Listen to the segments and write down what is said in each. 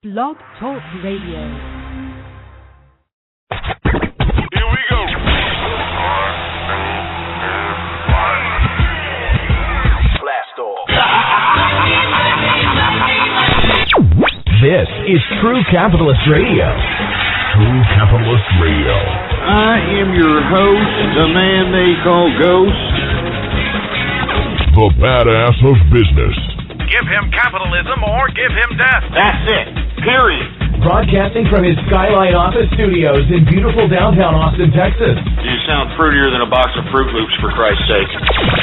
Blog Talk Radio. Here we go. Blast off. This is True Capitalist Radio. True Capitalist Radio. I am your host, the man they call Ghost. The badass of business. Give him capitalism or give him death. That's it. Period. Broadcasting from his Skyline office studios in beautiful downtown Austin, Texas. You sound fruitier than a box of Fruit Loops, for Christ's sake.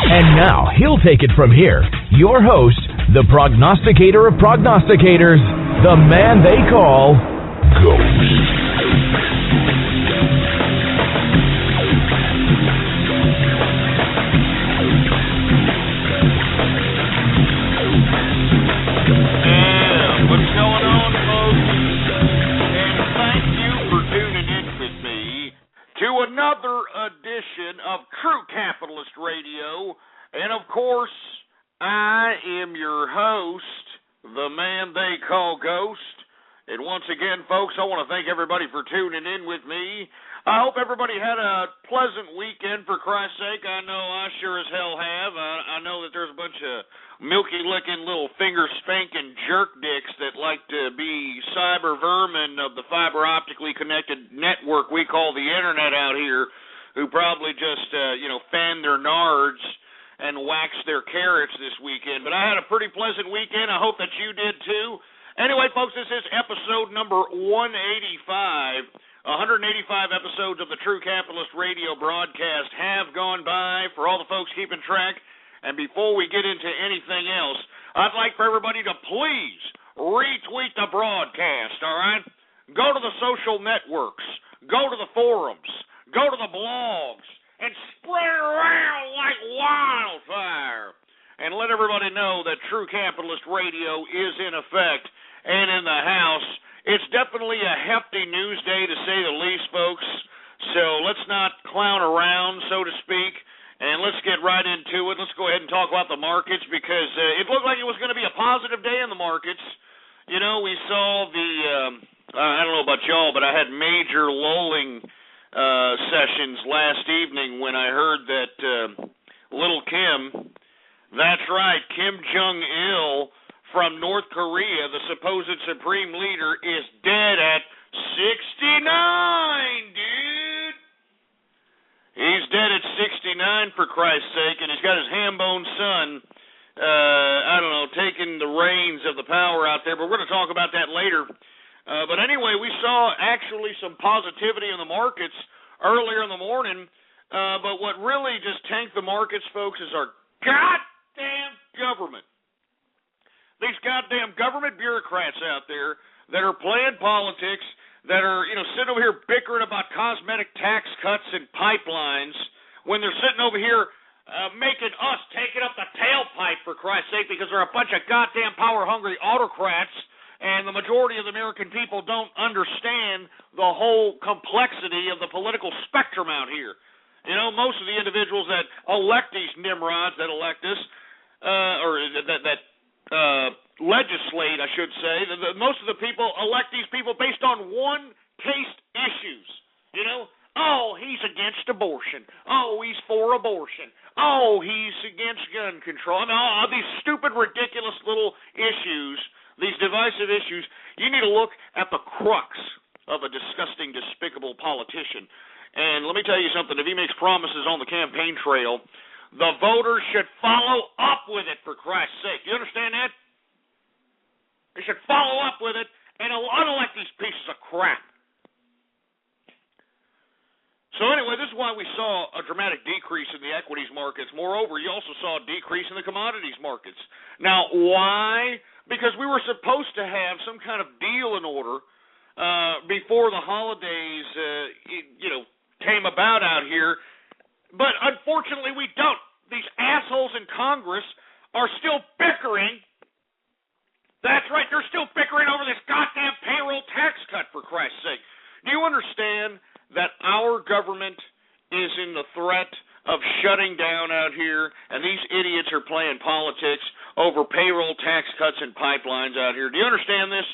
And now, he'll take it from here. Your host, the prognosticator of prognosticators, the man they call Ghost. Another edition of True Capitalist Radio, and of course, I am your host, the man they call Ghost. And once again, folks, I want to thank everybody for tuning in with me. I hope everybody had a pleasant weekend, for Christ's sake. I know I sure as hell have. I know that there's a bunch of milky-licking little finger-spanking jerk dicks that like to be cyber vermin of the fiber-optically connected network we call the Internet out here, who probably just, fan their nards and wax their carrots this weekend. But I had a pretty pleasant weekend. I hope that you did, too. Anyway, folks, this is episode number 185. 185 episodes of the True Capitalist Radio broadcast have gone by, for all the folks keeping track. And before we get into anything else, I'd like for everybody to please retweet the broadcast, all right? Go to the social networks, go to the forums, go to the blogs, and spread it around like wildfire. And let everybody know that True Capitalist Radio is in effect and in the house. It's definitely a hefty news day, to say the least, folks. So let's not clown around, so to speak, and let's get right into it. Let's go ahead and talk about the markets, because it looked like it was going to be a positive day in the markets. You know, we saw the, I don't know about y'all, but I had major lulling sessions last evening when I heard that little Kim, that's right, Kim Jong-il, from North Korea, the supposed supreme leader, is dead at 69, dude. He's dead at 69, for Christ's sake, and he's got his ham-bone son, taking the reins of the power out there, but we're going to talk about that later. But anyway, we saw actually some positivity in the markets earlier in the morning, but what really just tanked the markets, folks, is our goddamn government. These goddamn government bureaucrats out there that are playing politics, that are, sitting over here bickering about cosmetic tax cuts and pipelines, when they're sitting over here making us take it up the tailpipe, for Christ's sake, because they're a bunch of goddamn power-hungry autocrats, and the majority of the American people don't understand the whole complexity of the political spectrum out here. Most of the individuals that elect these nimrods that elect us, legislate, I should say. Most of the people elect these people based on one-taste issues. Oh, he's against abortion. Oh, he's for abortion. Oh, he's against gun control. All these stupid, ridiculous little issues, these divisive issues. You need to look at the crux of a disgusting, despicable politician. And let me tell you something. If he makes promises on the campaign trail, the voters should follow up with it, for Christ's sake. You understand that? They should follow up with it and unelect these pieces of crap. So anyway, this is why we saw a dramatic decrease in the equities markets. Moreover, you also saw a decrease in the commodities markets. Now, why? Because we were supposed to have some kind of deal in order before the holidays, came about out here. But unfortunately, we don't. These assholes in Congress are still bickering. That's right, they're still bickering over this goddamn payroll tax cut, for Christ's sake. Do you understand that our government is in the threat of shutting down out here, and these idiots are playing politics over payroll tax cuts and pipelines out here? Do you understand this?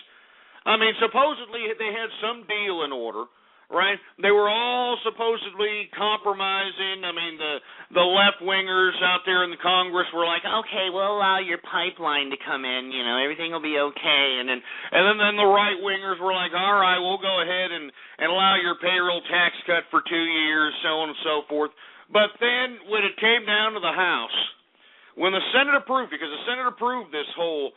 I mean, supposedly they had some deal in order, right? They were all supposedly compromising. I mean, the left-wingers out there in the Congress were like, okay, we'll allow your pipeline to come in, everything will be okay. And then the right-wingers were like, all right, we'll go ahead and allow your payroll tax cut for 2 years, so on and so forth. But then when it came down to the House, when the Senate approved, because the Senate approved this whole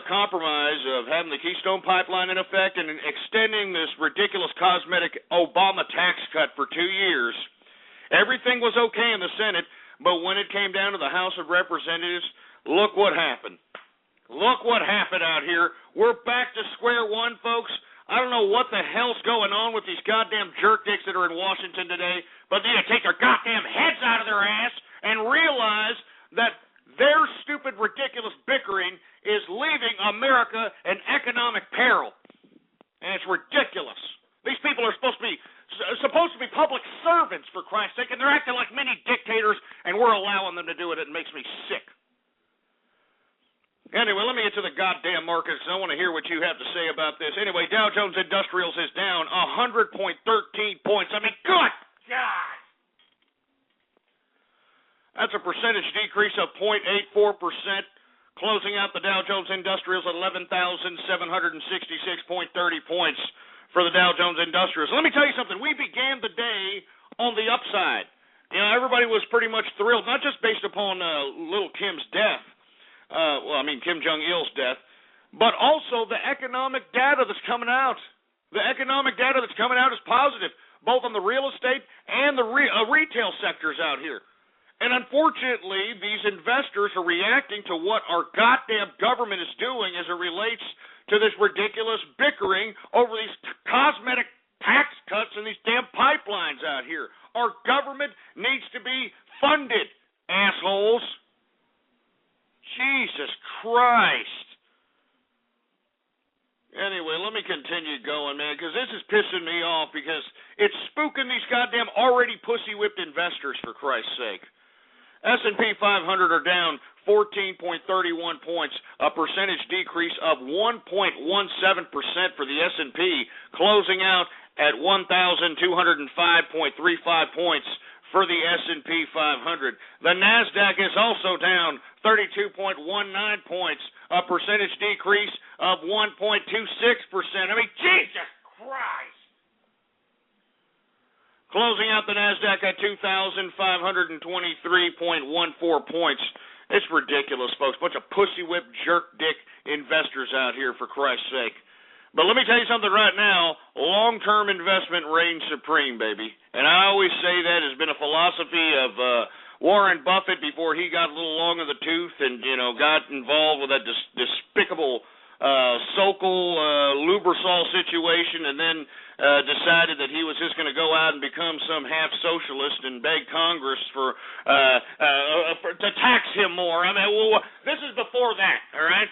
compromise of having the Keystone Pipeline in effect and extending this ridiculous cosmetic Obama tax cut for 2 years, everything was okay in the Senate, but when it came down to the House of Representatives, look what happened. Look what happened out here. We're back to square one, folks. I don't know what the hell's going on with these goddamn jerk dicks that are in Washington today, but they need to take their goddamn heads out of their ass and realize that their stupid, ridiculous bickering is leaving America in economic peril. And it's ridiculous. These people are supposed to be public servants, for Christ's sake, and they're acting like mini dictators, and we're allowing them to do it. It makes me sick. Anyway, let me get to the goddamn markets. I want to hear what you have to say about this. Anyway, Dow Jones Industrials is down 100.13 points. I mean, good God! That's a percentage decrease of 0.84%, closing out the Dow Jones Industrials at 11,766.30 points for the Dow Jones Industrials. Let me tell you something. We began the day on the upside. Everybody was pretty much thrilled, not just based upon little Kim's death, Kim Jong-il's death, but also the economic data that's coming out. The economic data that's coming out is positive, both on the real estate and the retail sectors out here. And unfortunately, these investors are reacting to what our goddamn government is doing as it relates to this ridiculous bickering over these cosmetic tax cuts and these damn pipelines out here. Our government needs to be funded, assholes. Jesus Christ. Anyway, let me continue going, man, because this is pissing me off because it's spooking these goddamn already pussy-whipped investors, for Christ's sake. S&P 500 are down 14.31 points, a percentage decrease of 1.17% for the S&P, closing out at 1,205.35 points for the S&P 500. The NASDAQ is also down 32.19 points, a percentage decrease of 1.26%. I mean, Jesus Christ! Closing out the NASDAQ at 2,523.14 points. It's ridiculous, folks. Bunch of pussy-whipped, jerk-dick investors out here, for Christ's sake. But let me tell you something right now. Long-term investment reigns supreme, baby. And I always say that has been a philosophy of Warren Buffett before he got a little long in the tooth and, got involved with that despicable Sokol Lubrizol situation, and then decided that he was just going to go out and become some half-socialist and beg Congress to tax him more. I mean, this is before that, all right?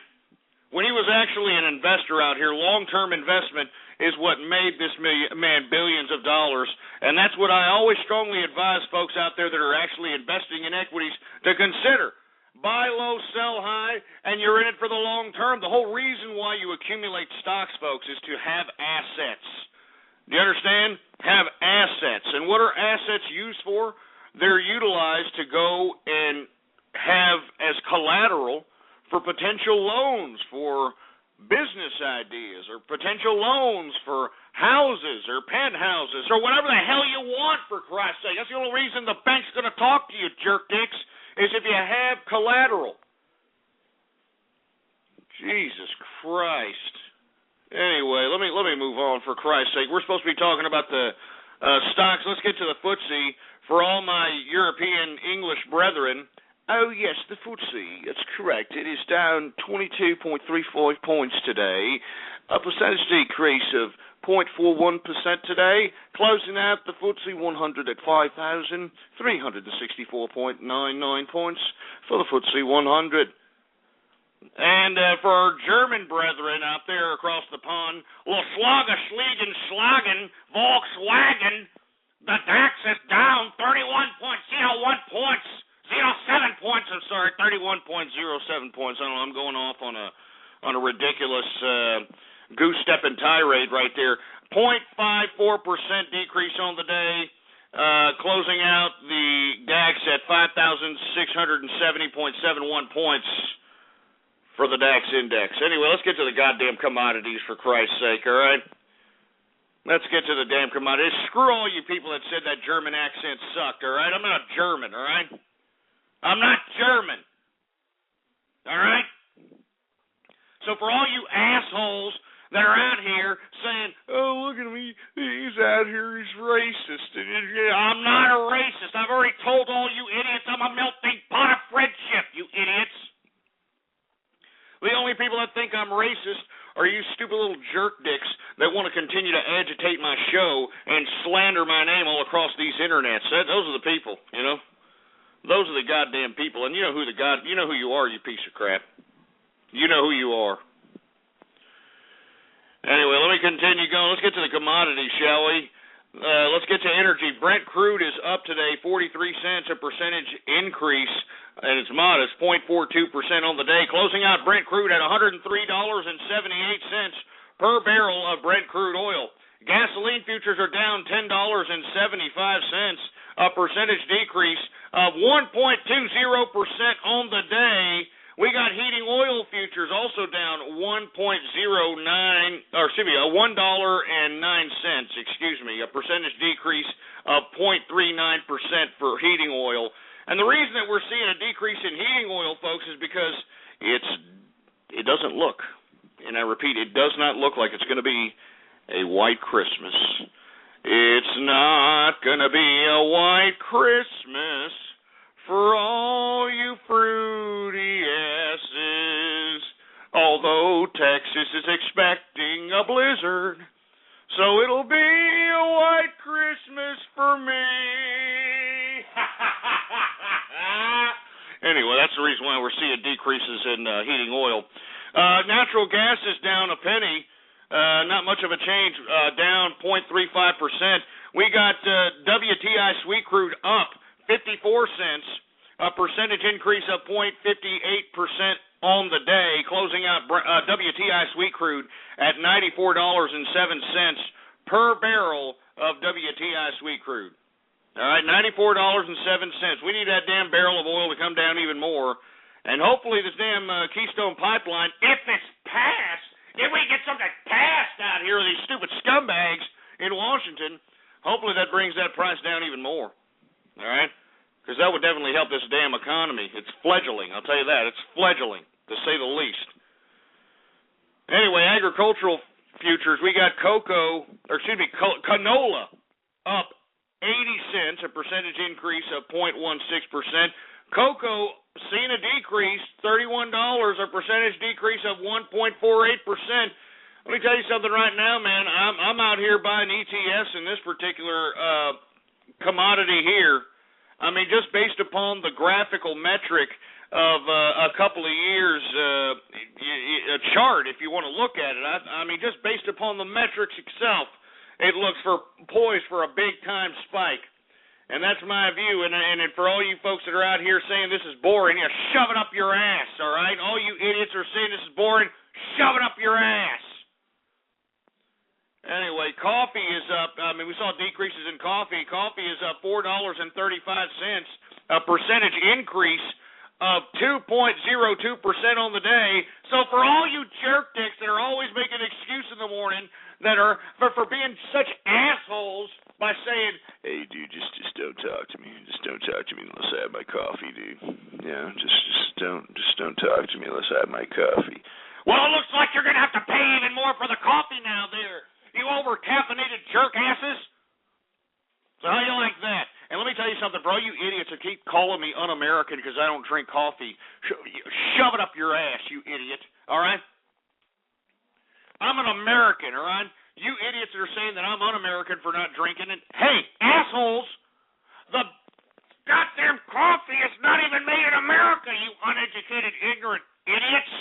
When he was actually an investor out here, long-term investment is what made this man billions of dollars, and that's what I always strongly advise folks out there that are actually investing in equities to consider. Buy low, sell high, and you're in it for the long term. The whole reason why you accumulate stocks, folks, is to have assets. Do you understand? Have assets. And what are assets used for? They're utilized to go and have as collateral for potential loans for business ideas or potential loans for houses or penthouses or whatever the hell you want, for Christ's sake. That's the only reason the bank's going to talk to you, jerk dicks, is if you have collateral. Jesus Christ. Anyway, let me move on, for Christ's sake. We're supposed to be talking about the stocks. Let's get to the FTSE. For all my European English brethren, oh yes, the FTSE, that's correct. It is down 22.35 points today, a percentage decrease of 0.41% today, closing out the FTSE 100 at 5,364.99 points for the FTSE 100. And for our German brethren out there across the pond, Schlagen, Volkswagen, the DAX is down 31.01 points. 07 points, 31.07 points. I don't know, I'm going off on a ridiculous goose-stepping tirade right there. 0.54% decrease on the day, closing out the DAX at 5,670.71 points for the DAX index. Anyway, let's get to the goddamn commodities, for Christ's sake, all right? Let's get to the damn commodities. Screw all you people that said that German accent sucked, all right? I'm not German, all right? I'm not German, all right? So for all you assholes that are out here saying, oh, look at me, he's out here, he's racist. I'm not a racist. I've already told all you idiots I'm a melting pot of friendship, you idiots. The only people that think I'm racist are you stupid little jerk dicks that want to continue to agitate my show and slander my name all across these internets. Those are the people, you know. Those are the goddamn people. And you know who you are, you piece of crap. You know who you are. Anyway, let me continue going. Let's get to the commodities, shall we? Let's get to energy. Brent crude is up today, 43 cents, a percentage increase, and it's modest, 0.42% on the day. Closing out Brent crude at $103.78 per barrel of Brent crude oil. Gasoline futures are down $10.75, a percentage decrease of 1.20% on the day. We got heating oil futures also down $1.09, or excuse me, $1.09, a percentage decrease of 0.39% for heating oil. And the reason that we're seeing a decrease in heating oil, folks, is because it doesn't look, and I repeat, it does not look like it's going to be a white Christmas. It's not going to be a white Christmas for all you fruity asses, although Texas is expecting a blizzard, so it'll be a white Christmas for me. Anyway, that's the reason why we're seeing decreases in heating oil. Natural gas is down a penny, not much of a change, down 0.35%. We got WTI sweet crude up 54 cents, a percentage increase of 0.58% on the day, closing out WTI sweet crude at $94.07 per barrel of WTI sweet crude. All right, $94.07. We need that damn barrel of oil to come down even more, and hopefully this damn Keystone Pipeline, if it's passed, if we get something passed out here, these stupid scumbags in Washington, hopefully that brings that price down even more. All right? Because that would definitely help this damn economy. It's fledgling, I'll tell you that. It's fledgling, to say the least. Anyway, agricultural futures, we got canola up 80 cents, a percentage increase of 0.16%. Cocoa seeing a decrease, $31, a percentage decrease of 1.48%. Let me tell you something right now, man. I'm out here buying ETFs in this particular commodity here. I mean, just based upon the graphical metric of a couple of years, a chart, if you want to look at it. I mean, just based upon the metrics itself, it looks poised for a big-time spike. And that's my view. And for all you folks that are out here saying this is boring, shove it up your ass, all right? All you idiots are saying this is boring, shove it up your ass. Anyway, coffee is up. I mean, we saw decreases in coffee. Coffee is up $4.35, a percentage increase of 2.02% on the day. So for all you jerk dicks that are always making an excuse in the morning, that are for being such assholes by saying, "Hey, dude, just don't talk to me. Just don't talk to me unless I have my coffee, dude. Yeah, just don't talk to me unless I have my coffee." Well, it looks like you're gonna have to pay even more for the coffee now, there. You over-caffeinated jerk asses. So how you like that? And let me tell you something, for all you idiots who keep calling me un-American because I don't drink coffee, shove it up your ass, you idiot, all right? I'm an American, all right? You idiots that are saying that I'm un-American for not drinking it, hey, assholes, the goddamn coffee is not even made in America, you uneducated, ignorant idiots.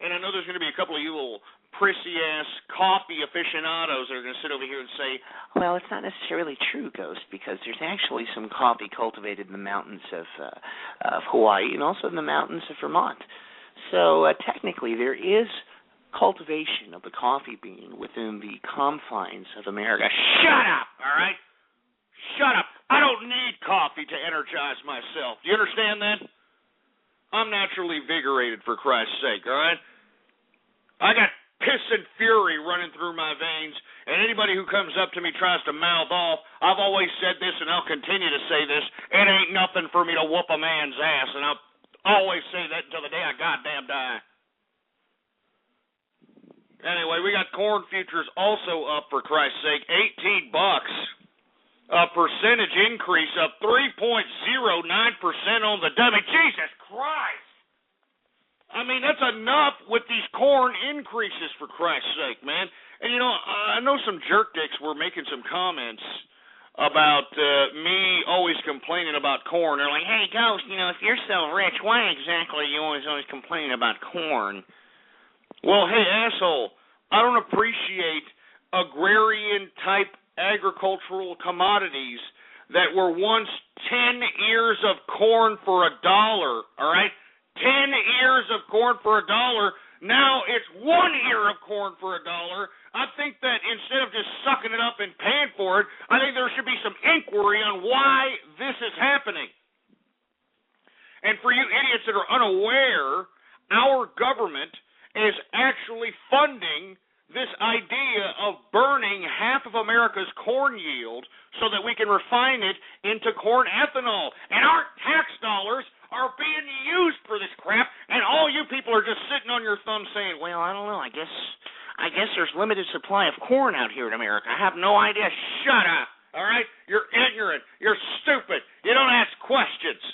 And I know there's going to be a couple of you little prissy-ass coffee aficionados that are going to sit over here and say, well, it's not necessarily true, Ghost, because there's actually some coffee cultivated in the mountains of Hawaii and also in the mountains of Vermont. So technically there is cultivation of the coffee bean within the confines of America. Shut up, all right? Shut up. I don't need coffee to energize myself. Do you understand that? I'm naturally invigorated, for Christ's sake, all right? I got piss and fury running through my veins, and anybody who comes up to me tries to mouth off, I've always said this, and I'll continue to say this, it ain't nothing for me to whoop a man's ass, and I'll always say that until the day I goddamn die. Anyway, we got corn futures also up, for Christ's sake, $18. A percentage increase of 3.09% on the dummy. Jesus Christ! I mean, that's enough with these corn increases, for Christ's sake, man. And, you know, I know some jerk dicks were making some comments about me always complaining about corn. They're like, hey, Ghost, you know, if you're so rich, why exactly are you always complaining about corn? Well, hey, asshole, I don't appreciate agrarian-type agricultural commodities that were once 10 ears of corn for $1, all right? 10 ears of corn for $1. Now it's 1 ear of corn for $1. I think that instead of just sucking it up and paying for it, I think there should be some inquiry on why this is happening. And for you idiots that are unaware, our government is actually funding this idea of burning half of America's corn yield so that we can refine it into corn ethanol. And our tax dollars are being used for this crap, and all you people are just sitting on your thumb saying, well, I don't know, I guess there's limited supply of corn out here in America. I have no idea. Shut up, all right? You're ignorant. You're stupid. You don't ask questions.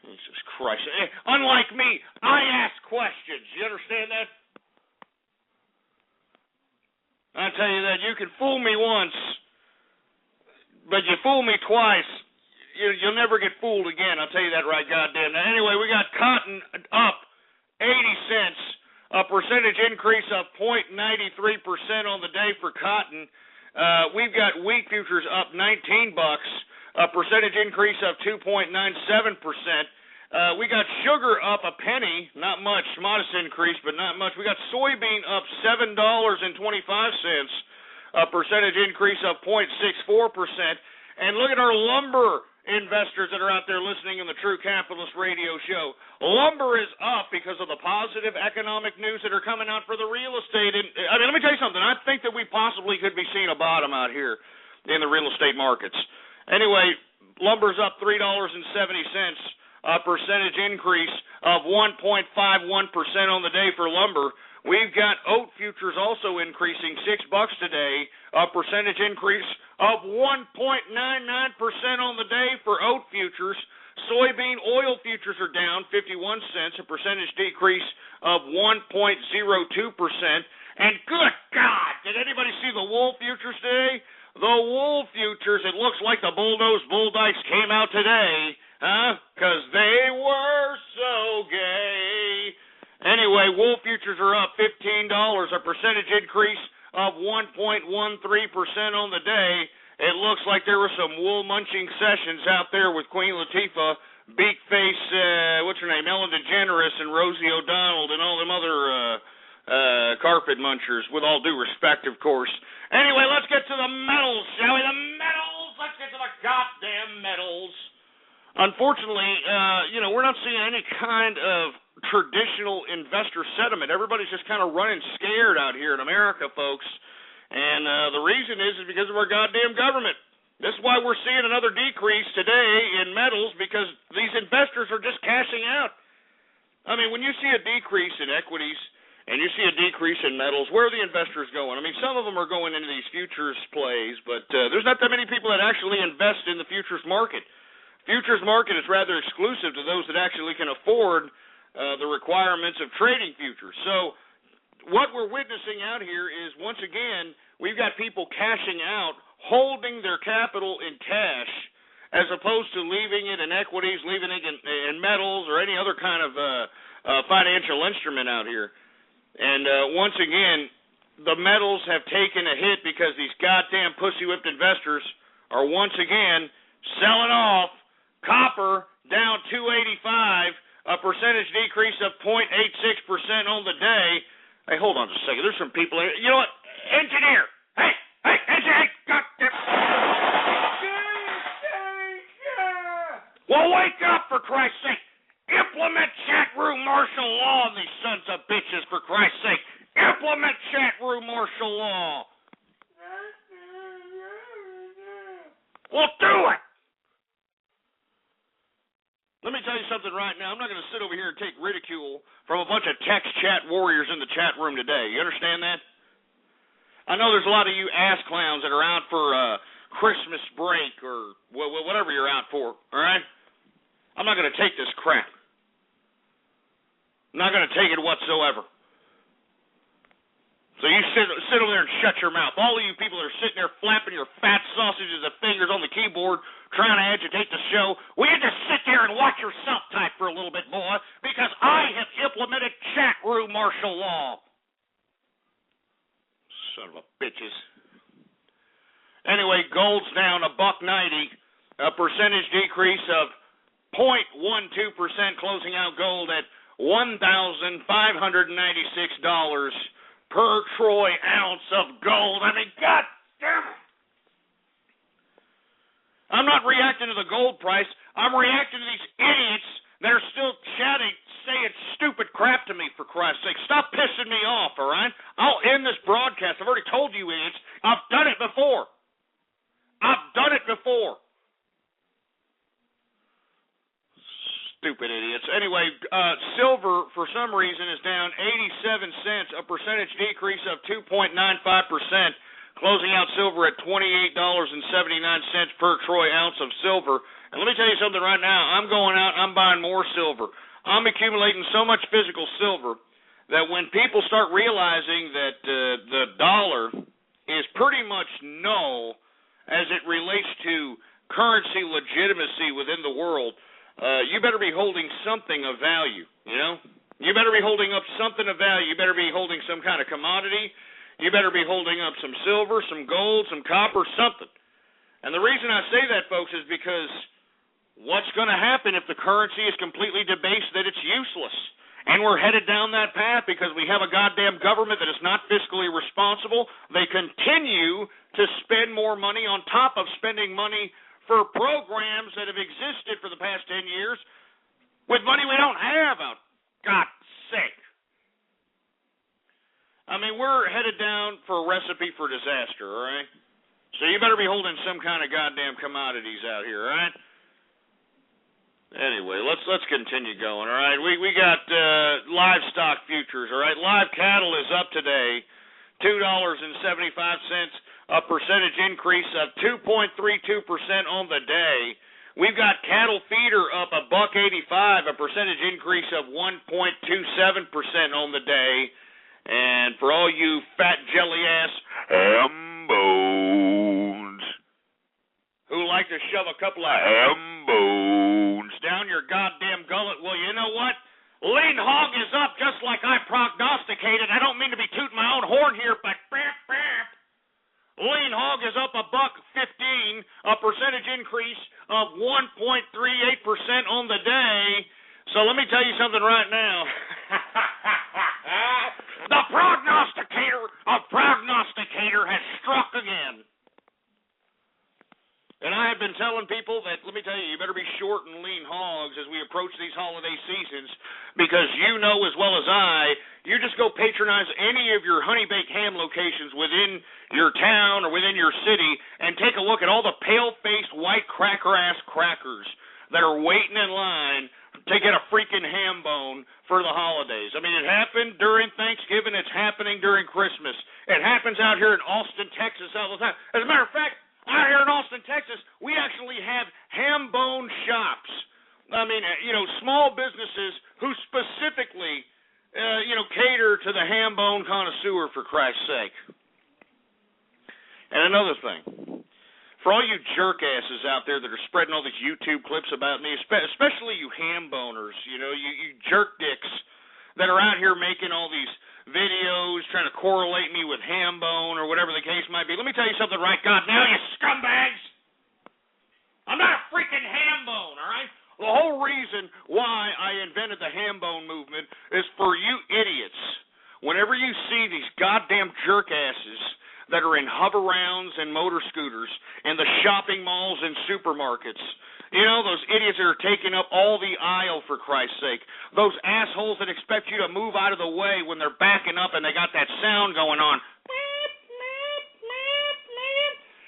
Jesus Christ. Unlike me, I ask questions. You understand that? I tell you that you can fool me once, but you fool me twice, you'll never get fooled again. I'll tell you that right goddamn. Now, anyway, we got cotton up 80 cents, a percentage increase of 0.93% on the day for cotton. We've got wheat futures up $19, a percentage increase of 2.97%. We got sugar up a penny, not much, modest increase, but not much. We got soybean up $7.25, a percentage increase of 0.64%. And look at our lumber investors that are out there listening in the True Capitalist Radio Show. Lumber is up because of the positive economic news that are coming out for the real estate. And I mean, let me tell you something. I think that we possibly could be seeing a bottom out here in the real estate markets. Anyway, lumber's up $3.70, a percentage increase of 1.51% on the day for lumber. We've got oat futures also increasing $6 today, a percentage increase of 1.99% on the day for oat futures. Soybean oil futures are down 51 cents, a percentage decrease of 1.02%. And good God, did anybody see the wool futures today? The wool futures, it looks like the Bulldoze Bull Dykes came out today, huh? Because they were so gay. Anyway, wool futures are up $15, a percentage increase of 1.13% on the day. It looks like there were some wool-munching sessions out there with Queen Latifah, Beakface, what's her name, Ellen DeGeneres, and Rosie O'Donnell, and all them other carpet munchers, with all due respect, of course. Anyway, let's get to the metals, shall we? The metals! Let's get to the goddamn metals. Unfortunately, we're not seeing any kind of traditional investor sentiment. Everybody's just kind of running scared out here in America, folks. And the reason is because of our goddamn government. This is why we're seeing another decrease today in metals, because these investors are just cashing out. I mean, when you see a decrease in equities and you see a decrease in metals, where are the investors going? I mean, some of them are going into these futures plays, but there's not that many people that actually invest in the futures market. Futures market is rather exclusive to those that actually can afford the requirements of trading futures. So what we're witnessing out here is, once again, we've got people cashing out, holding their capital in cash, as opposed to leaving it in equities, leaving it in metals, or any other kind of financial instrument out here. And once again, the metals have taken a hit because these goddamn pussy-whipped investors are once again selling off. Copper down $2.85, a percentage decrease of 0.86% on the day. Hey, hold on just a second. There's some people there. You know what? Engineer! Hey, engineer! Well, wake up, for Christ's sake. Implement chat room martial law on these sons of bitches, for Christ's sake. Implement chat room martial law. Well, do it. Let me tell you something right now. I'm not going to sit over here and take ridicule from a bunch of text chat warriors in the chat room today. You understand that? I know there's a lot of you ass clowns that are out for Christmas break or whatever you're out for, all right? I'm not going to take this crap. I'm not going to take it whatsoever. So you sit over there and shut your mouth. All of you people that are sitting there flapping your fat sausages of fingers on the keyboard trying to agitate the show, will you just sit there and watch yourself type for a little bit more? Because I have implemented chat room martial law. Son of a bitches. Anyway, gold's down $1.90, a percentage decrease of 0.12%, closing out gold at $1,596 per troy ounce of gold. I mean, God damn it. I'm not reacting to the gold price. I'm reacting to these idiots that are still chatting, saying stupid crap to me, for Christ's sake. Stop pissing me off, all right? I'll end this broadcast. I've already told you idiots. I've done it before. Stupid idiots. Anyway, silver, for some reason, is down 87 cents, a percentage decrease of 2.95%, closing out silver at $28.79 per troy ounce of silver. And let me tell you something right now. I'm going out and I'm buying more silver. I'm accumulating so much physical silver that when people start realizing that the dollar is pretty much null as it relates to currency legitimacy within the world, you better be holding something of value, you know? You better be holding up something of value. You better be holding some kind of commodity. You better be holding up some silver, some gold, some copper, something. And the reason I say that, folks, is because what's going to happen if the currency is completely debased that it's useless? And we're headed down that path because we have a goddamn government that is not fiscally responsible. They continue to spend more money on top of spending money for programs that have existed for the past 10 years with money we don't have, out God's sake. I mean, we're headed down for a recipe for disaster, all right? So you better be holding some kind of goddamn commodities out here, all right? Anyway, let's continue going, all right? We got livestock futures, all right? Live cattle is up today, $2.75, a percentage increase of 2.32% on the day. We've got cattle feeder up $1.85, a percentage increase of 1.27% on the day. And for all you fat jelly ass ham bones who like to shove a couple of ham bones down your goddamn gullet, well, you know what? Lean hog is up just like I prognosticated. I don't mean to be tooting my own horn here, but lean hog is up $1.15, a percentage increase of 1.38% on the day. So let me tell you something right now. The prognosticator has struck again. And I have been telling people that, let me tell you, you better be short and lean hogs as we approach these holiday seasons, because you know as well as I, you just go patronize any of your honey baked ham locations within your town or within your city and take a look at all the pale-faced white cracker-ass crackers that are waiting in line to get a freaking ham bone for the holidays. I mean, it happened during Thanksgiving. It's happening during Christmas. It happens out here in Austin, Texas all the time. As a matter of fact, out here in Austin, Texas, we actually have ham bone shops. I mean, small businesses who specifically, cater to the ham bone connoisseur, for Christ's sake. And another thing, for all you jerk asses out there that are spreading all these YouTube clips about me, especially you ham boners, you jerk dicks that are out here making all these videos trying to correlate me with ham bone or whatever the case might be. Let me tell you something right God now, you scumbags. I'm not a freaking ham bone, all right? The whole reason why I invented the ham bone movement is for you idiots. Whenever you see these goddamn jerkasses that are in hover-rounds and motor scooters in the shopping malls and supermarkets, you know, those idiots that are taking up all the aisle, for Christ's sake. Those assholes that expect you to move out of the way when they're backing up and they got that sound going on.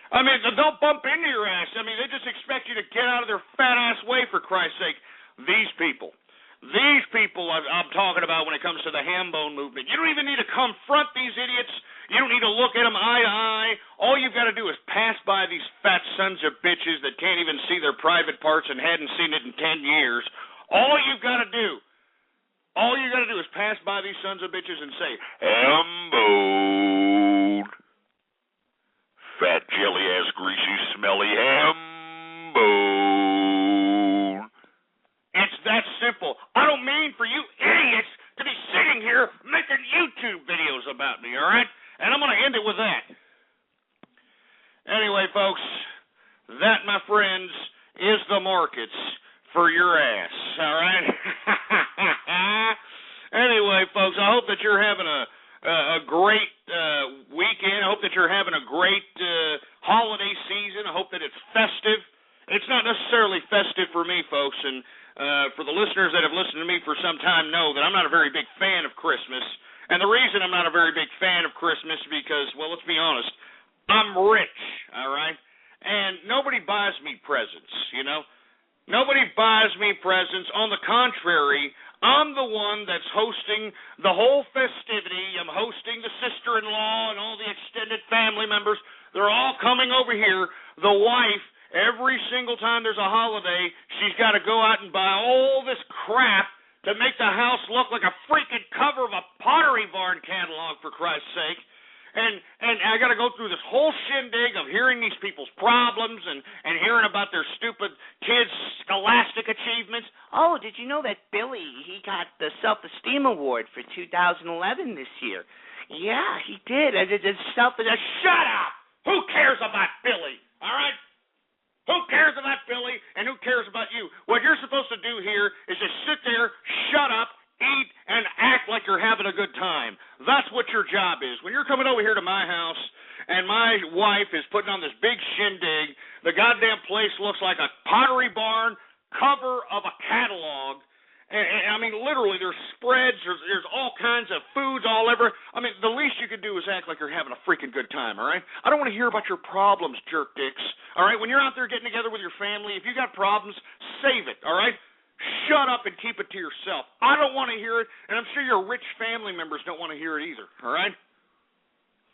I mean, they'll bump into your ass. I mean, they just expect you to get out of their fat-ass way, for Christ's sake. These people I'm talking about when it comes to the ham bone movement. You don't even need to confront these idiots. You don't need to look at them eye to eye. All you've got to do is pass by these fat sons of bitches that can't even see their private parts and hadn't seen it in 10 years. All you've got to do is pass by these sons of bitches and say, ham bone. Fat, jelly-ass, greasy, smelly ham bone. It's that simple. I don't mean for you idiots to be sitting here making YouTube videos about me, all right? And I'm going to end it with that. Anyway, folks, that, my friends, is the markets for your ass, all right? Anyway, folks, I hope that you're having a great weekend. I hope that you're having a great holiday season. I hope that it's festive. It's not necessarily festive for me, folks, and for the listeners that have listened to me for some time know that I'm not a very big fan of Christmas. And the reason I'm not a very big fan of Christmas is because, well, let's be honest, I'm rich, all right? And nobody buys me presents, you know? Nobody buys me presents. On the contrary, I'm the one that's hosting the whole festivity. I'm hosting the sister-in-law and all the extended family members. They're all coming over here. The wife, every single time there's a holiday, she's got to go out and buy all this crap to make the house look like a freaking cover of a Pottery Barn catalog, for Christ's sake. And I got to go through this whole shindig of hearing these people's problems and hearing about their stupid kids' scholastic achievements. Oh, did you know that Billy, he got the Self-Esteem Award for 2011 this year? Yeah, he did. Shut up! Who cares about Billy, all right? Who cares about Billy, and who cares about you? What you're supposed to do here is just sit there, shut up, eat, and act like you're having a good time. That's what your job is. When you're coming over here to my house and my wife is putting on this big shindig, the goddamn place looks like a Pottery Barn cover of a catalog. And I mean, literally, there's spreads, there's all kinds of foods all over. I mean, the least you could do is act like you're having a freaking good time, all right? I don't want to hear about your problems, jerk dicks, all right? When you're out there getting together with your family, if you got problems, save it, all right? Shut up and keep it to yourself. I don't want to hear it, and I'm sure your rich family members don't want to hear it either, all right?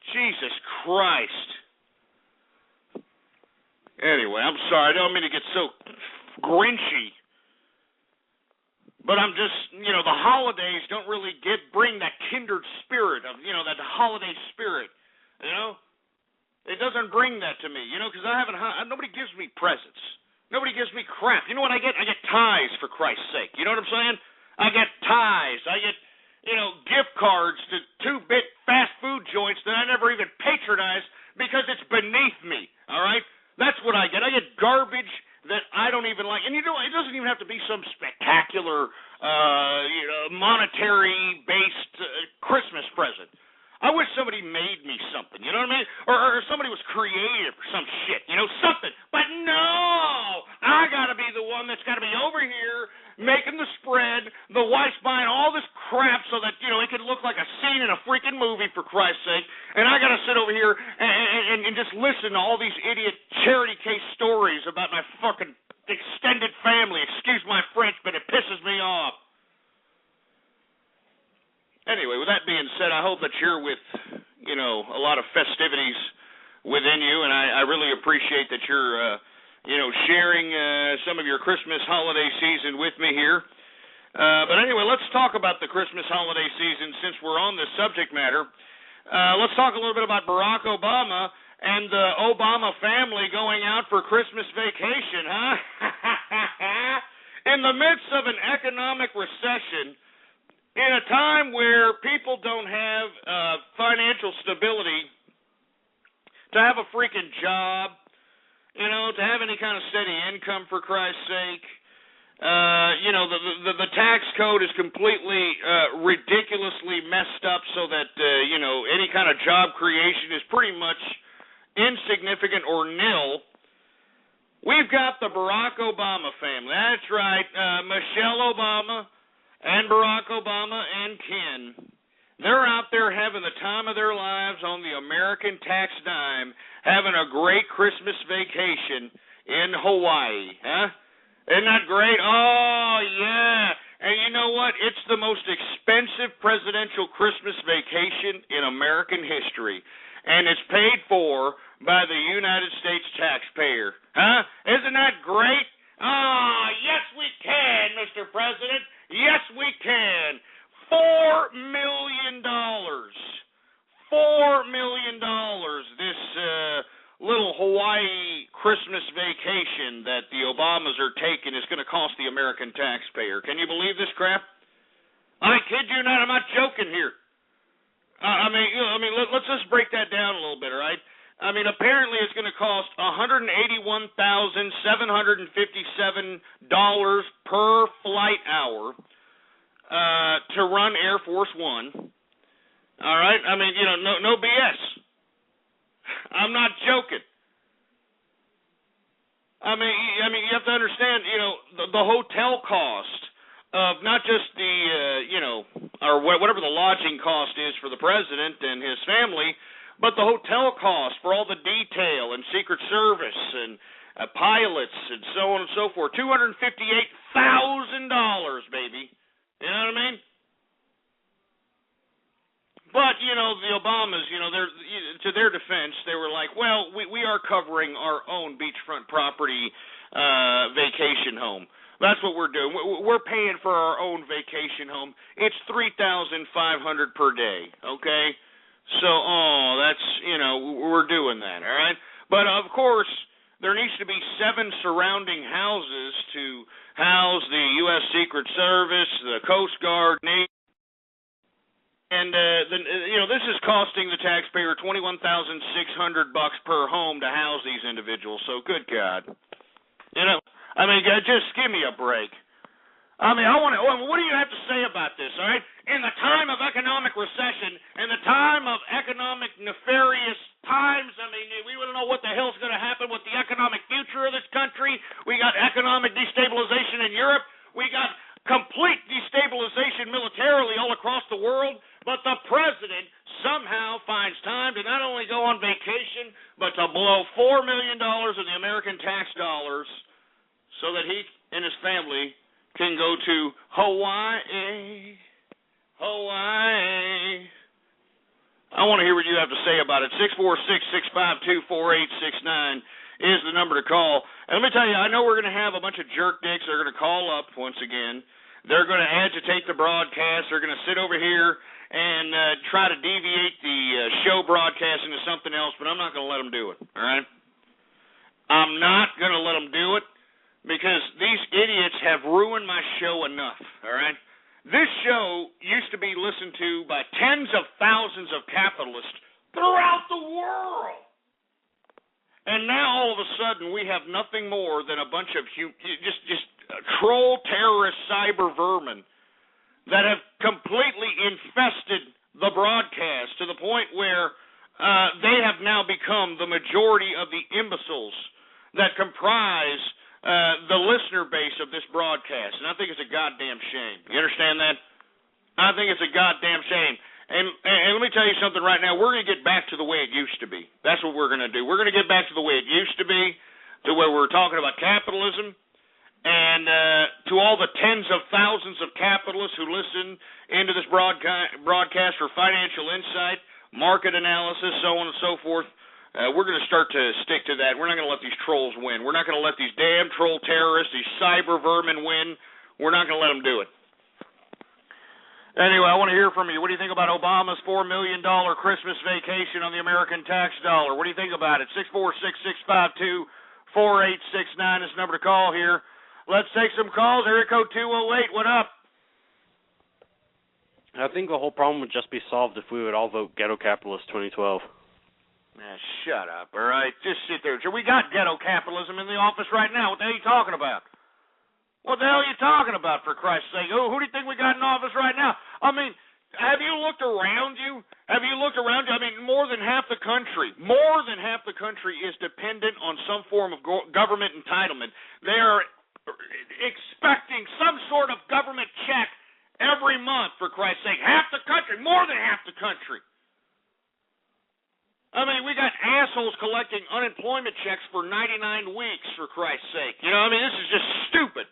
Jesus Christ. Anyway, I'm sorry. I don't mean to get so grinchy. But I'm just, you know, the holidays don't really bring that kindred spirit of, you know, that holiday spirit, you know? It doesn't bring that to me, you know, because nobody gives me presents. Nobody gives me crap. You know what I get? I get ties, for Christ's sake. You know what I'm saying? I get ties. I get, you know, gift cards to 2-bit fast food joints that I never even patronize because it's beneath me, all right? That's what I get. I get garbage that I don't even like. And, you know, it doesn't even have to be some spectacular, you know, monetary-based Christmas present. I wish somebody made me something, you know what I mean? Or somebody was creative or some shit, you know, something. But no! I got to be the one that's got to be over here making the spread. The wife's buying all this crap so that, you know, it could look like a scene in a freaking movie, for Christ's sake. And I got to sit over here and just listen to all these idiot charity case stories about my fucking extended family. Excuse my French, but it pisses me off. Anyway, with that being said, I hope that you're with, you know, a lot of festivities within you, and I really appreciate that you're, you know, sharing some of your Christmas holiday season with me here. But anyway, let's talk about the Christmas holiday season since we're on this subject matter. Let's talk a little bit about Barack Obama and the Obama family going out for Christmas vacation, huh? In the midst of an economic recession, in a time where people don't have financial stability, to have a freaking job, you know, to have any kind of steady income, for Christ's sake, The tax code is completely ridiculously messed up so that, any kind of job creation is pretty much insignificant or nil. We've got the Barack Obama family. That's right, Michelle Obama and Barack Obama and Ken. They're out there having the time of their lives on the American tax dime, having a great Christmas vacation in Hawaii, huh? Isn't that great? Oh, yeah. And you know what? It's the most expensive presidential Christmas vacation in American history. And it's paid for by the United States taxpayer. Huh? Isn't that great? Ah, yes we can, Mr. President. Yes we can. $4 million. $4 million. This little Hawaii Christmas vacation that the Obamas are taking is going to cost the American taxpayer. Can you believe this crap? I kid you not. I'm not joking here. Let's just break that down a little bit, all right? Apparently it's going to cost $181,757 per flight hour to run Air Force One. All right? No BS. I'm not joking. You have to understand, the hotel cost of not just the, or whatever the lodging cost is for the president and his family, but the hotel cost for all the detail and Secret Service and pilots and so on and so forth. $258,000, baby. You know what I mean? But, the Obamas, to their defense, they were like, well, we are covering our own beachfront property vacation home. That's what we're doing. We're paying for our own vacation home. It's $3,500 per day, okay? So, that's, we're doing that, all right? But, of course, there needs to be 7 surrounding houses to house the U.S. Secret Service, the Coast Guard, Navy. And, this is costing the taxpayer $21,600 per home to house these individuals. So, good God. Just give me a break. What do you have to say about this, all right? In the time of economic recession, in the time of economic nefarious times, we don't know what the hell's going to happen with the economic future of this country. We got economic destabilization in Europe. We got complete destabilization militarily all across the world. But the president somehow finds time to not only go on vacation, but to blow $4 million of the American tax dollars so that he and his family can go to Hawaii. Hawaii. I want to hear what you have to say about it. 646-652-4869 is the number to call. And let me tell you, I know we're going to have a bunch of jerk dicks that are going to call up once again. They're going to agitate the broadcast. They're going to sit over here and try to deviate the show broadcast into something else, but I'm not going to let them do it, all right? I'm not going to let them do it because these idiots have ruined my show enough, all right? This show used to be listened to by tens of thousands of capitalists throughout the world. And now all of a sudden we have nothing more than a bunch of just troll terrorist cyber vermin that have completely infested the broadcast to the point where they have now become the majority of the imbeciles that comprise the listener base of this broadcast. And I think it's a goddamn shame. You understand that? I think it's a goddamn shame. And let me tell you something right now. We're going to get back to the way it used to be. That's what we're going to do. We're going to get back to the way it used to be, to where we're talking about capitalism. And to all the tens of thousands of capitalists who listen into this broadcast for financial insight, market analysis, so on and so forth, we're going to start to stick to that. We're not going to let these trolls win. We're not going to let these damn troll terrorists, these cyber vermin win. We're not going to let them do it. Anyway, I want to hear from you. What do you think about Obama's $4 million Christmas vacation on the American tax dollar? What do you think about it? 646-652-4869 is the number to call here. Let's take some calls. Area code 208. What up? I think the whole problem would just be solved if we would all vote Ghetto Capitalist 2012. Shut up, all right? Just sit there. We got ghetto capitalism in the office right now. What the hell are you talking about? What the hell are you talking about, for Christ's sake? Who do you think we got in office right now? I mean, have you looked around you? I mean, more than half the country is dependent on some form of government entitlement. They are expecting some sort of government check every month, for Christ's sake. Half the country, more than half the country. I mean, we got assholes collecting unemployment checks for 99 weeks, for Christ's sake. You know, I mean, this is just stupid.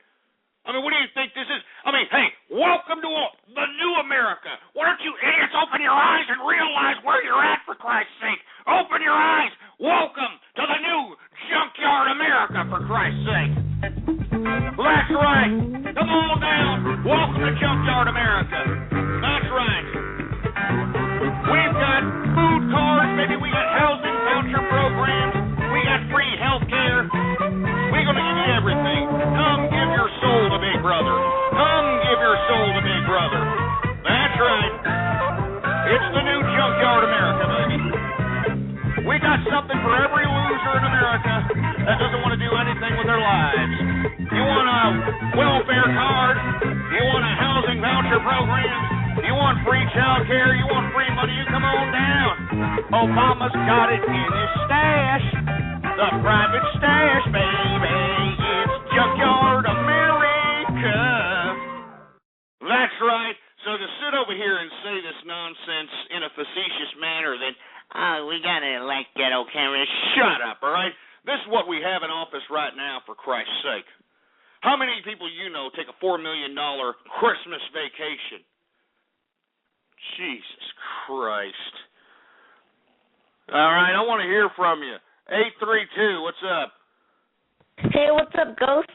I mean, what do you think this is? I mean, hey, welcome to the new America. Why don't you idiots open your eyes and realize where you're at, for Christ's sake? Open your eyes. Welcome to the new junkyard America, for Christ's sake. That's right. Come on down. Welcome to junkyard America. That's right. We've got food cards, maybe we got housing voucher programs, we got free health care. We're going to give you everything. Come give your soul to Big Brother. Come give your soul to Big Brother. That's right. It's the new junkyard America, baby. We got something for every loser in America that doesn't want to do anything with their lives. You want a welfare card? You want a housing voucher program? You want free child care? You want free money? You come on down. Obama's got it in his stash. The private stash, baby. It's junkyard America. That's right. So to sit over here and say this nonsense in a facetious manner that, we got to elect ghetto cameras, shut up, all right? This is what we have in office right now, for Christ's sake. How many people you know take a $4 million Christmas vacation? Jesus Christ. All right, I want to hear from you. 832, what's up? Hey, what's up, Ghost?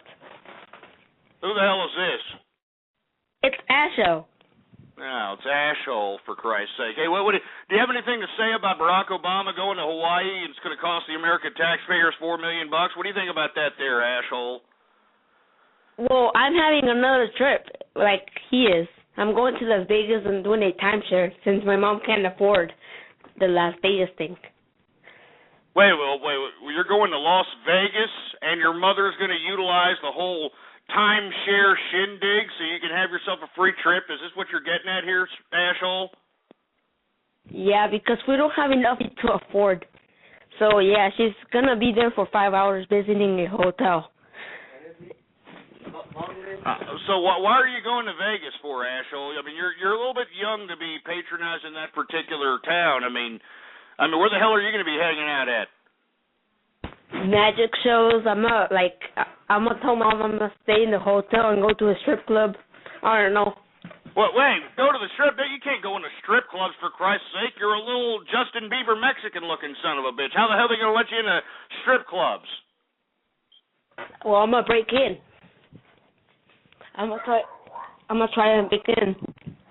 Who the hell is this? It's Asho. No, it's Ashhole, for Christ's sake. Hey, do you have anything to say about Barack Obama going to Hawaii and it's going to cost the American taxpayers $4 million? What do you think about that there, Ashhole? Well, I'm having another trip, like he is. I'm going to Las Vegas and doing a timeshare since my mom can't afford the Las Vegas thing. Wait, you're going to Las Vegas and your mother's going to utilize the whole timeshare shindig so you can have yourself a free trip? Is this what you're getting at here, Ashhole? Yeah, because we don't have enough to afford. So, yeah, she's going to be there for 5 hours visiting a hotel. So why are you going to Vegas for, Ashhole? I mean, you're a little bit young to be patronizing that particular town. I mean, where the hell are you going to be hanging out at? Magic shows. I'm gonna tell Mom I'm gonna stay in the hotel and go to a strip club. I don't know. Well, wait, go to the strip? You can't go into strip clubs, for Christ's sake. You're a little Justin Bieber Mexican-looking son of a bitch. How the hell are they gonna let you into strip clubs? Well, I'm gonna break in. I'm gonna try and break in.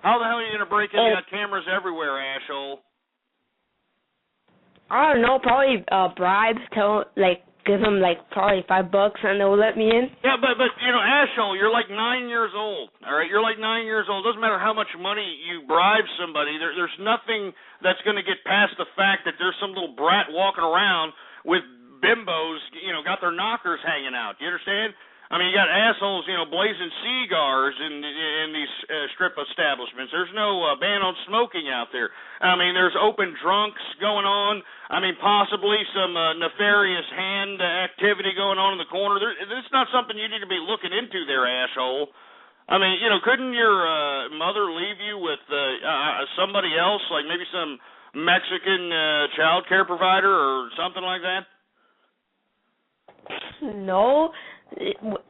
How the hell are you gonna break in? You got cameras everywhere, Ashhole. I don't know, probably bribe, give them probably $5 and they'll let me in. Yeah, but Ashhole, you're like 9 years old, all right? You're like 9 years old. Doesn't matter how much money you bribe somebody. There's nothing that's going to get past the fact that there's some little brat walking around with bimbos, got their knockers hanging out. You understand? I mean, you got assholes, blazing cigars in these strip establishments. There's no ban on smoking out there. I mean, there's open drunks going on. I mean, possibly some nefarious hand activity going on in the corner. It's not something you need to be looking into there, Ashhole. I mean, couldn't your mother leave you with somebody else, like maybe some Mexican child care provider or something like that? No.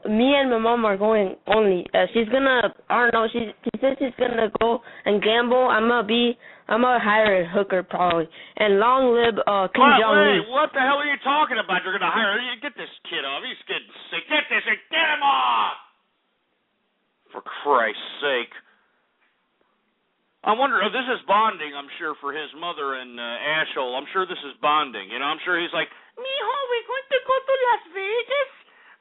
Me and my mom are going only. She's gonna, I don't know, she says she's gonna go and gamble. I'm gonna hire a hooker probably. And long live Kim Jong-il. Wait, what the hell are you talking about? You're gonna hire? Get this kid off. He's getting sick. Get him off! For Christ's sake. I wonder, this is bonding, I'm sure, for his mother and Ashhole. I'm sure this is bonding. I'm sure he's like, mijo, we're going to go to Las Vegas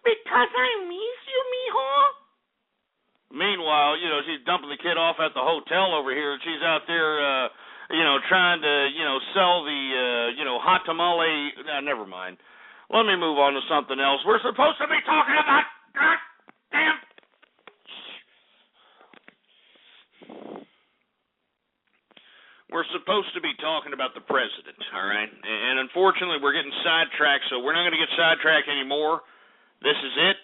because I miss you, mijo. Meanwhile, she's dumping the kid off at the hotel over here, and she's out there, trying to, sell the, hot tamale. Never mind. Let me move on to something else. We're supposed to be talking about goddamn we're supposed to be talking about the president, all right? And unfortunately, we're getting sidetracked, so we're not going to get sidetracked anymore. This is it.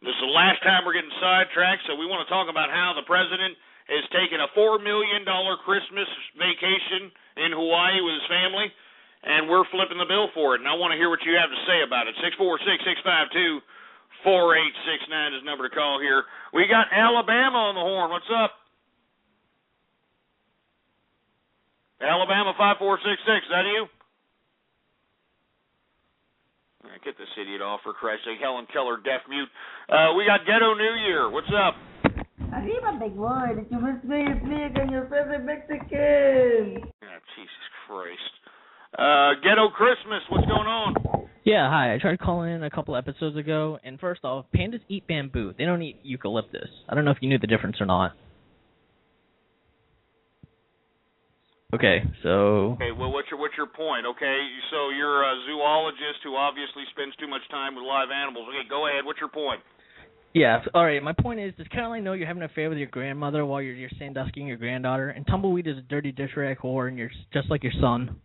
This is the last time we're getting sidetracked, so we want to talk about how the president has taken a $4 million Christmas vacation in Hawaii with his family, and we're flipping the bill for it. And I want to hear what you have to say about it. 646-652-4869 is the number to call here. We got Alabama on the horn. What's up? Alabama 5466, is that you? All right, get this idiot off, for Christ's sake. Helen Keller, deaf mute. We got Ghetto New Year. What's up? Arriba, big boy. Did you miss me? It's me again, your favorite Mexican. Oh, Jesus Christ. Ghetto Christmas, what's going on? Yeah, hi. I tried calling in a couple episodes ago, and first off, pandas eat bamboo. They don't eat eucalyptus. I don't know if you knew the difference or not. Okay, so... Okay, well, what's your point? Okay, so you're a zoologist who obviously spends too much time with live animals. Okay, go ahead. What's your point? Yeah, all right. My point is, does Caroline know you're having an affair with your grandmother while you're sandusking your granddaughter? And Tumbleweed is a dirty dish rag whore, and you're just like your son.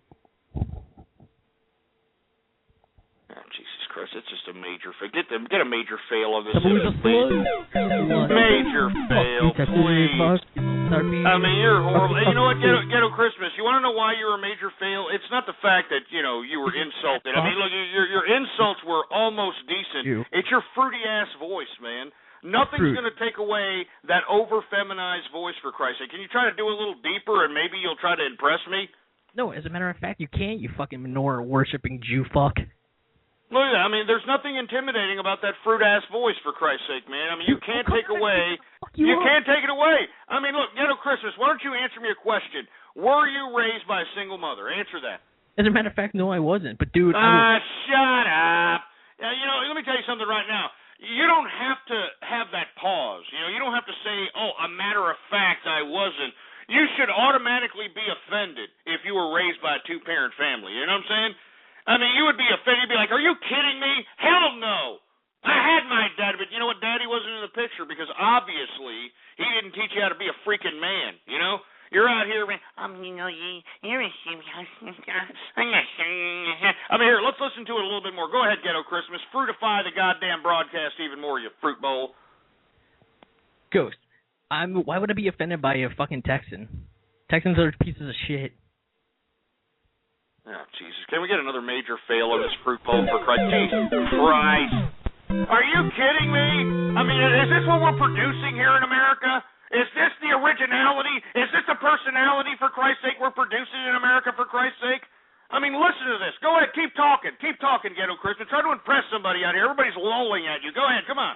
Oh, Jesus Christ, it's just a major fail. Get a major fail on this. Tumbleweed's a slut. Major fail, please. I mean, you're horrible. Hey, you know what, Ghetto Christmas, you want to know why you're a major fail? It's not the fact that, you were insulted. I mean, look, your insults were almost decent. It's your fruity-ass voice, man. Nothing's going to take away that over-feminized voice, for Christ's sake. Can you try to do a little deeper, and maybe you'll try to impress me? No, as a matter of fact, you can't, you fucking menorah-worshipping Jew fuck. Look at that. I mean, there's nothing intimidating about that fruit-ass voice, for Christ's sake, man. I mean, you can't take away... You can't take it away. I mean, look, Ghetto Christmas, why don't you answer me a question? Were you raised by a single mother? Answer that. As a matter of fact, no, I wasn't. But, dude... shut up. Let me tell you something right now. You don't have to have that pause. You don't have to say, a matter of fact, I wasn't. You should automatically be offended if you were raised by a two-parent family. You know what I'm saying? I mean, you would be offended. You'd be like, are you kidding me? Hell no. I had my dad, but you know what? Daddy wasn't in the picture because obviously he didn't teach you how to be a freaking man, You're out here, man. I mean, here, let's listen to it a little bit more. Go ahead, Ghetto Christmas. Fruitify the goddamn broadcast even more, you fruit bowl. Ghost, why would I be offended by a fucking Texan? Texans are pieces of shit. Oh, Jesus. Can we get another major fail on this fruit bowl for Christ? Jesus Christ. Are you kidding me? I mean, is this what we're producing here in America? Is this the originality? Is this the personality, for Christ's sake, we're producing in America, for Christ's sake? I mean, listen to this. Go ahead. Keep talking. Keep talking, Ghetto Christmas. Try to impress somebody out here. Everybody's lolling at you. Go ahead. Come on.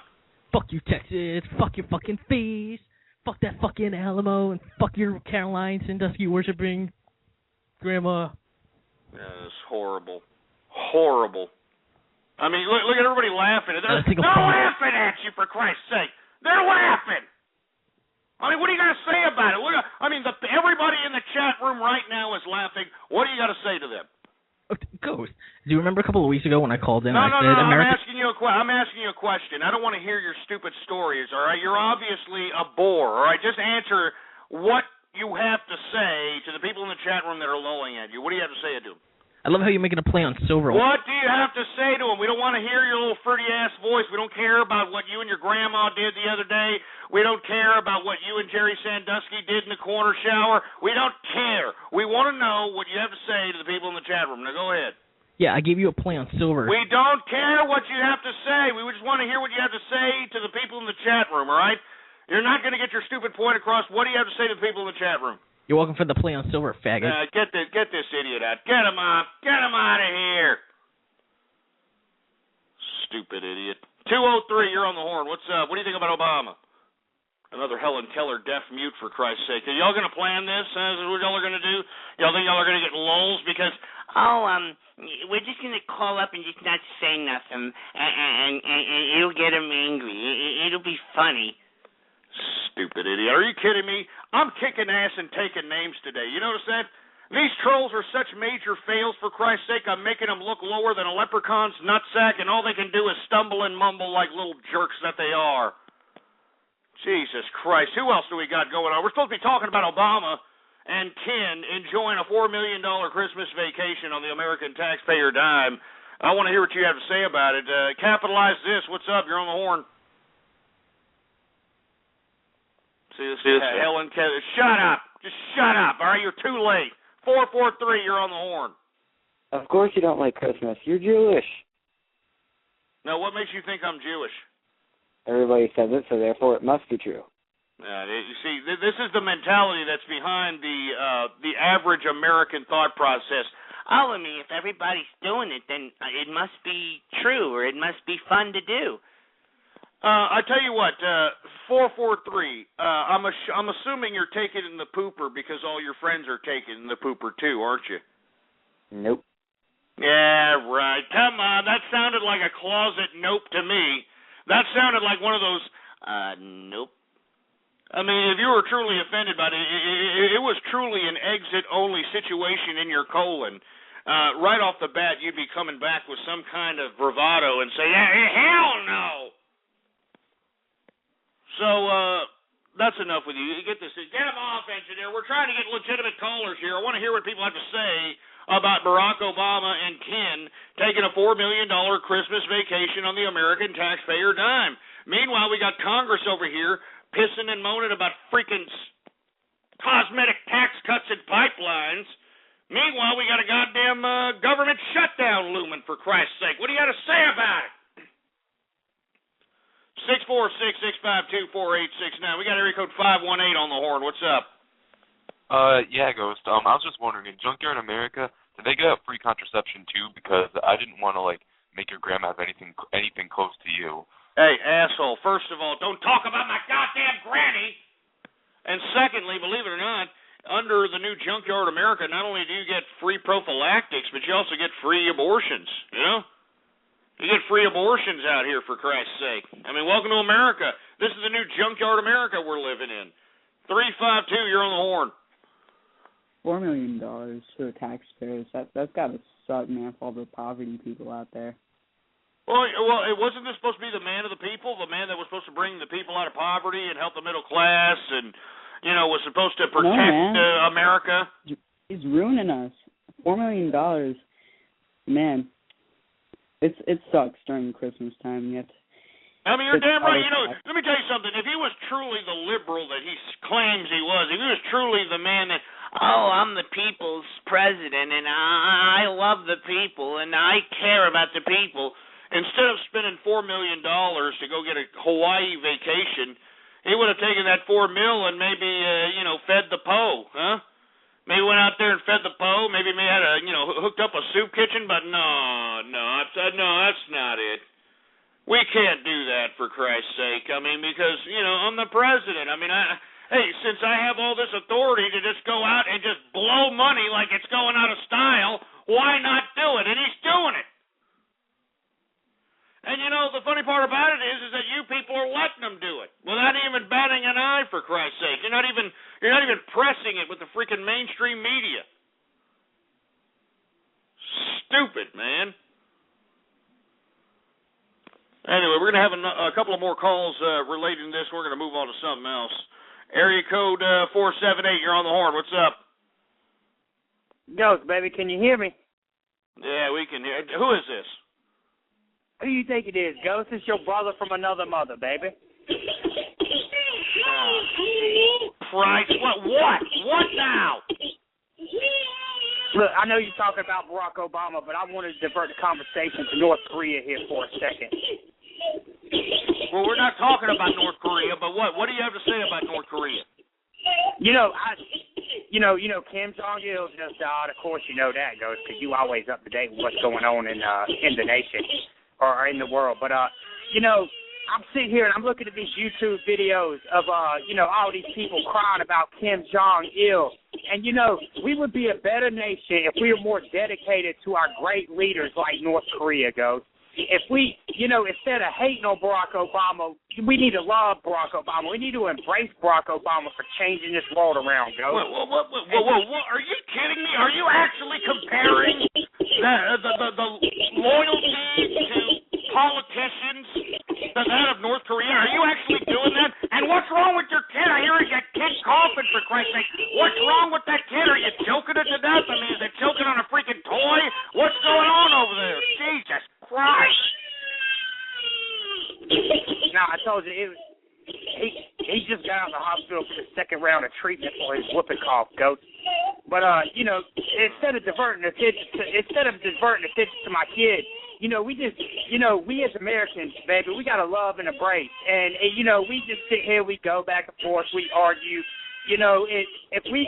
Fuck you, Texas. Fuck your fucking face. Fuck that fucking Alamo. And fuck your Caroline Sandusky worshipping grandma. That's horrible. Horrible. I mean, look at everybody laughing. They're laughing at you, for Christ's sake. They're laughing. I mean, what are you going to say about it? Everybody in the chat room right now is laughing. What do you got to say to them? Ghost, do you remember a couple of weeks ago when I called in? No, America... I'm asking you a question. I don't want to hear your stupid stories, all right? You're obviously a bore, all right? Just answer what you have to say to the people in the chat room that are lolling at you. What do you have to say to them? I love how you're making a play on Silver. What do you have to say to them? We don't want to hear your little fruity-ass voice. We don't care about what you and your grandma did the other day. We don't care about what you and Jerry Sandusky did in the corner shower. We don't care. We want to know what you have to say to the people in the chat room. Now, go ahead. Yeah, I gave you a play on Silver. We don't care what you have to say. We just want to hear what you have to say to the people in the chat room, all right? You're not going to get your stupid point across. What do you have to say to the people in the chat room? You're welcome for the play on Silver, faggot. Get this idiot out. Get him off. Get him out of here. Stupid idiot. 203, you're on the horn. What's up? What do you think about Obama? Another Helen Keller deaf mute, for Christ's sake. Are y'all going to plan this? Is this what y'all are going to do? Y'all think y'all are going to get lulls because... we're just going to call up and just not say nothing, and it'll get him angry. It'll be funny. Stupid idiot. Are you kidding me? I'm kicking ass and taking names today. You notice that? These trolls are such major fails, for Christ's sake. I'm making them look lower than a leprechaun's nutsack, and all they can do is stumble and mumble like little jerks that they are. Jesus Christ. Who else do we got going on? We're supposed to be talking about Obama, and Ken enjoying a $4 million Christmas vacation on the American taxpayer dime. I want to hear what you have to say about it. Capitalize this. What's up? You're on the horn. See this Helen Keller. Shut up. Just shut up. All right, you're too late. 443, you're on the horn. Of course you don't like Christmas. You're Jewish. Now, what makes you think I'm Jewish? Everybody says it, so therefore it must be true. You see, this is the mentality that's behind the average American thought process. Oh, I mean, if everybody's doing it, then it must be true, or it must be fun to do. I tell you what, 443. I'm assuming you're taking the pooper because all your friends are taking the pooper too, aren't you? Nope. Yeah, right. Come on, that sounded like a closet nope to me. That sounded like one of those nope. I mean, if you were truly offended by it, it was truly an exit-only situation in your colon. Right off the bat, you'd be coming back with some kind of bravado and say, hell no! So, that's enough with you. Get them off, engineer. We're trying to get legitimate callers here. I want to hear what people have to say about Barack Obama and Ken taking a $4 million Christmas vacation on the American taxpayer dime. Meanwhile, we got Congress over here pissing and moaning about freaking cosmetic tax cuts and pipelines. Meanwhile, we got a goddamn government shutdown looming, for Christ's sake. What do you got to say about it? 646-652-4869. We got area code 518 on the horn. What's up? Yeah, Ghost. I was just wondering, in Junkyard America, did they get free contraception too? Because I didn't want to make your grandma have anything close to you. Hey, asshole, first of all, don't talk about my goddamn granny. And secondly, believe it or not, under the new Junkyard America, not only do you get free prophylactics, but you also get free abortions, you know? You get free abortions out here, for Christ's sake. I mean, welcome to America. This is the new Junkyard America we're living in. 352, you're on the horn. $4 million to the taxpayers. That's got to suck, man, for all the poverty people out there. Well, it wasn't this supposed to be the man of the people, the man that was supposed to bring the people out of poverty and help the middle class and, was supposed to protect America? He's ruining us. $4 million, man, it sucks during Christmas time. You're damn right. Let me tell you something. If he was truly the liberal that he claims he was, if he was truly the man that, I'm the people's president, and I love the people, and I care about the people, instead of spending $4 million to go get a Hawaii vacation, he would have taken that $4 million and maybe, fed the Po, huh? Maybe went out there and fed the Po. Maybe had hooked up a soup kitchen. But no, that's not it. We can't do that, for Christ's sake. I mean, because I'm the president. I mean, since I have all this authority to just go out and just blow money like it's going out of style, why not do it? And he's doing it. And the funny part about it is that you people are letting them do it without even batting an eye, for Christ's sake. You're not even pressing it with the freaking mainstream media. Stupid, man. Anyway, we're going to have a couple of more calls relating to this. We're going to move on to something else. Area code 478, you're on the horn. What's up? Ghost, baby, can you hear me? Yeah, we can hear. Who is this? Who you think it is, Ghost? It's your brother from another mother, baby. Christ, what? What now? Look, I know you're talking about Barack Obama, but I wanted to divert the conversation to North Korea here for a second. Well, we're not talking about North Korea, but what? What do you have to say about North Korea? Kim Jong-il just died. Of course, you know that, Ghost, because you always up to date with what's going on in the nation or in the world. But I'm sitting here and I'm looking at these YouTube videos of all these people crying about Kim Jong-il. And we would be a better nation if we were more dedicated to our great leaders like North Korea, Ghost. If we, instead of hating on Barack Obama, we need to love Barack Obama. We need to embrace Barack Obama for changing this world around, Ghost. Whoa, are you kidding me? Are you actually comparing the loyalty to politicians to that of North Korea? Are you actually doing that? And what's wrong with your kid? I hear that kid coughing, for Christ's sake. What's wrong with that told you, he just got out of the hospital for the second round of treatment for his whooping cough, Ghost. But instead of diverting attention to my kid, we just, we as Americans, baby, we gotta love and embrace, and we just sit here, we go back and forth, we argue. If we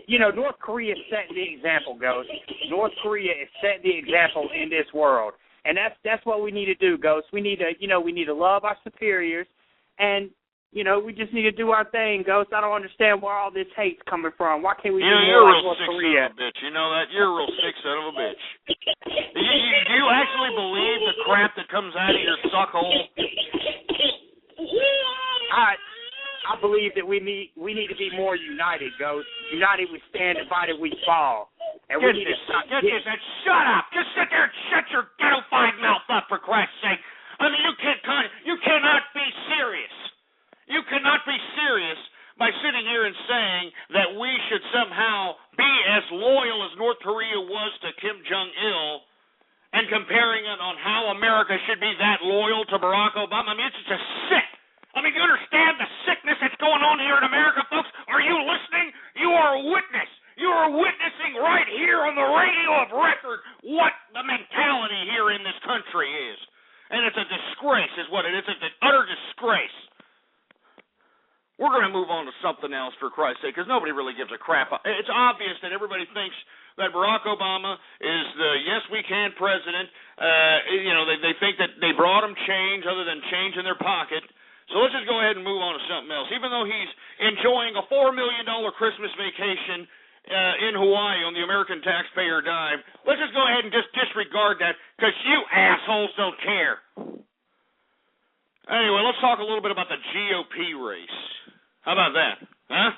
North Korea is setting the example, Ghost. North Korea is setting the example in this world, and that's what we need to do, Ghost. We need to love our superiors, and we just need to do our thing, Ghost. I don't understand where all this hate's coming from. Why can't we do more like North Korea? You're a real sick son of a bitch. You know that? You're a real sick son of a bitch. Do you actually believe the crap that comes out of your suckhole? I believe that we need to be more united, Ghost. United we stand, divided we fall. And we need to stop. Shut up! Just sit there and shut your ghetto-fied mouth up, for Christ's sake. I mean, you cannot be serious. You cannot be serious by sitting here and saying that we should somehow be as loyal as North Korea was to Kim Jong-il and comparing it on how America should be that loyal to Barack Obama. I mean, it's just sick. I mean, you understand the sickness that's going on here in America, folks? Are you listening? You are a witness. You are witnessing right here on the radio of record what the mentality here in this country is. And it's a disgrace is what it is. It's an utter disgrace. We're going to move on to something else, for Christ's sake, because nobody really gives a crap. It's obvious that everybody thinks that Barack Obama is the yes-we-can president. They think that they brought him change other than change in their pocket. So let's just go ahead and move on to something else. Even though he's enjoying a $4 million Christmas vacation in Hawaii on the American taxpayer dime, let's just go ahead and just disregard that because you assholes don't care. Anyway, let's talk a little bit about the GOP race. How about that? Huh?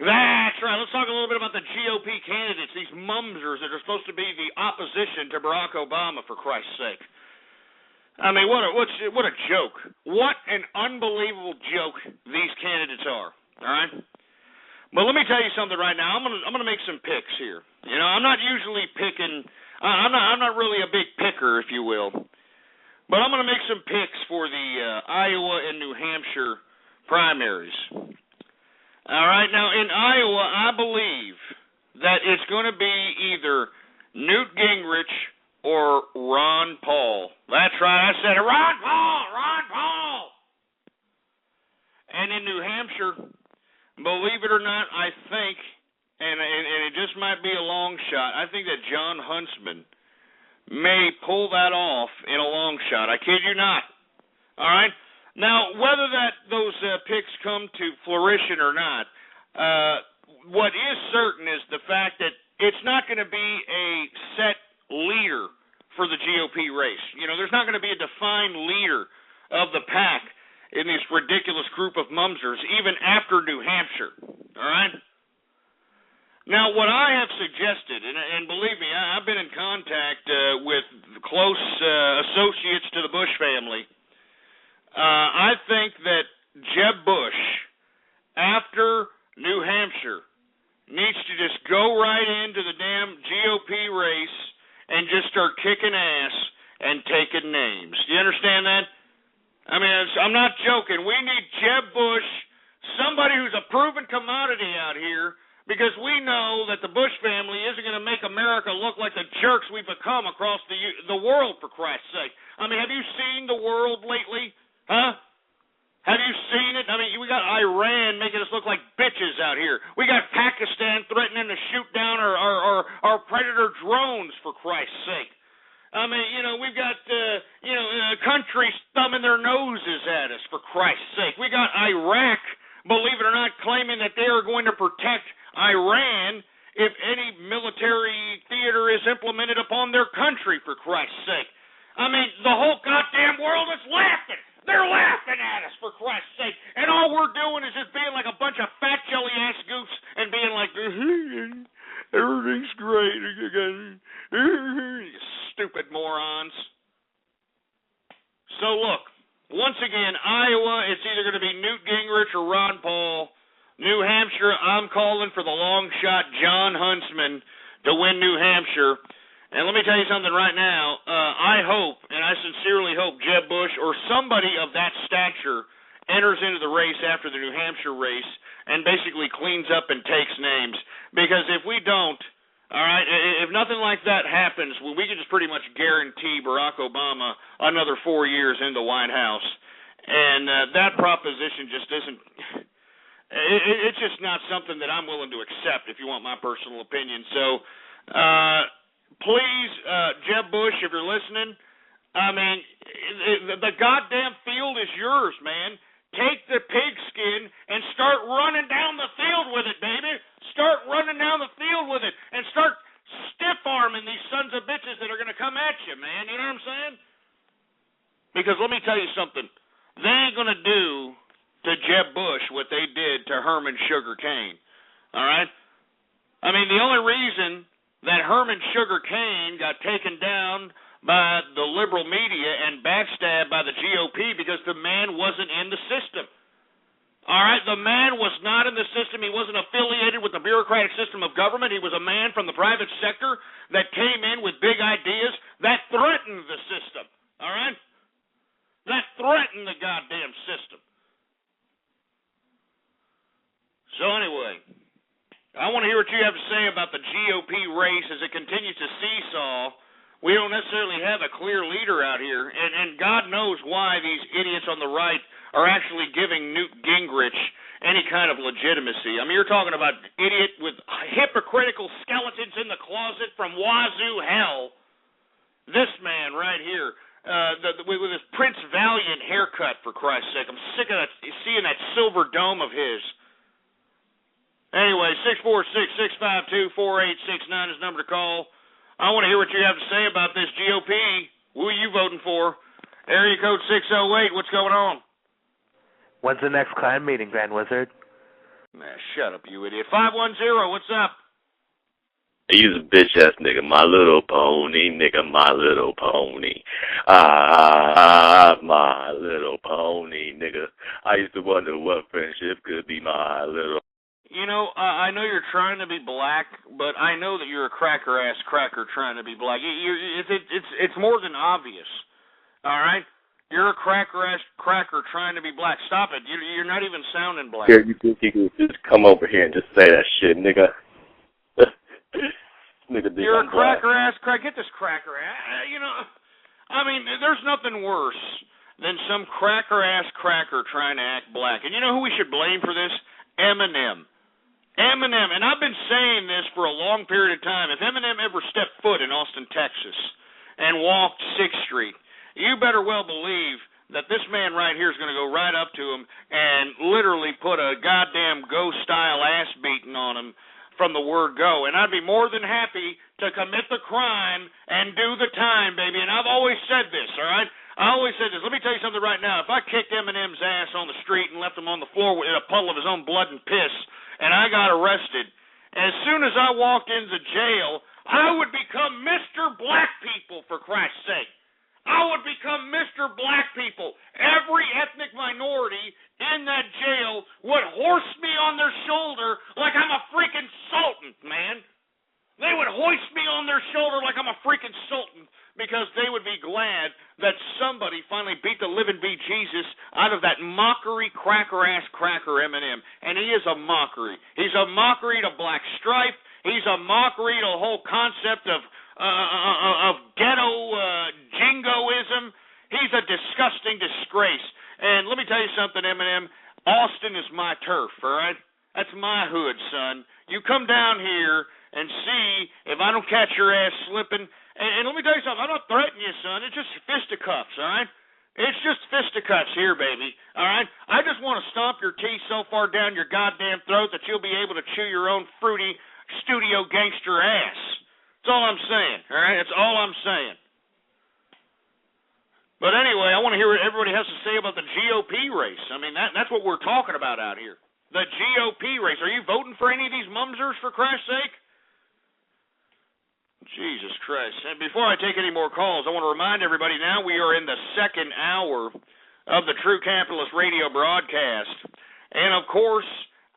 That's right. Let's talk a little bit about the GOP candidates, these mumsers that are supposed to be the opposition to Barack Obama, for Christ's sake. I mean, what a joke. What an unbelievable joke these candidates are. All right? But let me tell you something right now. I'm gonna make some picks here. I'm not usually picking. I'm not really a big picker, if you will. But I'm gonna make some picks for the Iowa and New Hampshire primaries. All right. Now in Iowa, I believe that it's going to be either Newt Gingrich or Ron Paul. That's right, I said it. Ron Paul! And in New Hampshire, believe it or not, I think, and it just might be a long shot, I think that John Huntsman may pull that off in a long shot. I kid you not. All right? Now, whether those picks come to fruition or not, what is certain is the fact that it's not going to be a set leader for the GOP race. There's not going to be a defined leader of the pack in this ridiculous group of mumsers, even after New Hampshire. All right? Now, what I have suggested, and believe me, I've been in contact with close associates to the Bush family. I think that Jeb Bush, after New Hampshire, needs to just go right into the damn GOP race and just start kicking ass and taking names. Do you understand that? I mean, I'm not joking. We need Jeb Bush, somebody who's a proven commodity out here, because we know that the Bush family isn't going to make America look like the jerks we've become across the world, for Christ's sake. I mean, have you seen the world lately? Huh? Have you seen it? I mean, we got Iran making us look like bitches out here. We got Pakistan threatening to shoot down our Predator drones, for Christ's sake. I mean, we've got, countries thumbing their noses at us, for Christ's sake. We got Iraq, believe it or not, claiming that they are going to protect Iran if any military theater is implemented upon their country, for Christ's sake. I mean, the whole goddamn world is laughing. They're laughing at us, for Christ's sake. And all we're doing is just being like a bunch of fat jelly-ass goofs and being like, everything's great. You stupid morons. So, look, once again, Iowa, it's either going to be Newt Gingrich or Ron Paul. New Hampshire, I'm calling for the long shot John Huntsman to win New Hampshire. And let me tell you something right now. I hope, and I sincerely hope, Jeb Bush or somebody of that stature enters into the race after the New Hampshire race and basically cleans up and takes names. Because if we don't, all right, if nothing like that happens, we can just pretty much guarantee Barack Obama another 4 years in the White House. And that proposition just isn't, it's just not something that I'm willing to accept, if you want my personal opinion. So, please, Jeb Bush, if you're listening, I mean, the goddamn field is yours, man. Take the pigskin and start running down the field with it, baby. Start running down the field with it and start stiff-arming these sons of bitches that are going to come at you, man. You know what I'm saying? Because let me tell you something. They ain't going to do to Jeb Bush what they did to Herman Sugar Cane. All right? I mean, the only reason that Herman Sugar Cane got taken down by the liberal media and backstabbed by the GOP because the man wasn't in the system. All right? The man was not in the system. He wasn't affiliated with the bureaucratic system of government. He was a man from the private sector that came in with big ideas that threatened the system. All right? That threatened the goddamn system. So anyway, I want to hear what you have to say about the GOP race as it continues to seesaw. We don't necessarily have a clear leader out here, and God knows why these idiots on the right are actually giving Newt Gingrich any kind of legitimacy. I mean, you're talking about idiot with hypocritical skeletons in the closet from wazoo hell. This man right here, with his Prince Valiant haircut, for Christ's sake. I'm sick of seeing that silver dome of his. Anyway, 646-652-4869 is the number to call. I want to hear what you have to say about this GOP. Who are you voting for? Area code 608, what's going on? When's the next clan meeting, Grand Wizard? Man, shut up, you idiot. 510, what's up? He's a bitch-ass nigga, My Little Pony, nigga, My Little Pony. My Little Pony, nigga. I used to wonder what friendship could be, My Little. You know, I know you're trying to be black, but I know that you're a cracker-ass cracker trying to be black. It's more than obvious, all right? You're a cracker-ass cracker trying to be black. Stop it. You're not even sounding black. Here, you think you can just come over here and just say that shit, nigga? Nigga, you're a cracker-ass cracker. Get this cracker-ass. You know, I mean, there's nothing worse than some cracker-ass cracker trying to act black. And you know who we should blame for this? Eminem. Eminem, and I've been saying this for a long period of time. If Eminem ever stepped foot in Austin, Texas, and walked 6th Street, you better well believe that this man right here is going to go right up to him and literally put a goddamn go-style ass beating on him from the word go. And I'd be more than happy to commit the crime and do the time, baby. And I've always said this, all right? I always said this. Let me tell you something right now. If I kicked Eminem's ass on the street and left him on the floor in a puddle of his own blood and piss, and I got arrested, as soon as I walked into jail, I would become Mr. Black People, for Christ's sake. I would become Mr. Black People. Every ethnic minority in that jail would horse me on their shoulder like I'm a freaking sultan, man. They would hoist me on their shoulder like I'm a freaking sultan because they would be glad that somebody finally beat the living bejesus out of that mockery cracker-ass cracker Eminem. And he is a mockery. He's a mockery to black strife. He's a mockery to the whole concept of ghetto jingoism. He's a disgusting disgrace. And let me tell you something, Eminem. Austin is my turf, all right? That's my hood, son. You come down here and see if I don't catch your ass slipping. And let me tell you something. I'm not threatening you, son. It's just fisticuffs, all right? It's just fisticuffs here, baby, all right? I just want to stomp your teeth so far down your goddamn throat that you'll be able to chew your own fruity studio gangster ass. That's all I'm saying, all right? That's all I'm saying. But anyway, I want to hear what everybody has to say about the GOP race. I mean, that's what we're talking about out here. The GOP race. Are you voting for any of these mumsers, for Christ's sake? Jesus Christ. And before I take any more calls, I want to remind everybody now we are in the second hour of the True Capitalist radio broadcast. And, of course,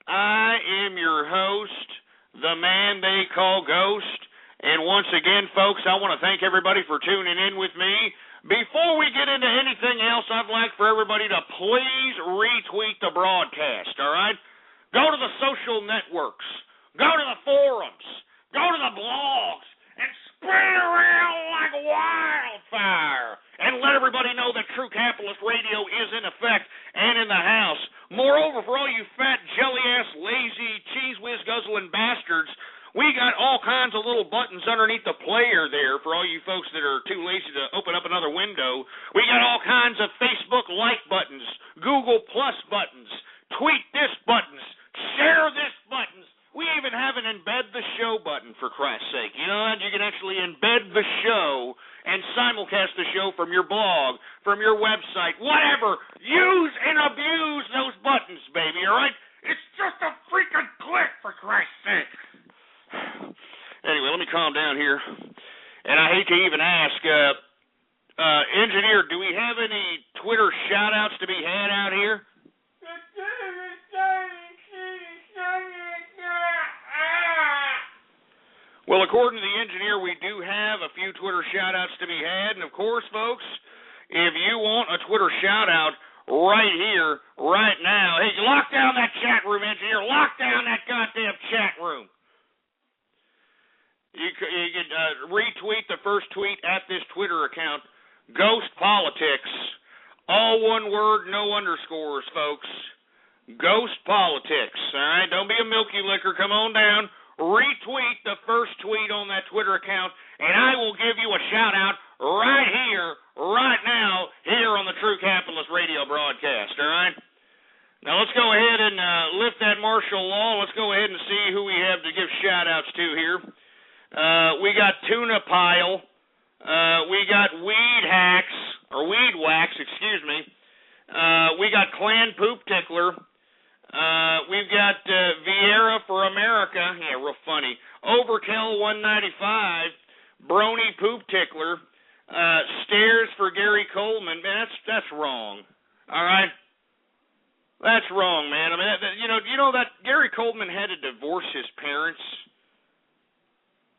I am your host, the man they call Ghost. And once again, folks, I want to thank everybody for tuning in with me. Before we get into anything else, I'd like for everybody to please retweet the broadcast, all right? Go to the social networks. Go to the forums. Go to the blogs. And spread it around like wildfire. And let everybody know that True Capitalist Radio is in effect and in the house. Moreover, for all you fat, jelly-ass, lazy, cheese-whiz-guzzling bastards, we got all kinds of little buttons underneath the player there for all you folks that are too lazy to open up another window. We got all kinds of Facebook like buttons, Google Plus buttons, tweet this buttons, share this buttons. We even have an embed the show button, for Christ's sake. You know that? You can actually embed the show and simulcast the show from your blog, from your website, whatever. Use and abuse those buttons, baby, all right? It's just a freaking click, for Christ's sake. Anyway, let me calm down here. And I hate to even ask, engineer, do we have any Twitter shout-outs to be had out here? Well, according to the engineer, we do have a few Twitter shout-outs to be had. And, of course, folks, if you want a Twitter shout-out right here, right now, hey, lock down that chat room, engineer. Lock down that goddamn chat room. You can retweet the first tweet at this Twitter account, Ghost Politics. All one word, no underscores, folks. Ghost Politics, all right? Don't be a milky liquor. Come on down. Retweet the first tweet on that Twitter account, and I will give you a shout-out right here, right now, here on the True Capitalist Radio broadcast, all right? Now, let's go ahead and lift that martial law. Let's go ahead and see who we have to give shout-outs to here. We got Tuna Pile. We got Weed Wax, excuse me. We got Clan Poop Tickler. We've got Vieira for America. Yeah, real funny. Overkill 195. Brony Poop Tickler. Stairs for Gary Coleman. Man, that's wrong. All right? That's wrong, man. I mean, you know that Gary Coleman had to divorce his parents.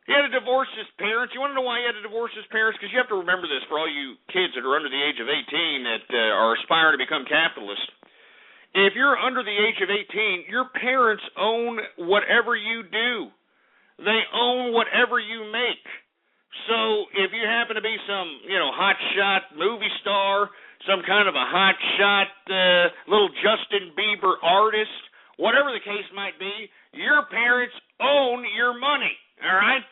He had to divorce his parents. You want to know why he had to divorce his parents? Because you have to remember this for all you kids that are under the age of 18 that are aspiring to become capitalists. If you're under the age of 18, your parents own whatever you do. They own whatever you make. So if you happen to be some, hotshot movie star, some kind of a hotshot little Justin Bieber artist, whatever the case might be, your parents own your money, all right?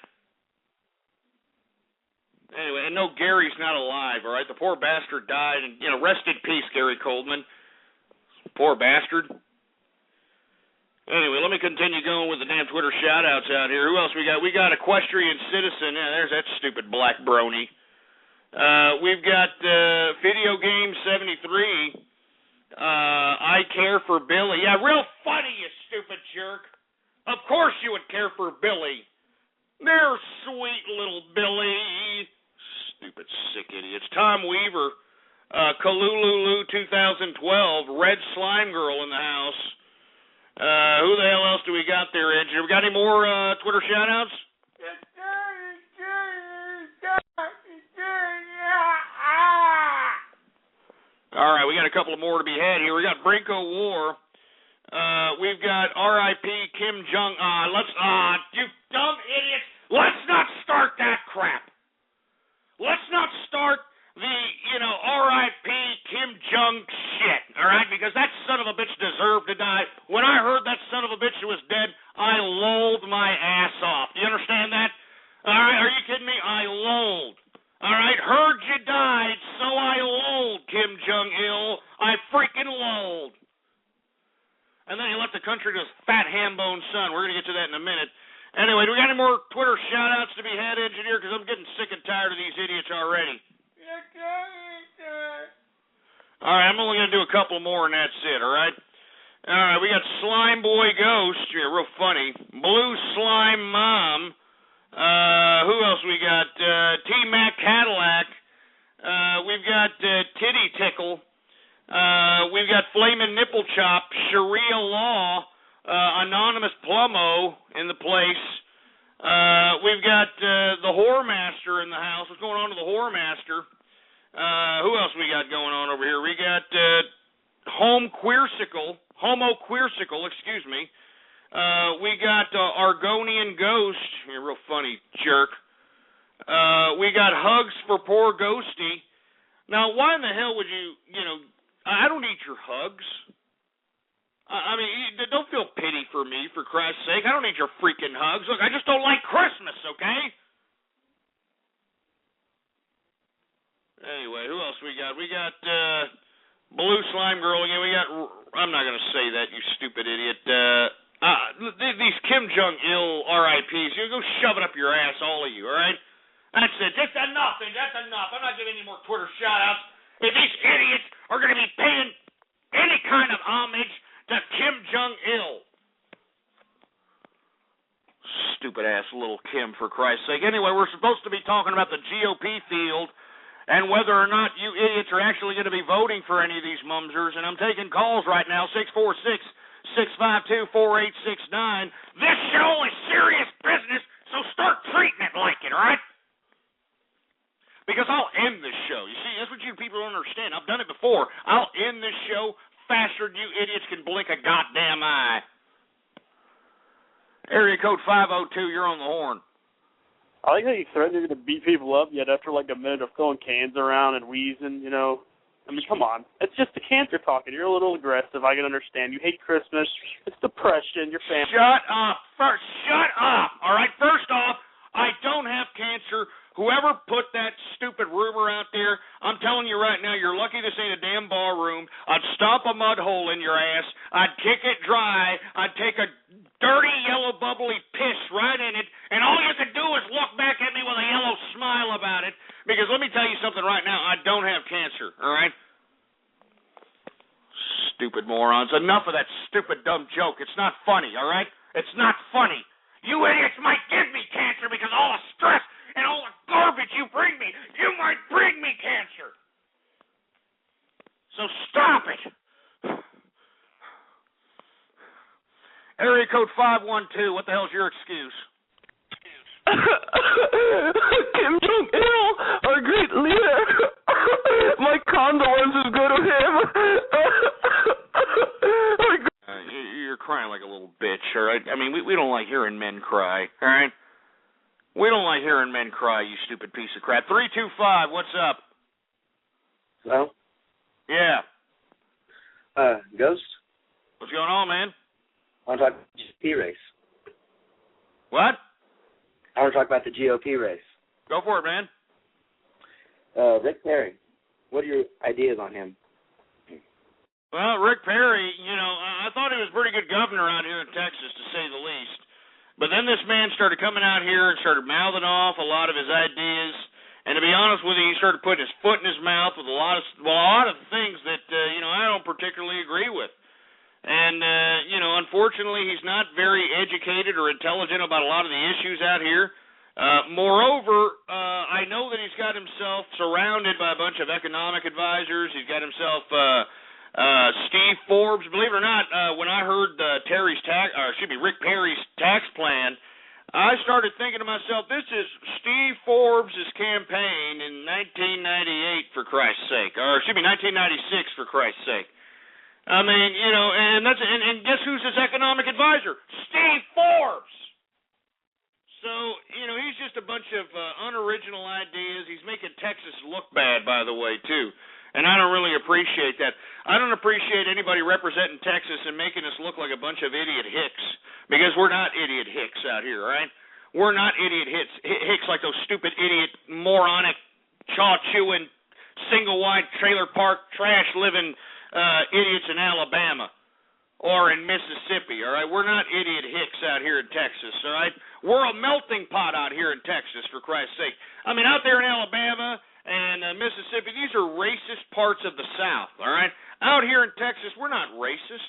Anyway, and no, Gary's not alive, all right? The poor bastard died, and, rest in peace, Gary Coleman. Poor bastard. Anyway, let me continue going with the damn Twitter shout-outs out here. Who else we got? We got Equestrian Citizen. Yeah, there's that stupid black brony. We've got Video Game 73. I Care for Billy. Yeah, real funny, you stupid jerk. Of course you would care for Billy. There's sweet little Billy. Stupid sick idiots. Tom Weaver. Kalululu 2012, Red Slime Girl in the house. Who the hell else do we got there, engineer? We got any more Twitter shout-outs? All right, we got a couple more to be had here. We got Brinko War. We've got R.I.P. Kim Jong-il. You dumb idiots. Let's not start that crap. Let's not start the, R.I.P. Kim Jong shit, all right? Because that son of a bitch deserved to die. When I heard that son of a bitch was dead, I lolled my ass off. Do you understand that? All right, are you kidding me? I lolled. All right, heard you died, so I lolled, Kim Jong-il. I freaking lolled. And then he left the country to his fat ham-boned son. We're going to get to that in a minute. Anyway, do we got any more Twitter shout-outs to be had, engineer? Because I'm getting sick and tired of these idiots already. All right, I'm only going to do a couple more, and that's it, all right? All right, we got Slime Boy Ghost. Yeah, real funny. Blue Slime Mom. Who else we got? T-Mac Cadillac. We've got Titty Tickle. We've got Flamin' Nipple Chop. Sharia Law. Anonymous Plummo in the place. We've got the Whore Master in the house. What's going on to the Whore Master? Who else we got going on over here? We got Homo Queersicle, excuse me. We got Argonian Ghost. You're real funny, jerk. We got Hugs for Poor Ghosty. Now, why in the hell would you I don't need your hugs. I mean, don't feel pity for me, for Christ's sake. I don't need your freaking hugs. Look, I just don't like Christmas, okay? Anyway, who else we got? We got Blue Slime Girl again. We got, I'm not going to say that, you stupid idiot. These Kim Jong-il RIPs, you go shove it up your ass, all of you, all right? That's it. That's enough. That's enough. I'm not giving any more Twitter shout-outs. If these idiots are going to be paying any kind of homage to Kim Jong-il. Stupid-ass little Kim, for Christ's sake. Anyway, we're supposed to be talking about the GOP field and whether or not you idiots are actually going to be voting for any of these mumsers, and I'm taking calls right now, 646-652-4869. This show is serious business, so start treating it like it, all right? Because I'll end this show. You see, that's what you people don't understand. I've done it before. I'll end this show faster than you idiots can blink a goddamn eye. Area code 502, you're on the horn. I like how you threaten you're going to beat people up, yet after like a minute of throwing cans around and wheezing, I mean, come on. It's just the cancer talking. You're a little aggressive. I can understand. You hate Christmas. It's depression. Your family. Shut up. Shut up. All right, first off, I don't have cancer. Whoever put that stupid rumor out there, I'm telling you right now, you're lucky this ain't a damn bar room. I'd stomp a mud hole in your ass. I'd kick it dry. I'd take a dirty, yellow, bubbly piss right in it, and all you could do is look back at me with a yellow smile about it, because let me tell you something right now, I don't have cancer, all right? Stupid morons. Enough of that stupid, dumb joke. It's not funny, all right? It's not funny. You idiots might give me cancer because all the stress and all the garbage you bring me, you might bring me cancer. So stop it. Area code 512, what the hell's your excuse? Kim Jong-il, our great leader. My condolences go to him. You're crying like a little bitch, all right? I mean, we don't like hearing men cry, all right? We don't like hearing men cry, you stupid piece of crap. 325, what's up? Hello? Yeah. Ghost? What's going on, man? I want to talk about the GOP race. What? I want to talk about the GOP race. Go for it, man. Rick Perry, what are your ideas on him? Well, Rick Perry, I thought he was a pretty good governor out here in Texas, to say the least. But then this man started coming out here and started mouthing off a lot of his ideas. And to be honest with you, he started putting his foot in his mouth with a lot of things that, I don't particularly agree with. And, unfortunately, he's not very educated or intelligent about a lot of the issues out here. Moreover, I know that he's got himself surrounded by a bunch of economic advisors. He's got himself Steve Forbes. Believe it or not, when I heard Rick Perry's tax plan, I started thinking to myself, this is Steve Forbes' campaign in 1998, for Christ's sake. 1996, for Christ's sake. I mean, and guess who's his economic advisor? Steve Forbes! So, he's just a bunch of unoriginal ideas. He's making Texas look bad, by the way, too. And I don't really appreciate that. I don't appreciate anybody representing Texas and making us look like a bunch of idiot hicks, because we're not idiot hicks out here, all right? We're not idiot hicks like those stupid, idiot, moronic, chaw-chewing, single-wide trailer park, trash-living idiots in Alabama or in Mississippi, all right? We're not idiot hicks out here in Texas, all right? We're a melting pot out here in Texas, for Christ's sake. I mean, out there in Alabama and Mississippi, these are racist parts of the South, all right? Out here in Texas, we're not racist.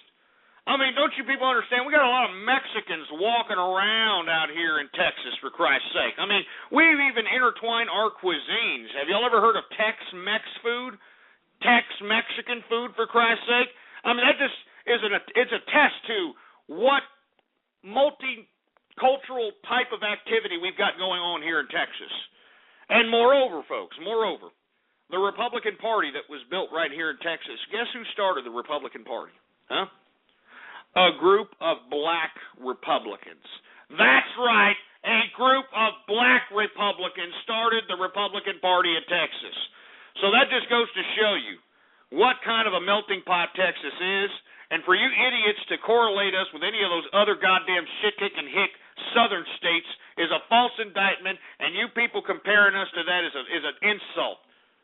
I mean, don't you people understand? We got a lot of Mexicans walking around out here in Texas, for Christ's sake. I mean, we've even intertwined our cuisines. Have y'all ever heard of Tex-Mex food? Tex-Mexican food, for Christ's sake? I mean, that just it's a test to what cultural type of activity we've got going on here in Texas. And moreover, folks, the Republican Party that was built right here in Texas, guess who started the Republican Party? Huh? A group of black Republicans. That's right, a group of black Republicans started the Republican Party in Texas. So that just goes to show you what kind of a melting pot Texas is. And for you idiots to correlate us with any of those other goddamn shit-kicking hick southern states is a false indictment, and you people comparing us to that is an insult.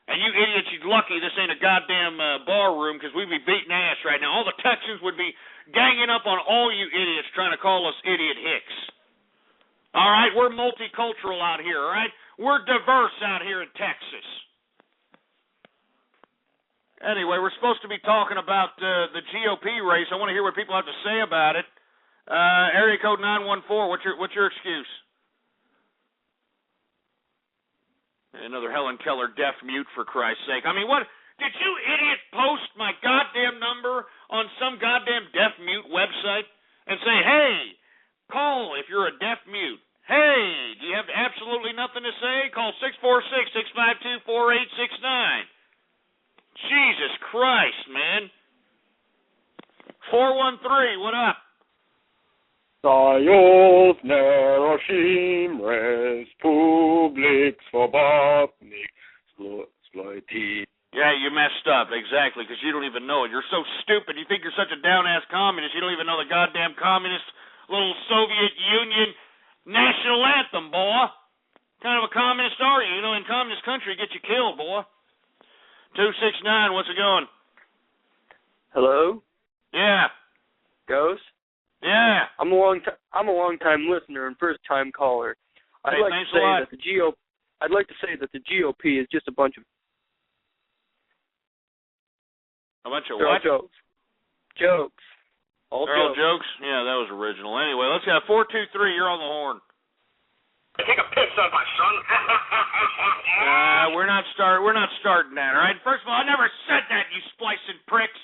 And you idiots, you're lucky this ain't a goddamn bar room, because we'd be beating ass right now. All the Texans would be ganging up on all you idiots trying to call us idiot hicks. All right, we're multicultural out here, all right? We're diverse out here in Texas. Anyway, we're supposed to be talking about the GOP race. I want to hear what people have to say about it. Area code 914, what's your excuse? Another Helen Keller deaf mute, for Christ's sake. I mean, what? Did you idiot post my goddamn number on some goddamn deaf mute website and say, hey, call if you're a deaf mute. Hey, do you have absolutely nothing to say? Call 646-652-4869. Jesus Christ, man. 413, what up? Sajos neroshim res public svobodnik exploiti. Yeah, you messed up, exactly, because you don't even know it. You're so stupid. You think you're such a down-ass communist, you don't even know the goddamn communist little Soviet Union national anthem, boy. What kind of a communist are you? You know, in communist country, it get you killed, boy. 269, what's it going? Hello? Yeah. Ghost? Yeah. I'm a long time listener and first time caller. I'd like to say that the GOP is just a bunch of what? Jokes. All jokes? Yeah, that was original. Anyway, let's go. 423, you're on the horn. Take a piss on my son. We're not starting that, all right? First of all, I never said that, you splicing pricks.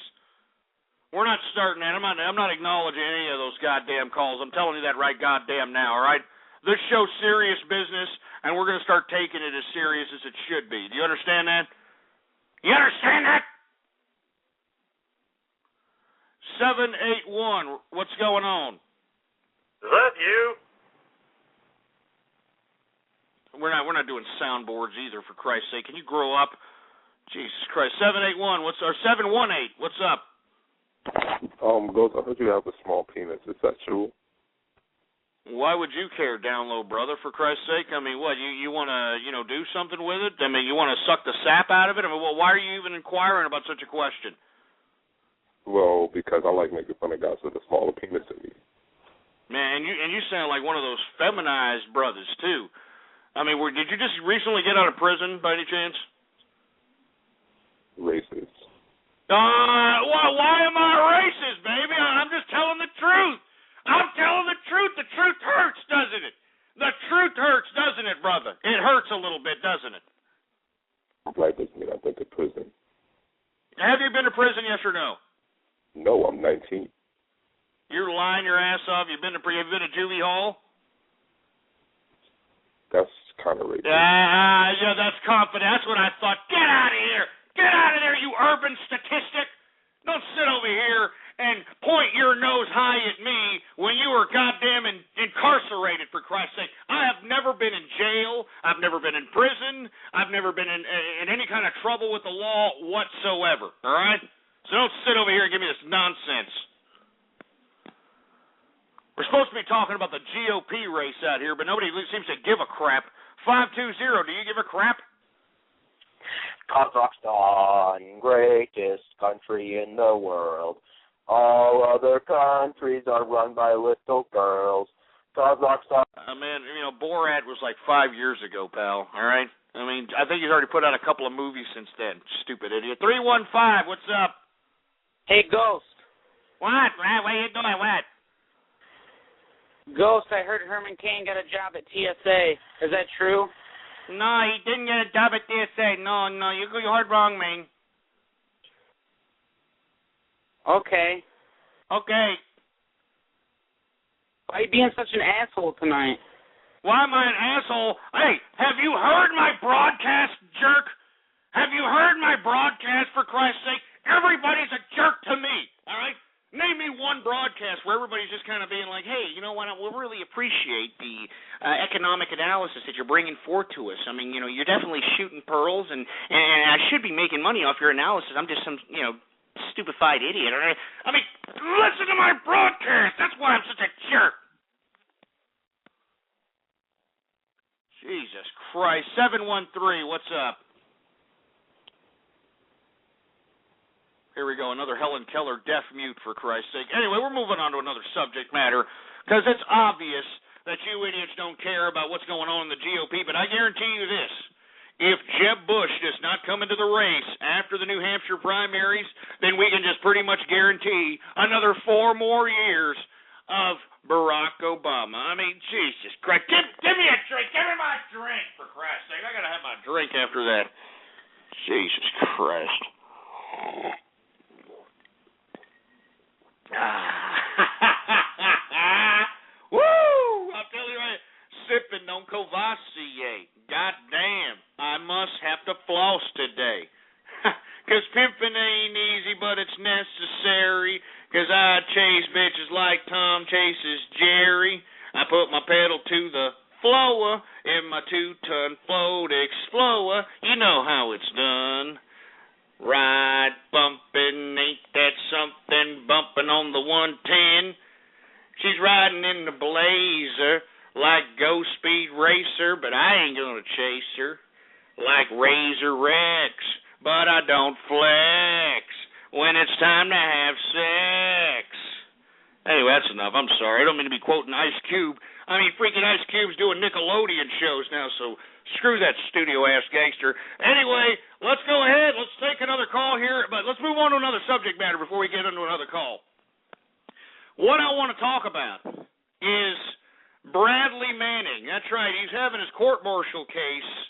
We're not starting that. I'm not acknowledging any of those goddamn calls. I'm telling you that right goddamn now, all right? This show's serious business, and we're going to start taking it as serious as it should be. Do you understand that? You understand that? 781, what's going on? Is that you? We're not doing soundboards either, for Christ's sake. Can you grow up? Jesus Christ. 781, 718, what's up? Ghost, I heard you have a small penis. Is that true? Why would you care, down low brother, for Christ's sake? I mean, what, you want to, do something with it? I mean, you want to suck the sap out of it? I mean, well, why are you even inquiring about such a question? Well, because I like making fun of guys with a smaller penis than me. Man, and you sound like one of those feminized brothers, too. I mean, did you just recently get out of prison, by any chance? Racist. Why am I racist, baby? I'm just telling the truth. I'm telling the truth. The truth hurts, doesn't it? The truth hurts, doesn't it, brother? It hurts a little bit, doesn't it? Right, doesn't mean I've been to prison. Have you been to prison, yes or no? No, I'm 19. You're lying your ass off. Have you been to juvie hall? That's kind of racist. Yeah, that's confident. That's what I thought. Get out of here. Get out of there, you urban statistic. Don't sit over here and point your nose high at me when you were goddamn incarcerated, for Christ's sake. I have never been in jail. I've never been in prison. I've never been in any kind of trouble with the law whatsoever, all right? So don't sit over here and give me this nonsense. We're supposed to be talking about the GOP race out here, but nobody seems to give a crap. 520, do you give a crap? Kazakhstan, greatest country in the world. All other countries are run by little girls. Kazakhstan. Man, Borat was like 5 years ago, pal, all right? I mean, I think he's already put out a couple of movies since then. Stupid idiot. 315, what's up? Hey, Ghost. What? What are you doing? What? Ghost, I heard Herman Cain got a job at TSA. Is that true? No, he didn't get a job at TSA. No, you heard wrong, man. Okay. Why are you being such an asshole tonight? Why am I an asshole? Hey, have you heard my broadcast, jerk? Have you heard my broadcast, for Christ's sake? Everybody's a jerk to me, all right? Name me one broadcast where everybody's just kind of being like, hey, you know what, we'll really appreciate the economic analysis that you're bringing forth to us. I mean, you know, you're definitely shooting pearls, and I should be making money off your analysis. I'm just some, you know, stupefied idiot. I mean, listen to my broadcast. That's why I'm such a jerk. Jesus Christ. 713, what's up? Here we go, another Helen Keller deaf mute, for Christ's sake. Anyway, we're moving on to another subject matter, because it's obvious that you idiots don't care about what's going on in the GOP, but I guarantee you this. If Jeb Bush does not come into the race after the New Hampshire primaries, then we can just pretty much guarantee another 4 more years of Barack Obama. I mean, Jesus Christ. Give me a drink. Give me my drink, for Christ's sake. I got to have my drink after that. Jesus Christ. Woo! I'll tell you right, sipping on Courvoisier. God damn, I must have to floss today. 'Cause pimping ain't easy, but it's necessary. 'Cause I chase bitches like Tom chases Jerry. I put my pedal to the floor in my 2-ton Ford Explorer. You know how it's done. Ride bumpin', ain't that something, bumpin' on the 110. She's riding in the Blazer like Ghost Speed Racer, but I ain't gonna chase her. Like Razor Rex, but I don't flex when it's time to have sex. Anyway, that's enough. I'm sorry. I don't mean to be quoting Ice Cube. I mean, freaking Ice Cube's doing Nickelodeon shows now, so screw that studio-ass gangster. Anyway, let's go ahead. Let's take another call here, but let's move on to another subject matter before we get into another call. What I want to talk about is Bradley Manning. That's right. He's having his court-martial case,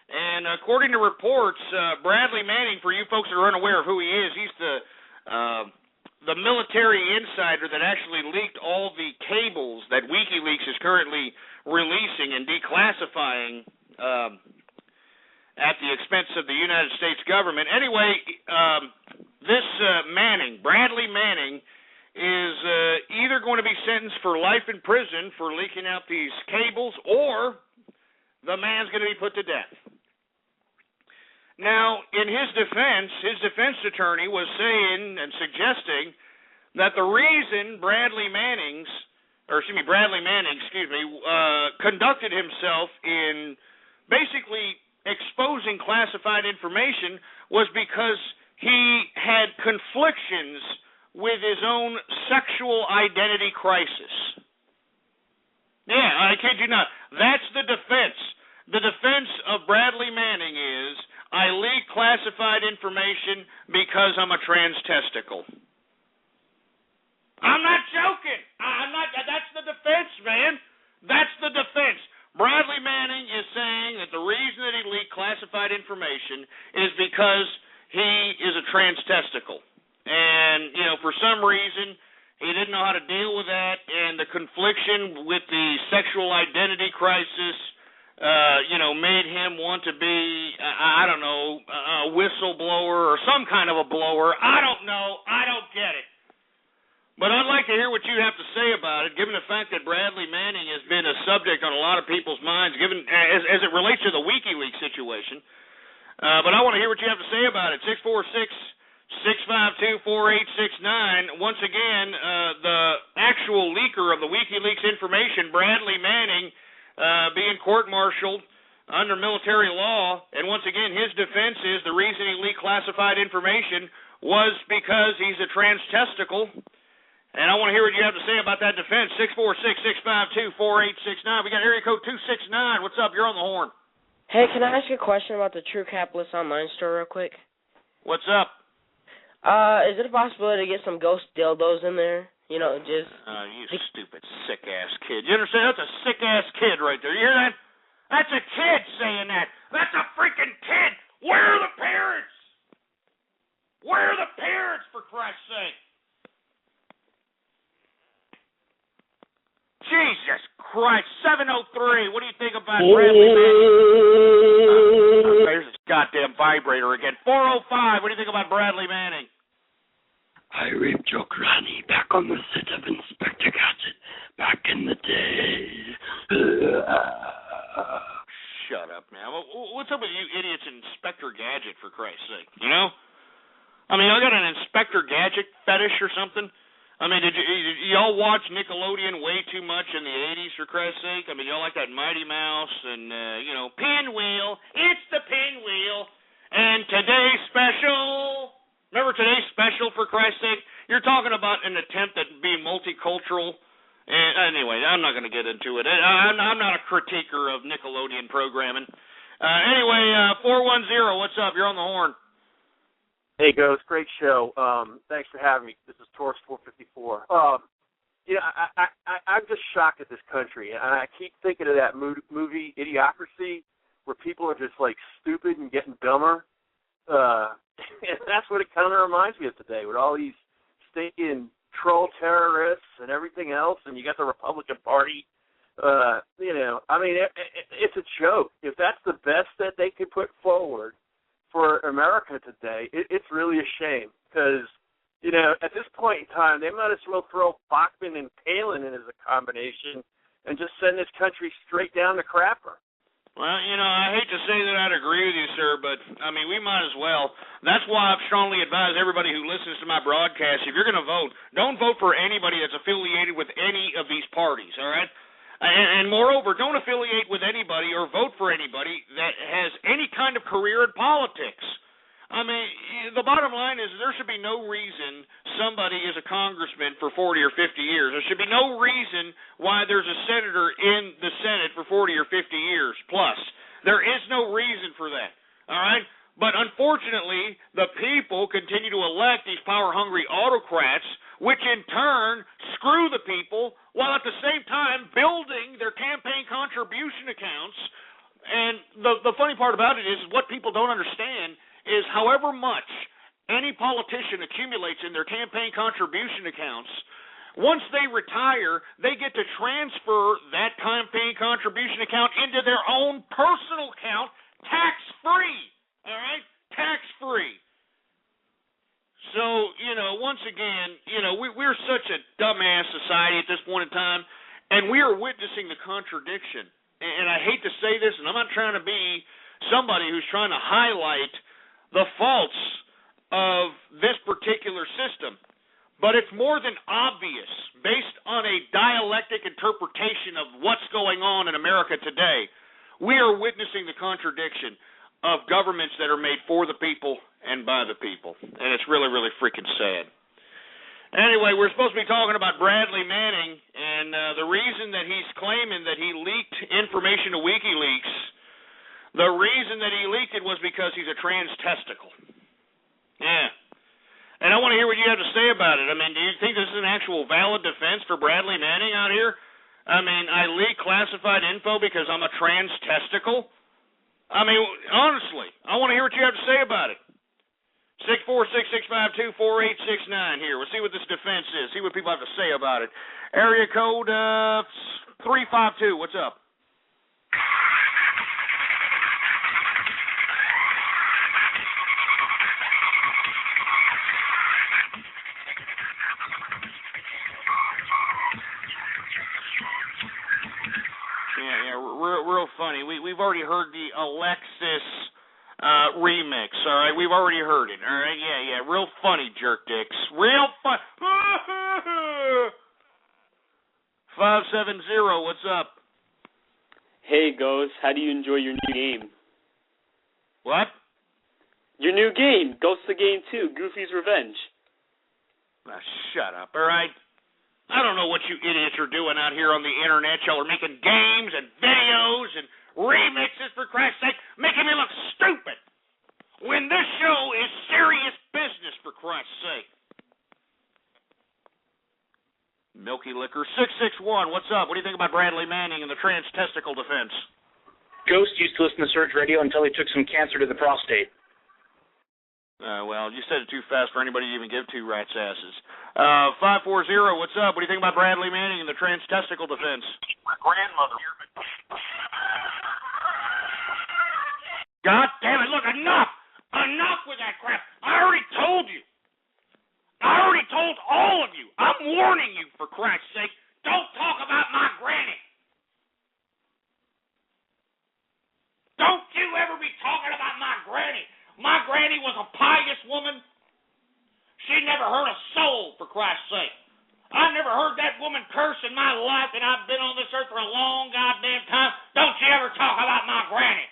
and according to reports, Bradley Manning, for you folks that are unaware of who he is, he's the military insider that actually leaked all the cables that WikiLeaks is currently releasing and declassifying at the expense of the United States government. Anyway, this Bradley Manning, is either going to be sentenced for life in prison for leaking out these cables, or the man's going to be put to death. Now, in his defense attorney was saying and suggesting that the reason Bradley Manning, conducted himself in basically exposing classified information was because he had conflictions with his own sexual identity crisis. Yeah, I kid you not. That's the defense. The defense of Bradley Manning is, I leak classified information because I'm a trans testicle. I'm not joking. That's the defense, man. That's the defense. Bradley Manning is saying that the reason that he leaked classified information is because he is a trans testicle. And, for some reason, he didn't know how to deal with that, and the confliction with the sexual identity crisis, made him want to be, a whistleblower or some kind of a blower. I don't know. I don't get it. But I'd like to hear what you have to say about it, given the fact that Bradley Manning has been a subject on a lot of people's minds, given as it relates to the WikiLeaks situation. But I want to hear what you have to say about it. 646-652-4869. Once again, the actual leaker of the WikiLeaks information, Bradley Manning, being court-martialed under military law. And once again, his defense is the reason he leaked classified information was because he's a trans testicle. And I want to hear what you have to say about that defense. 646-652-4869. We got area code 269. What's up? You're on the horn. Hey, can I ask you a question about the True Capitalist Online store real quick? What's up? Is it a possibility to get some ghost dildos in there? You stupid, sick-ass kid. You understand? That's a sick-ass kid right there. You hear that? That's a kid saying that. That's a freaking kid. Where are the parents? Where are the parents, for Christ's sake? Jesus Christ. 703. What do you think about Bradley Manning? There's this goddamn vibrator again. 405. What do you think about Bradley Manning? I raped your granny back on the set of Inspector Gadget back in the day. Shut up, man. What's up with you idiots and Inspector Gadget, for Christ's sake? You know? I mean, I got an Inspector Gadget fetish or something? I mean, did y'all watch Nickelodeon way too much in the 80s, for Christ's sake? I mean, y'all like that Mighty Mouse and, Pinwheel. It's the Pinwheel. And today's special. Remember today's special, for Christ's sake? You're talking about an attempt at being multicultural. And anyway, I'm not going to get into it. I'm not a critiquer of Nickelodeon programming. Anyway, 410, what's up? You're on the horn. Hey, Ghost, great show. Thanks for having me. This is Taurus 454. I'm just shocked at this country, and I keep thinking of that movie Idiocracy, where people are just like stupid and getting dumber. And that's what it kind of reminds me of today, with all these stinking troll terrorists and everything else, and you got the Republican Party. I mean, it's a joke. If that's the best that they could put forward for America today, it's really a shame, because, at this point in time, they might as well throw Bachman and Palin in as a combination and just send this country straight down the crapper. Well, I hate to say that I'd agree with you, sir, but, I mean, we might as well. That's why I've strongly advised everybody who listens to my broadcast, if you're going to vote, don't vote for anybody that's affiliated with any of these parties, all right? And moreover, don't affiliate with anybody or vote for anybody that has any kind of career in politics. I mean, the bottom line is there should be no reason somebody is a congressman for 40 or 50 years. There should be no reason why there's a senator in the Senate for 40 or 50 years plus. There is no reason for that, all right? But unfortunately, the people continue to elect these power-hungry autocrats, which in turn screw the people while at the same time building their campaign contribution accounts. And the funny part about it is what people don't understand is however much any politician accumulates in their campaign contribution accounts, once they retire, they get to transfer that campaign contribution account into their own personal account tax-free, all right? Tax-free. So, once again, we're such a dumbass society at this point in time, and we are witnessing the contradiction. And I hate to say this, and I'm not trying to be somebody who's trying to highlight the faults of this particular system, but it's more than obvious based on a dialectic interpretation of what's going on in America today. We are witnessing the contradiction of governments that are made for the people and by the people, and it's really, really freaking sad. Anyway, we're supposed to be talking about Bradley Manning, and the reason that he's claiming that he leaked information to WikiLeaks, the reason that he leaked it was because he's a trans testicle. Yeah. And I want to hear what you have to say about it. I mean, do you think this is an actual valid defense for Bradley Manning out here? I mean, I leak classified info because I'm a trans testicle? I mean, honestly, I want to hear what you have to say about it. 646-652-4869 here. We'll see what this defense is. See what people have to say about it. Area code 352. What's up? Real funny. We've already heard the Alexis remix, all right? We've already heard it, all right? Yeah, real funny, jerk dicks. Real fun. 570, what's up? Hey, Ghost, how do you enjoy your new game? What? Your new game, Ghost the Game 2, Goofy's Revenge. Now, shut up, all right? I don't know what you idiots are doing out here on the internet. Y'all are making games and videos and remixes, for Christ's sake, making me look stupid when this show is serious business, for Christ's sake. Milky Liquor 661, what's up? What do you think about Bradley Manning and the trans testicle defense? Ghost used to listen to Surge Radio until he took some cancer to the prostate. Well, you said it too fast for anybody to even give two rats' asses. 540, what's up? What do you think about Bradley Manning and the trans-testicle defense? My grandmother. God damn it, look, enough! Enough with that crap! I already told you! I already told all of you! I'm warning you, for Christ's sake! Don't talk about my granny! Don't you ever be talking about my granny! My granny was a pious woman. She never hurt a soul, for Christ's sake. I never heard that woman curse in my life, and I've been on this earth for a long goddamn time. Don't you ever talk about my granny!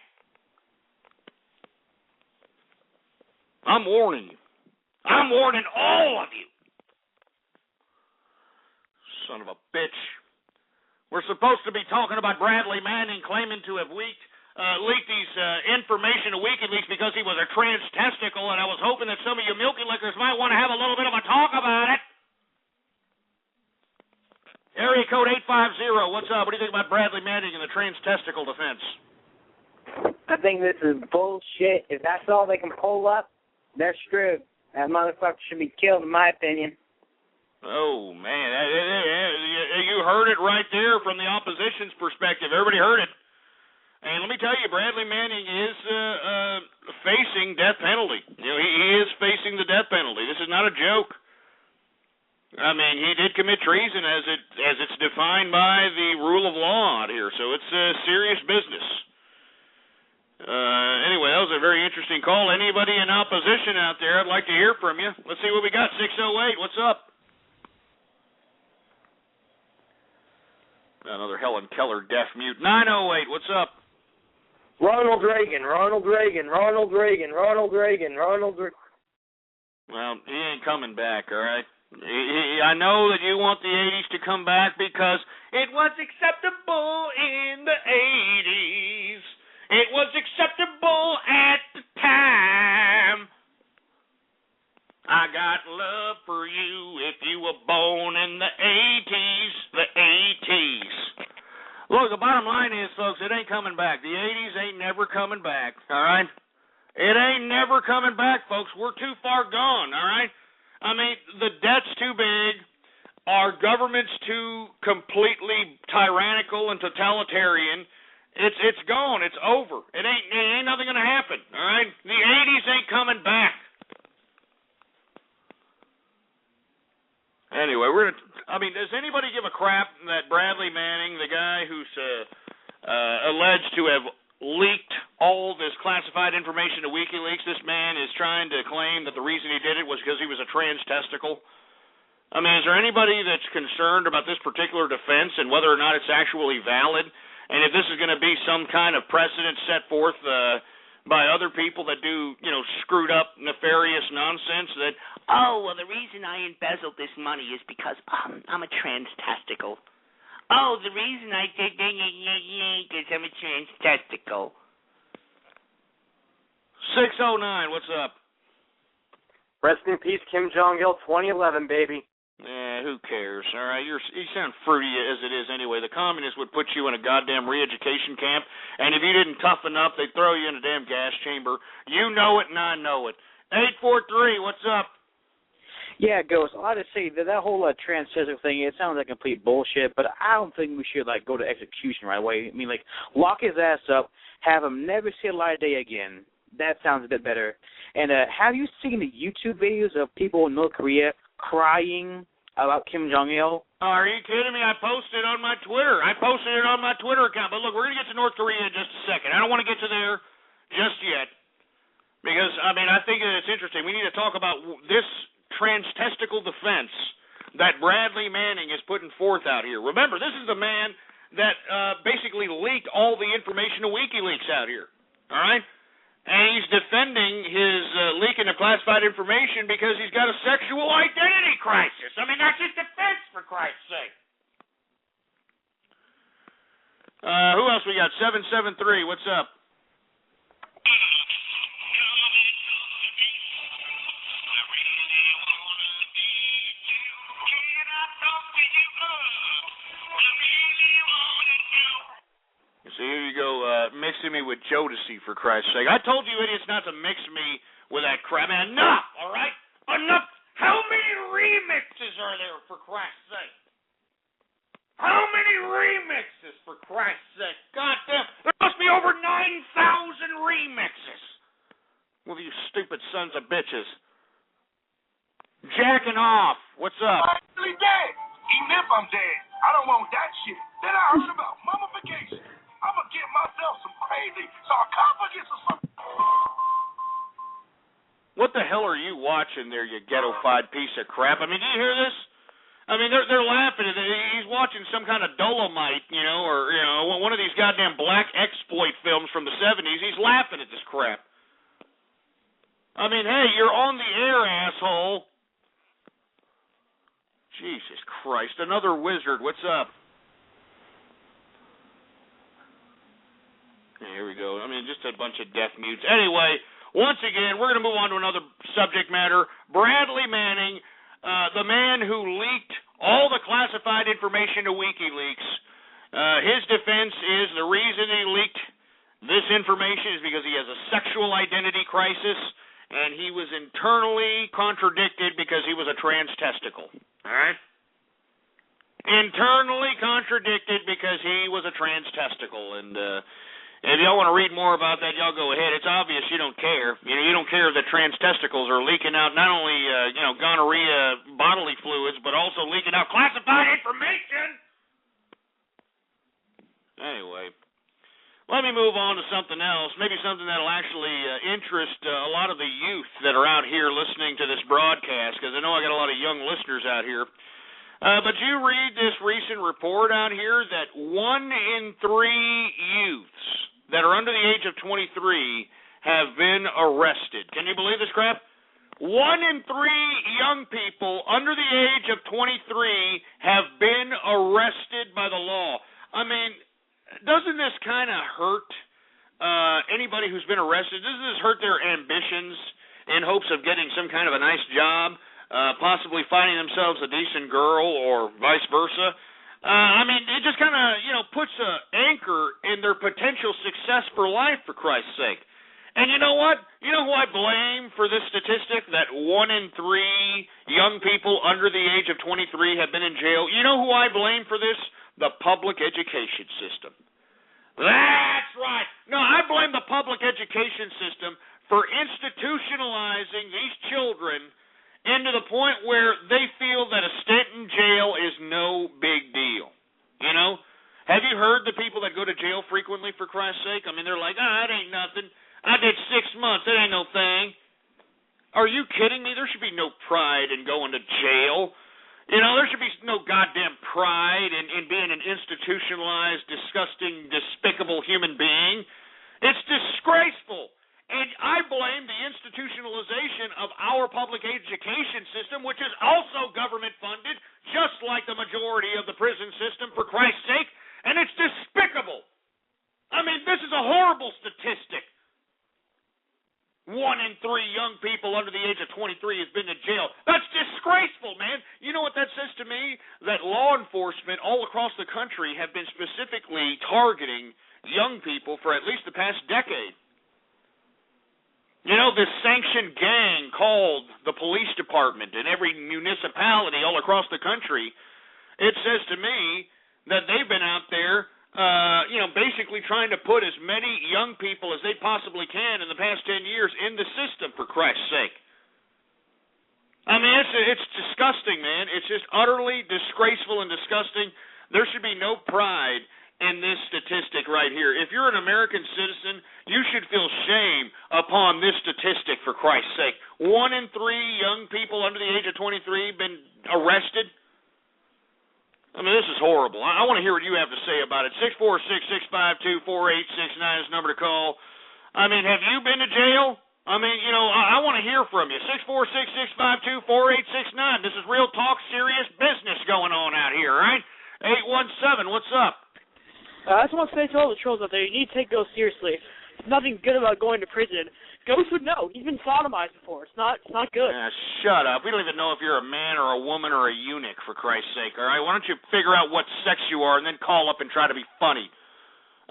I'm warning you. I'm warning all of you. Son of a bitch. We're supposed to be talking about Bradley Manning claiming to have leaked these information to WikiLeaks because he was a trans-testicle, and I was hoping that some of you milky lickers might want to have a little bit of a talk about it. Area code 850, what's up? What do you think about Bradley Manning and the trans-testicle defense? I think this is bullshit. If that's all they can pull up, they're screwed. That motherfucker should be killed, in my opinion. Oh, man. You heard it right there from the opposition's perspective. Everybody heard it. And let me tell you, Bradley Manning is facing death penalty. You know, he is facing the death penalty. This is not a joke. I mean, he did commit treason as it's defined by the rule of law out here, so it's serious business. Anyway, that was a very interesting call. Anybody in opposition out there, I'd like to hear from you. Let's see what we got. 608, what's up? Another Helen Keller deaf mute. 908, what's up? Ronald Reagan, Ronald Reagan, Ronald Reagan, Ronald Reagan, Ronald Reagan. Well, he ain't coming back, all right? I know that you want the 80s to come back because it was acceptable in the 80s. It was acceptable at the time. I got love for you if you were born in the 80s. The 80s. Look, the bottom line is, folks, it ain't coming back. The 80s ain't never coming back, all right? It ain't never coming back, folks. We're too far gone, all right? I mean, the debt's too big. Our government's too completely tyrannical and totalitarian. It's gone. It's over. It ain't nothing gonna happen. All right. The 80s ain't coming back. Anyway, does anybody give a crap that Bradley Manning, the guy who's alleged to have leaked all this classified information to WikiLeaks, this man is trying to claim that the reason he did it was because he was a trans-testicle? I mean, is there anybody that's concerned about this particular defense and whether or not it's actually valid? And if this is going to be some kind of precedent set forth by other people that do, screwed up, nefarious nonsense that, the reason I embezzled this money is because I'm a trans-testicle. The reason I did is I'm a trans-testicle. 609, what's up? Rest in peace, Kim Jong-il, 2011, baby. Who cares? All right, you sound fruity as it is anyway. The communists would put you in a goddamn re-education camp, and if you didn't toughen up, they'd throw you in a damn gas chamber. You know it, and I know it. 843, what's up? Yeah, Ghost, I ought to say that whole trans-testicle thing, it sounds like complete bullshit, but I don't think we should, go to execution right away. I mean, lock his ass up, have him never see a light of day again. That sounds a bit better. And have you seen the YouTube videos of people in North Korea crying about Kim Jong-il? Are you kidding me? I posted it on my Twitter. Account. But look, we're going to get to North Korea in just a second. I don't want to get to there just yet because, I think it's interesting. We need to talk about this trans-testicle defense that Bradley Manning is putting forth out here. Remember, this is the man that basically leaked all the information to WikiLeaks out here, all right? And he's defending his leaking of classified information because he's got a sexual identity crisis. I mean, that's his defense, for Christ's sake. Who else we got? 773, what's up? So here you go, mixing me with Jodeci, for Christ's sake. I told you idiots not to mix me with that crap. Man, enough, all right? Enough. How many remixes are there, for Christ's sake? How many remixes, for Christ's sake? God damn, there must be over 9,000 remixes. Well, you stupid sons of bitches. Jacking off. What's up? I'm actually dead. Even if I'm dead, I don't want that shit. Then I heard about mummification. I'm going to get myself some crazy sarcophagus or something. What the hell are you watching there, you ghetto-fied piece of crap? I mean, do you hear this? I mean, they're laughing at it. He's watching some kind of Dolomite, or one of these goddamn black exploit films from the 70s. He's laughing at this crap. I mean, hey, you're on the air, asshole. Jesus Christ, another wizard. What's up? Here we go. I mean, just a bunch of deaf mutes. Anyway, once again, we're going to move on to another subject matter. Bradley Manning, the man who leaked all the classified information to WikiLeaks. His defense is the reason he leaked this information is because he has a sexual identity crisis, and he was internally contradicted because he was a trans testicle. All right? Internally contradicted because he was a trans testicle. And if y'all want to read more about that, y'all go ahead. It's obvious you don't care. You don't care that trans testicles are leaking out not only, gonorrhea bodily fluids, but also leaking out classified information. Anyway, let me move on to something else, maybe something that'll actually interest a lot of the youth that are out here listening to this broadcast, because I know I got a lot of young listeners out here. But you read this recent report out here that 1 in 3 youths that are under the age of 23 have been arrested. Can you believe this crap? 1 in 3 young people under the age of 23 have been arrested by the law. I mean, doesn't this kind of hurt anybody who's been arrested? Doesn't this hurt their ambitions in hopes of getting some kind of a nice job, possibly finding themselves a decent girl or vice versa? I mean, it just kind of, puts an anchor in their potential success for life, for Christ's sake. And you know what? You know who I blame for this statistic, that 1 in 3 young people under the age of 23 have been in jail? You know who I blame for this? The public education system. That's right. No, I blame the public education system for institutionalizing these children into the point where they feel that a stint in jail is no big deal. Have you heard the people that go to jail frequently, for Christ's sake? I mean, they're like, it ain't nothing. I did 6 months. It ain't no thing. Are you kidding me? There should be no pride in going to jail. There should be no goddamn pride in being an institutionalized, disgusting, despicable human being. It's disgraceful. And I blame the institutionalization of our public education system, which is also government funded, just like the majority of the prison system, for Christ's sake. And it's despicable. I mean, this is a horrible statistic. 1 in 3 young people under the age of 23 has been to jail. That's disgraceful, man. You know what that says to me? That law enforcement all across the country have been specifically targeting young people for at least the past decade. This sanctioned gang called the police department in every municipality all across the country, it says to me that they've been out there basically trying to put as many young people as they possibly can in the past 10 years in the system, for Christ's sake. I mean, it's disgusting, man. It's just utterly disgraceful and disgusting. There should be no pride in this statistic right here. If you're an American citizen, you should feel shame upon this statistic, for Christ's sake. 1 in 3 young people under the age of 23 been arrested. I mean, this is horrible. I want to hear what you have to say about it. 646-652-4869 is the number to call. I mean, have you been to jail? I mean, I want to hear from you. 646-652-4869. This is real talk, serious business going on out here, all right? 817, what's up? I just want to say to all the trolls out there, you need to take ghosts seriously. There's nothing good about going to prison. Ghost would know. He's been sodomized before. It's not good. Shut up. We don't even know if you're a man or a woman or a eunuch, for Christ's sake, all right? Why don't you figure out what sex you are and then call up and try to be funny?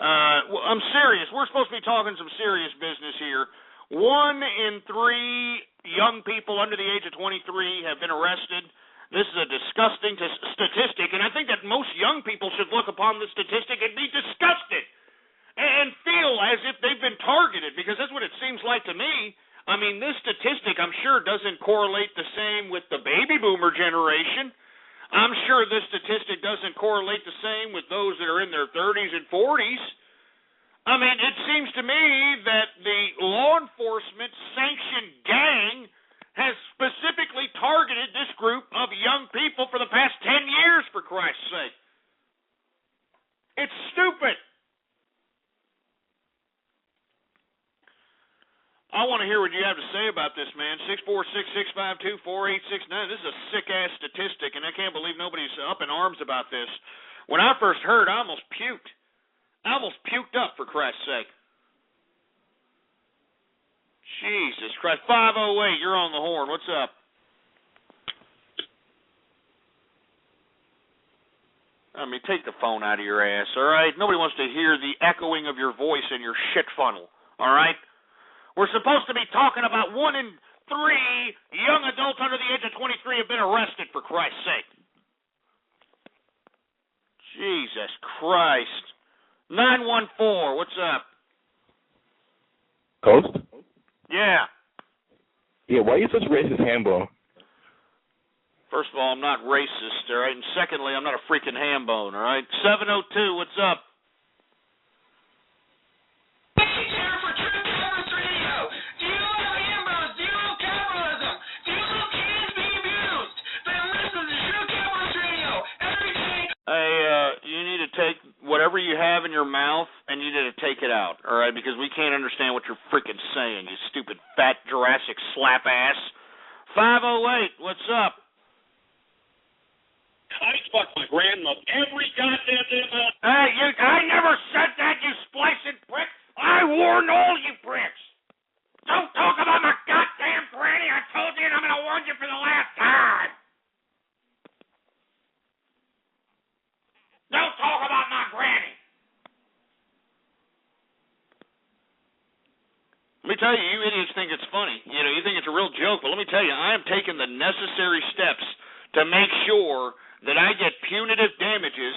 Well, I'm serious. We're supposed to be talking some serious business here. 1 in 3 young people under the age of 23 have been arrested. This is a disgusting statistic, and I think that most young people should look upon this statistic and be disgusted and feel as if they've been targeted, because that's what it seems like to me. I mean, this statistic, I'm sure, doesn't correlate the same with the baby boomer generation. I'm sure this statistic doesn't correlate the same with those that are in their 30s and 40s. I mean, it seems to me that the law enforcement sanctioned gang has specifically targeted this group of young people for the past 10 years, for Christ's sake. It's stupid. I want to hear what you have to say about this, man. 646-652-4869. This is a sick-ass statistic, and I can't believe nobody's up in arms about this. When I first heard, I almost puked. I almost puked up, for Christ's sake. Jesus Christ. 508, you're on the horn. What's up? I mean, take the phone out of your ass, all right? Nobody wants to hear the echoing of your voice in your shit funnel, all right? We're supposed to be talking about 1 in 3 young adults under the age of 23 have been arrested, for Christ's sake. Jesus Christ. 914, what's up? Ghost? Yeah. Yeah, why are you such a racist ham-bone? First of all, I'm not racist, all right? And secondly, I'm not a freaking ham-bone, all right? 702, what's up? You need to take whatever you have in your mouth and you need to take it out, all right? Because we can't understand what you're freaking saying, you stupid fat Jurassic slap ass. 508, what's up? I fuck my grandmother every goddamn day. Hey, I never said that, you splicing prick. I warned all you pricks. Don't talk about my goddamn granny. I told you and I'm going to warn you for the last time. Don't talk about my granny. Let me tell you, you idiots think it's funny. You know, you think it's a real joke, but let me tell you, I am taking the necessary steps to make sure that I get punitive damages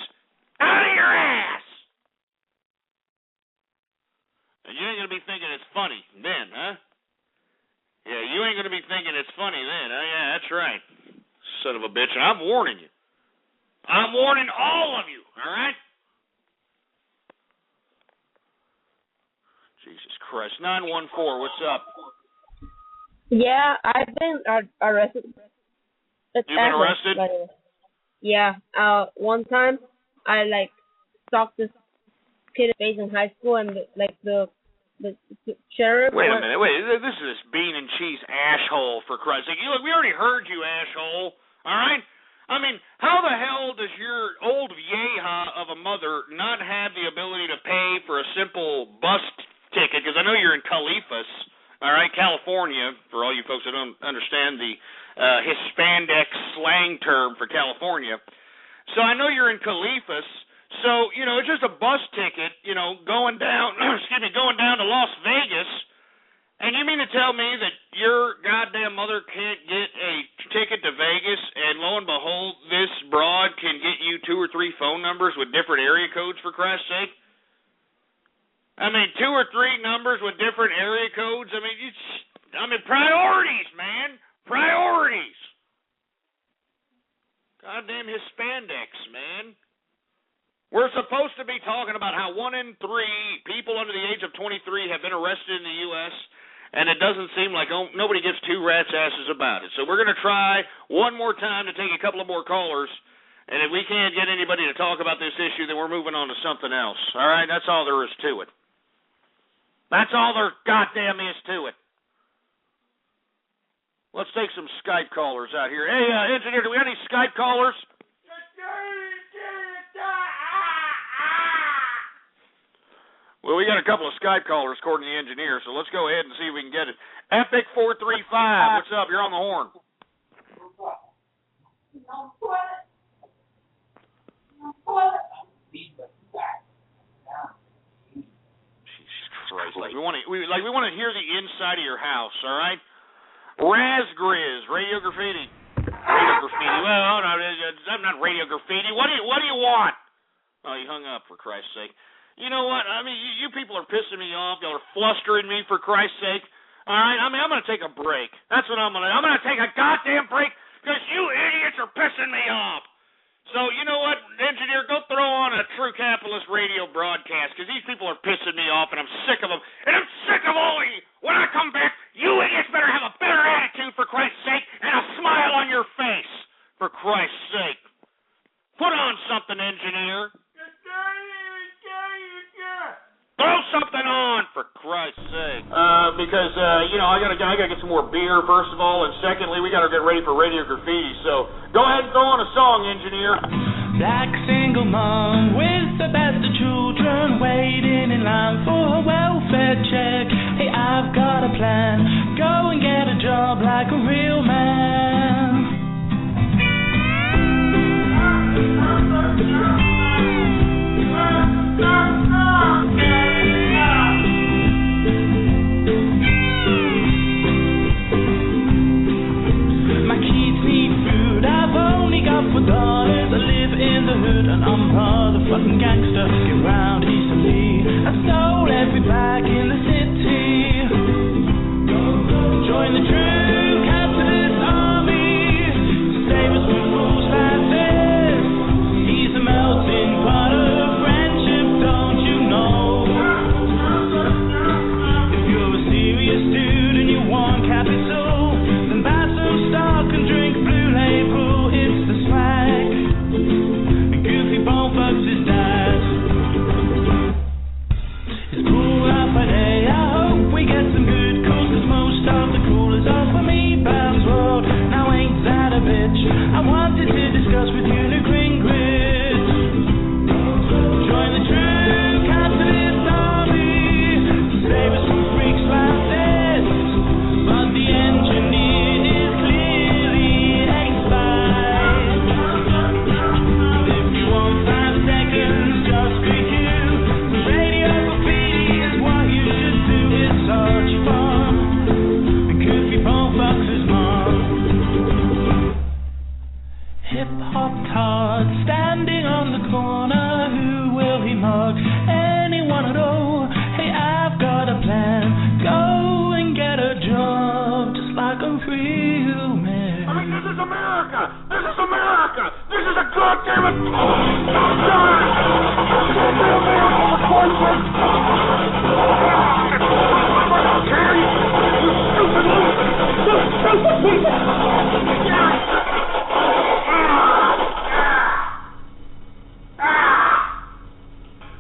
out of your ass. And you ain't going to be thinking it's funny then, huh? Yeah, you ain't going to be thinking it's funny then, huh? Yeah, that's right. Son of a bitch, and I'm warning you. I'm warning all of you, all right? Jesus Christ. 914, what's up? Yeah, I've been arrested. You've been arrested? Yeah. One time, I stalked this kid in high school, and the sheriff. Wait a minute. This is this bean and cheese asshole, for Christ's sake. Look, we already heard you, asshole. All right? I mean, how the hell does your old yeha of a mother not have the ability to pay for a simple bus ticket? Because I know you're in Califas, all right, California, for all you folks that don't understand the Hispanic slang term for California. So I know you're in Califas. So, you know, it's just a bus ticket, you know, going down, going down to Las Vegas. And you mean to tell me that your goddamn mother can't get a ticket to Vegas, and lo and behold, this broad can get you 2 or 3 phone numbers with different area codes, for Christ's sake? I mean, 2 or 3 numbers with different area codes? I mean, priorities, man. Priorities. Goddamn Hispanics, man. We're supposed to be talking about how 1 in 3 people under the age of 23 have been arrested in the U.S., and it doesn't seem like nobody gives 2 rats' asses about it. So we're going to try one more time to take a couple of more callers, and if we can't get anybody to talk about this issue, then we're moving on to something else. All right? That's all there is to it. That's all there goddamn is to it. Let's take some Skype callers out here. Hey, engineer, do we have any Skype callers? Well, we got a couple of Skype callers, according to the engineer, so let's go ahead and see if we can get it. Epic435, what's up? You're on the horn. Christ. Like we want to hear the inside of your house. All right. Raz Grizz, Radio Graffiti. Radio Graffiti. Well, no, I'm not Radio Graffiti. What do you want? Oh, he hung up, for Christ's sake. You know what? I mean, you people are pissing me off. Y'all are flustering me, for Christ's sake. All right? I mean, I'm going to take a break. That's what I'm going to do. I'm going to take a goddamn break because you idiots are pissing me off. So, you know what, engineer, go throw on a True Capitalist radio broadcast because these people are pissing me off and I'm sick of them. And I'm sick of all of you. When I come back, you idiots better have a better attitude, for Christ's sake, and a smile on your face, for Christ's sake. Put on something, engineer. Throw something on, for Christ's sake. Because you know, I gotta get some more beer, first of all, and secondly, we gotta get ready for Radio Graffiti. So go ahead and throw on a song, engineer. Black single mom with the best of children, waiting in line for a welfare check. Hey, I've got a plan. Go and get a job like a real man. For dollars, I live in the hood and I'm a motherfucking gangster. Get round easily. I stole every bag in the city. Join the true capitalist army. Save us from fools like this. He's a melting pot of friendship, don't you know? If you're a serious dude and you want capital, then buy some stock and drink Blue Label. I wanted to discuss with you the green grid. Join the true capitalist army. Save us from freaks like this. But the engineer is clearly expired. If you want 5 seconds, just speak you. Radio Graffiti is what you should do. It's such fun. And Goofy Bone fucks his mom. Hip-hop tard standing on the corner, who will he mug? Anyone at all? Hey, I've got a plan. Go and get a job just like a real man. I mean, this is America! This is America! This is a goddamn...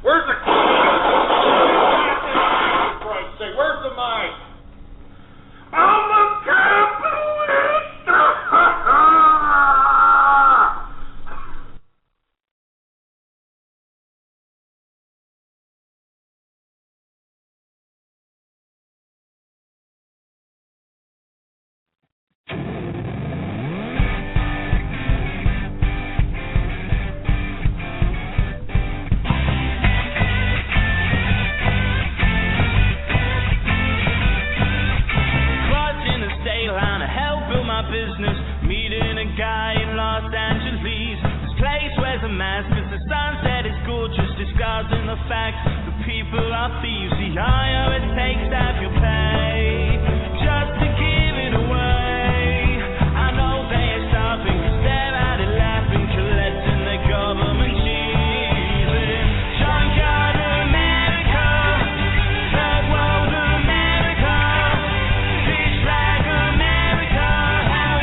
Where's the... Christ's sake, where's the mic? I'm a capitalist! business, meeting a guy in Los Angeles. This place wears a mask cause the sunset is gorgeous, disguising the fact that people are thieves. The IRS takes out your pay just to give it away. I know they are stopping cause they're out of laughing, collecting their government cheese. Junkyard America, third world America, fish rag America, how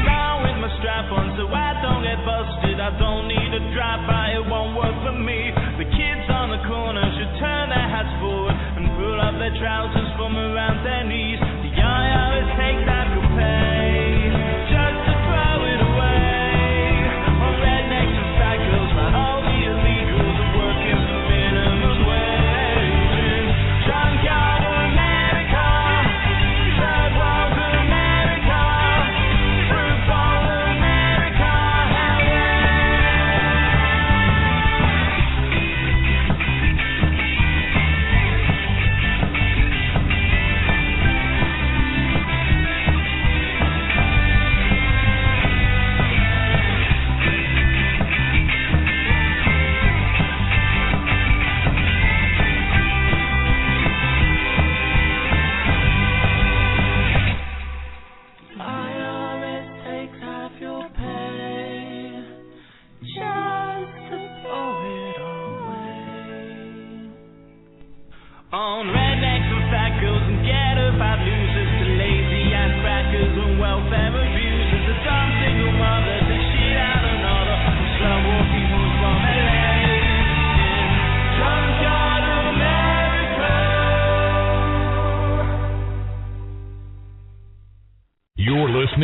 Start with my strap on so I don't get busted. I don't need a drive-by, it won't work for me. The kids on the corner should turn their hats forward and pull up their trousers from around their knees. The IRS takes out your pay just to throw it away on rednecks and fat girls, like all the illegals are working for minimum wage. Junkyard America, third world America, fruit bowl America.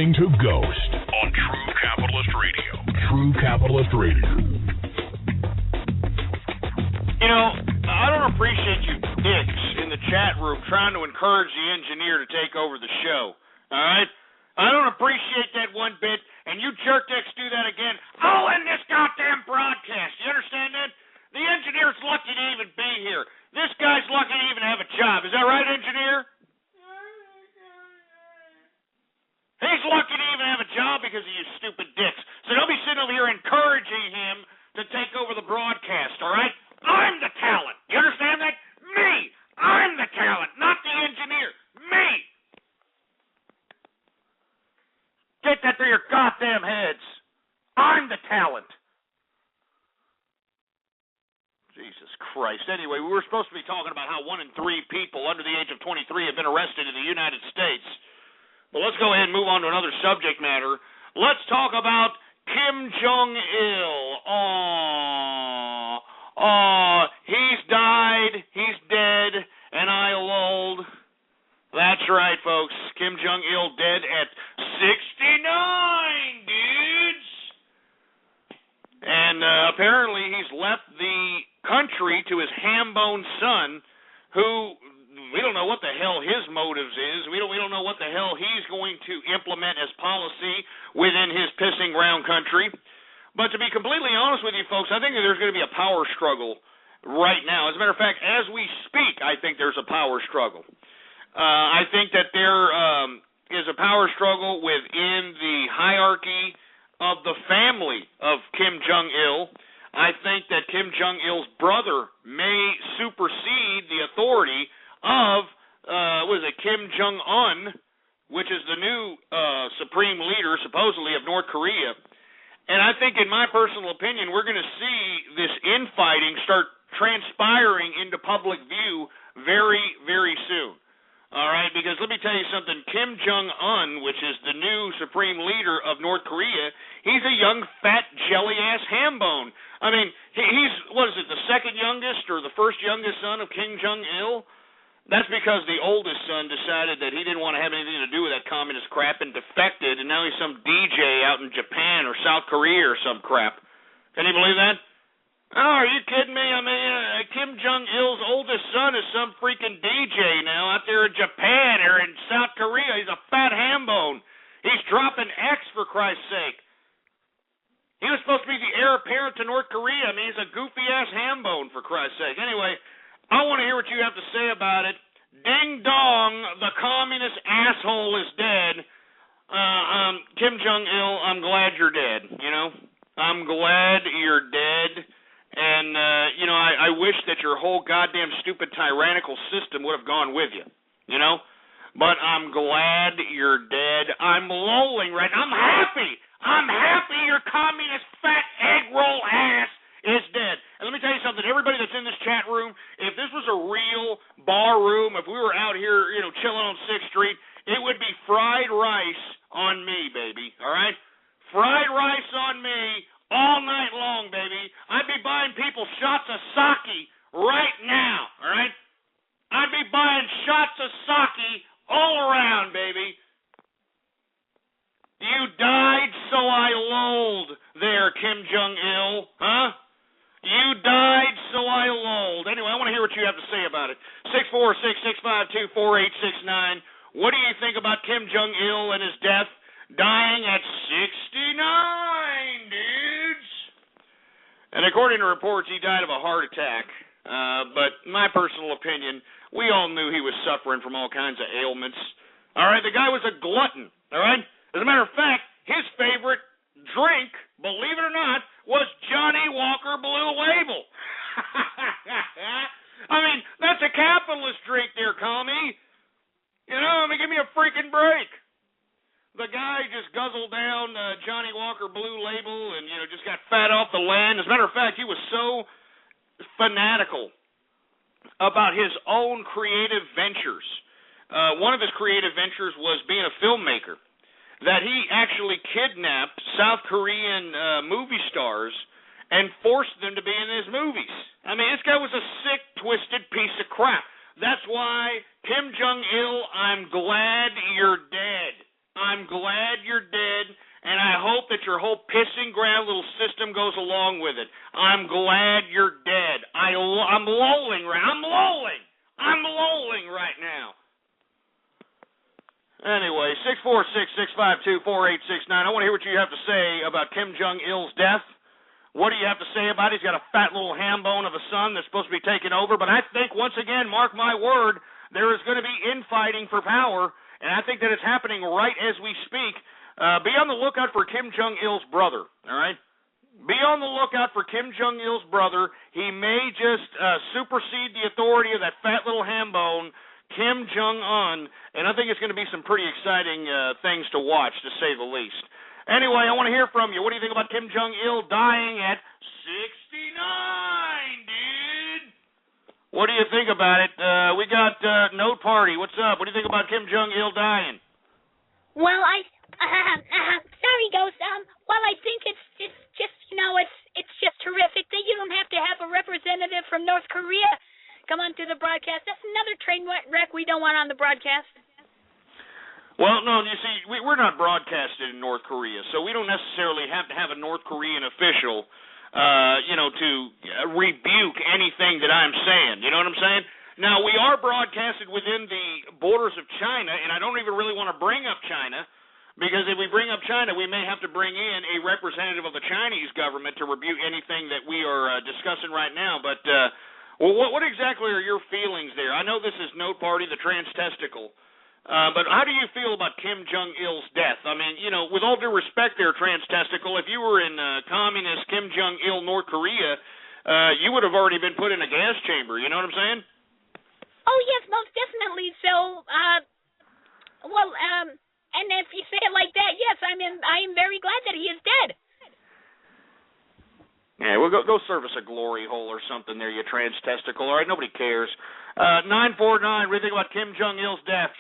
listening to Ghost on True Capitalist Radio. True Capitalist Radio. You know, I don't appreciate you dicks in the chat room trying to encourage the engineer to take over the show. All right? I don't appreciate that one bit, and you jerk dicks do that again. I'll end this goddamn broadcast. You understand that? The engineer's lucky to even be here. This guy's lucky to even have a job. Is that right, engineer? He's lucky to even have a job because of you stupid dicks. So don't be sitting over here encouraging him to take over the broadcast, all right? I'm the talent. You understand that? Me. I'm the talent, not the engineer. Me. Get that through your goddamn heads. I'm the talent. Jesus Christ. Anyway, we were supposed to be talking about how 1 in 3 people under the age of 23 have been arrested in the United States. But let's go ahead and move on to another subject matter. Let's talk about Kim Jong-il. He's died, he's dead, and I lulled. That's right, folks. Kim Jong-il dead at 69, dudes. And apparently he's left the country to his ham-boned son, who we don't know what the hell his motives is. We don't know what the hell he's going to implement as policy within his pissing round country. But to be completely honest with you folks, I think that there's going to be a power struggle right now. As a matter of fact, as we speak, I think there's a power struggle. I think that there is a power struggle within the hierarchy of the family of Kim Jong-il. I think that Kim Jong-il's brother may supersede the authority of, Kim Jong-un, which is the new supreme leader, supposedly, of North Korea. And I think, in my personal opinion, we're going to see this infighting start transpiring into public view very, very soon. All right, because let me tell you something. Kim Jong-un, which is the new supreme leader of North Korea, he's a young, fat, jelly-ass ham bone. I mean, he's, the second youngest or the first youngest son of Kim Jong-il? That's because the oldest son decided that he didn't want to have anything to do with that communist crap and defected, and now he's some DJ out in Japan or South Korea or some crap. Can you believe that? Oh, are you kidding me? I mean, Kim Jong-il's oldest son is some freaking DJ now out there in Japan or in South Korea. He's a fat ham bone. He's dropping X, for Christ's sake. He was supposed to be the heir apparent to North Korea. I mean, he's a goofy-ass ham bone, for Christ's sake. Anyway, I want to hear what you have to say about it. Ding dong, the communist asshole is dead. Kim Jong-il, I'm glad you're dead, you know? I'm glad you're dead. And, I wish that your whole goddamn stupid tyrannical system would have gone with you, you know? But I'm glad you're dead. I'm lolling right now. I'm happy. I'm happy your communist fat egg roll ass is dead. And let me tell you something, everybody that's in this chat room, if this was a real bar room, if we were out here, chilling on 6th Street, it would be fried rice on me, baby, all right? Fried rice on me all night long, baby. I'd be buying people shots of sake right now, all right? I'd be buying shots of sake all around, baby. You died, so I lulled there, Kim Jong-il, huh? You died, so I lulled. Anyway, I want to hear what you have to say about it. 646-652-4869. What do you think about Kim Jong-il and his death? Dying at 69, dudes. And according to reports, he died of a heart attack. But my personal opinion, we all knew he was suffering from all kinds of ailments. All right, the guy was a glutton, all right? As a matter of fact, his favorite drink, believe it or not, was Johnny Walker Blue Label. I mean, that's a capitalist drink there, commie. Give me a freaking break. The guy just guzzled down Johnny Walker Blue Label and, just got fat off the land. As a matter of fact, he was so fanatical about his own creative ventures. One of his creative ventures was being a filmmaker, that he actually kidnapped South Korean movie stars and forced them to be in his movies. I mean, this guy was a sick, twisted piece of crap. That's why, Kim Jong-il, I'm glad you're dead. I'm glad you're dead, and I hope that your whole pissing ground little system goes along with it. I'm glad you're dead. I'm lolling right now. Anyway, 646-652-4869. I want to hear what you have to say about Kim Jong-il's death. What do you have to say about it? He's got a fat little ham bone of a son that's supposed to be taking over. But I think, once again, mark my word, there is going to be infighting for power, and I think that it's happening right as we speak. Be on the lookout for Kim Jong-il's brother, all right? Be on the lookout for Kim Jong-il's brother. He may just supersede the authority of that fat little ham bone, Kim Jong-un, and I think it's going to be some pretty exciting things to watch, to say the least. Anyway, I want to hear from you. What do you think about Kim Jong-il dying at 69, dude? What do you think about it? We got Note Party. What's up? What do you think about Kim Jong-il dying? Well, sorry, Ghost. Well, I think it's just, it's just terrific that you don't have to have a representative from North Korea come onto the broadcast. That's another train wreck we don't want on the broadcast. Well, no, you see, we're not broadcasted in North Korea, so we don't necessarily have to have a North Korean official, to rebuke anything that I'm saying. You know what I'm saying? Now, we are broadcasted within the borders of China, and I don't even really want to bring up China, because if we bring up China, we may have to bring in a representative of the Chinese government to rebuke anything that we are discussing right now. But, what exactly are your feelings there? I know this is Note Party, the trans testicle. But how do you feel about Kim Jong-il's death? I mean, with all due respect there, trans testicle, if you were in communist Kim Jong-il, North Korea, you would have already been put in a gas chamber. You know what I'm saying? Oh, yes, most definitely. So, and if you say it like that, yes, I am very glad that he is dead. Yeah, well, go service a glory hole or something there, you trans testicle. All right, nobody cares. 949, what do you think about Kim Jong-il's death?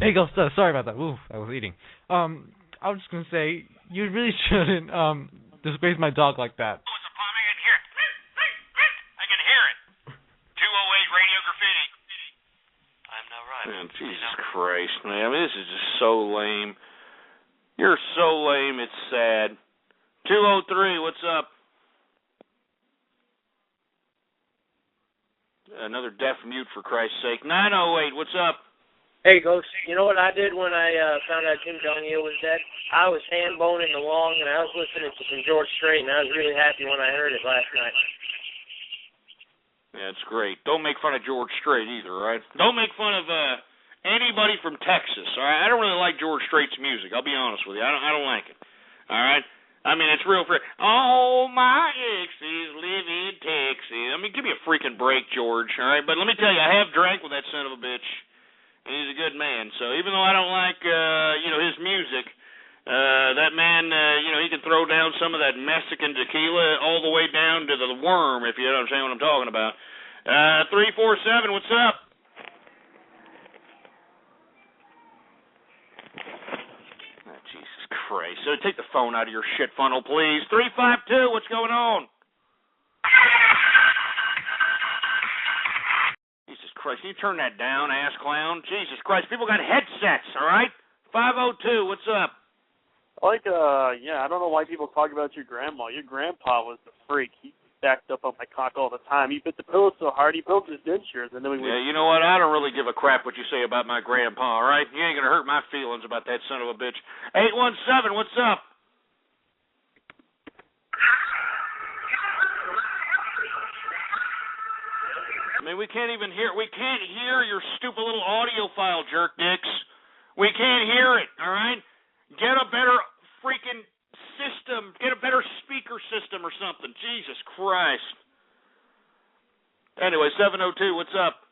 Hey, Ghost, sorry about that. Oof, I was eating. I was just going to say, you really shouldn't disgrace my dog like that. Oh, it's a pommy in here. I can hear it. 208 Radio Graffiti. I'm not right. Man, Jesus Christ, man. I mean, this is just so lame. You're so lame, it's sad. 203, what's up? Another deaf mute, for Christ's sake. 908, what's up? Hey, Ghost, you know what I did when I found out Kim Jong-il was dead? I was hand-boning along, and I was listening to some George Strait, and I was really happy when I heard it last night. Yeah, it's great. Don't make fun of George Strait either, all right? Don't make fun of anybody from Texas, all right? I don't really like George Strait's music, I'll be honest with you. I don't like it, all right? I mean, it's real free. Oh, my exes live in Texas. I mean, give me a freaking break, George, all right? But let me tell you, I have drank with that son of a bitch. And he's a good man. So even though I don't like, his music, that man, he can throw down some of that Mexican tequila all the way down to the worm, if you understand what I'm talking about. 347, what's up? Oh, Jesus Christ. So take the phone out of your shit funnel, please. 352, what's going on? Christ, can you turn that down, ass clown? Jesus Christ, people got headsets, all right? 502, what's up? I don't know why people talk about your grandma. Your grandpa was the freak. He stacked up on my cock all the time. He bit the pillow so hard he broke his dentures. And then Yeah, you know what? I don't really give a crap what you say about my grandpa, all right? You ain't going to hurt my feelings about that son of a bitch. 817, what's up? I mean, we can't hear your stupid little audio file, jerk dicks. We can't hear it, all right? Get a better freaking system. Get a better speaker system or something. Jesus Christ. Anyway, 702, what's up?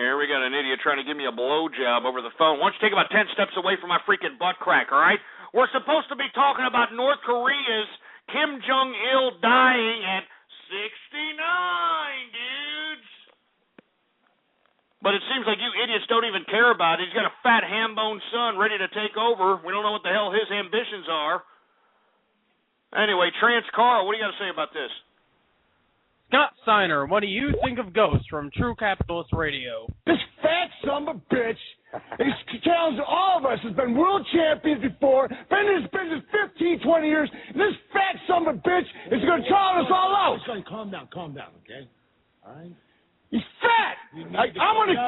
Here we got an idiot trying to give me a blowjob over the phone. Why don't you take about 10 steps away from my freaking butt crack, all right? We're supposed to be talking about North Korea's Kim Jong-il dying at 69, dudes. But it seems like you idiots don't even care about it. He's got a fat ham-boned son ready to take over. We don't know what the hell his ambitions are. Anyway, Trans Carl, what do you got to say about this? Scott Steiner, what do you think of Ghost from True Capitalist Radio? This fat son of a bitch is challenging all of us. Has been world champions before, been in this business 15, 20 years. And this fat son of a bitch is going to challenge us all out. Calm down, okay? All right? He's fat. I'm going to.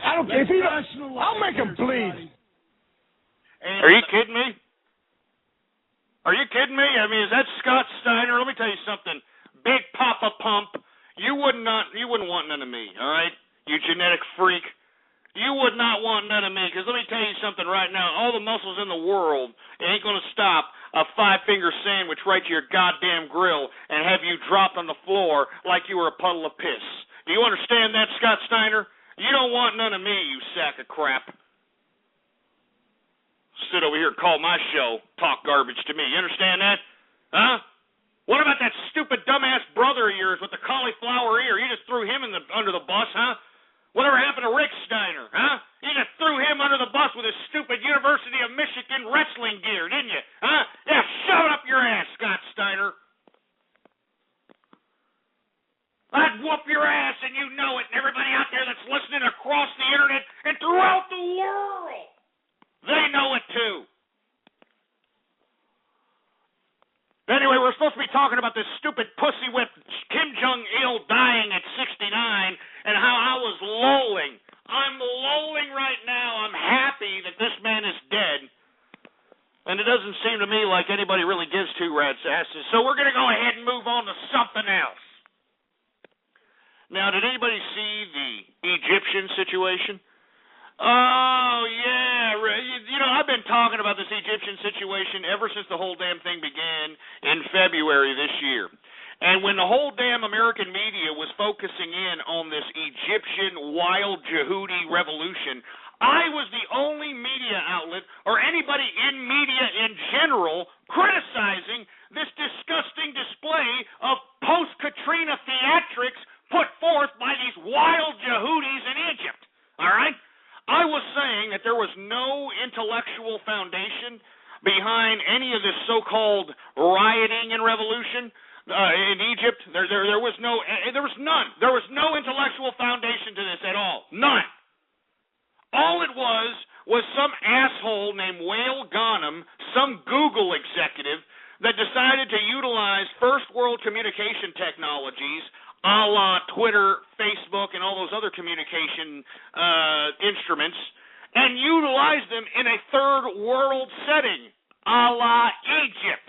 I don't care if he don't. I'll make him bleed. Are you kidding me? Are you kidding me? I mean, is that Scott Steiner? Let me tell you something. Big Papa Pump, you wouldn't want none of me, all right? You genetic freak. You would not want none of me, because let me tell you something right now. All the muscles in the world ain't going to stop a 5-finger sandwich right to your goddamn grill and have you dropped on the floor like you were a puddle of piss. Do you understand that, Scott Steiner? You don't want none of me, you sack of crap. Sit over here and call my show, talk garbage to me. You understand that? Huh? What about that stupid dumbass brother of yours with the cauliflower ear? You just threw him under the bus, huh? Whatever happened to Rick Steiner, huh? You just threw him under the bus with his stupid University of Michigan wrestling gear, didn't you? Huh? Yeah, shove it up your ass, Scott Steiner. I'd whoop your ass and you know it, and everybody out there that's listening across the internet and throughout the world, they know it too. Anyway, we're supposed to be talking about this stupid pussy whip Kim Jong-il dying at 69 and how I was lolling. I'm lolling right now. I'm happy that this man is dead. And it doesn't seem to me like anybody really gives two rats' asses. So we're going to go ahead and move on to something else. Now, did anybody see the Egyptian situation? Oh, yeah. You know, I've been talking about this Egyptian situation ever since the whole damn thing began in February this year. And when the whole damn American media was focusing in on this Egyptian wild Yehudi revolution, I was the only media outlet or anybody in media in general criticizing this disgusting display of post-Katrina theatrics put forth by these wild Yehudis in Egypt. All right? I was saying that there was no intellectual foundation behind any of this so-called rioting and revolution in Egypt. There was none. There was no intellectual foundation to this at all. None. All it was some asshole named Wael Ghanem, some Google executive, that decided to utilize first world communication technologies a la Twitter, Facebook, and all those other communication instruments, and utilize them in a third world setting, a la Egypt.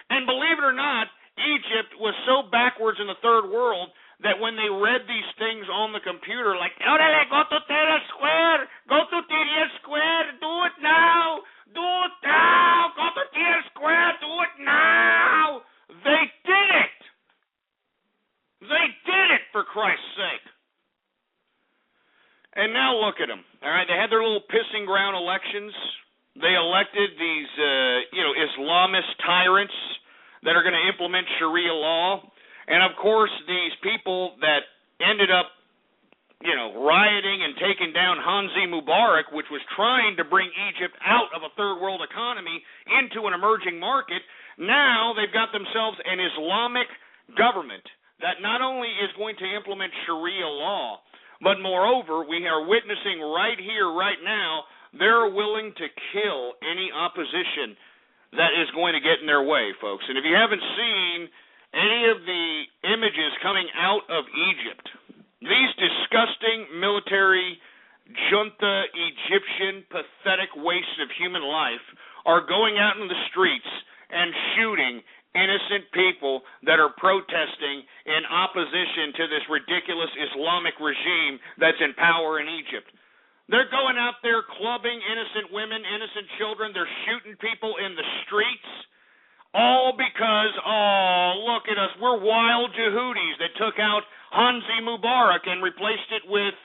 And believe it or not, Egypt was so backwards in the third world that when they read these things on the computer, like, orale, go to Tahrir Square, go to Tahrir Square, do it now, go to Tahrir Square, do it now, they did it. They did it, for Christ's sake. And now look at them. All right, they had their little pissing ground elections. They elected these, Islamist tyrants that are going to implement Sharia law. And, of course, these people that ended up, rioting and taking down Hansi Mubarak, which was trying to bring Egypt out of a third world economy into an emerging market, now they've got themselves an Islamic government that not only is going to implement Sharia law, but moreover, we are witnessing right here, right now, they're willing to kill any opposition that is going to get in their way, folks. And if you haven't seen any of the images coming out of Egypt, these disgusting military junta Egyptian pathetic wastes of human life are going out in the streets and shooting innocent people that are protesting in opposition to this ridiculous Islamic regime that's in power in Egypt. They're going out there clubbing innocent women, innocent children. They're shooting people in the streets, all because, oh, look at us, we're wild Yehudis that took out Hansi Mubarak and replaced it with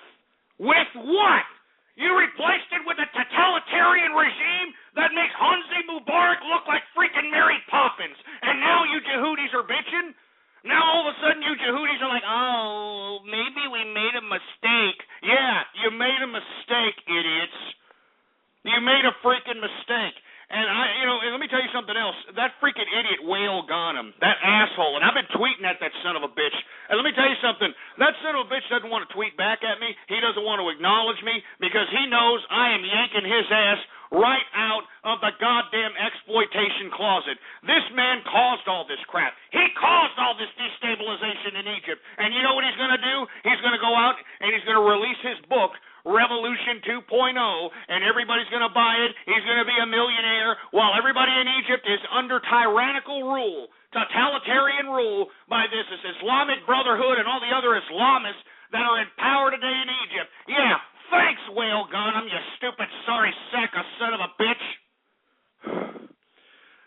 what? You replaced it with a totalitarian regime that makes Hansi Mubarak look like freaking Mary Poppins. And now you Yehudis are bitching? Now all of a sudden you Yehudis are like, oh, maybe we made a mistake. Yeah, you made a mistake, idiots. You made a freaking mistake. And let me tell you something else. That freaking idiot Wael Ghanem, that asshole, and I've been tweeting at that son of a bitch. And let me tell doesn't want to acknowledge me because he knows I am yanking his ass right out of the goddamn exploitation closet. This man caused all this crap. He caused all this destabilization in Egypt. And you know what he's going to do? He's going to go out and he's going to release his book, Revolution 2.0, and everybody's going to buy it. He's going to be a millionaire while everybody in Egypt is under tyrannical rule, totalitarian rule by this Islamic Brotherhood and all the other Islamists that are in power today in Egypt. Yeah, thanks, Whale Gunham, you stupid sorry sack of son of a bitch.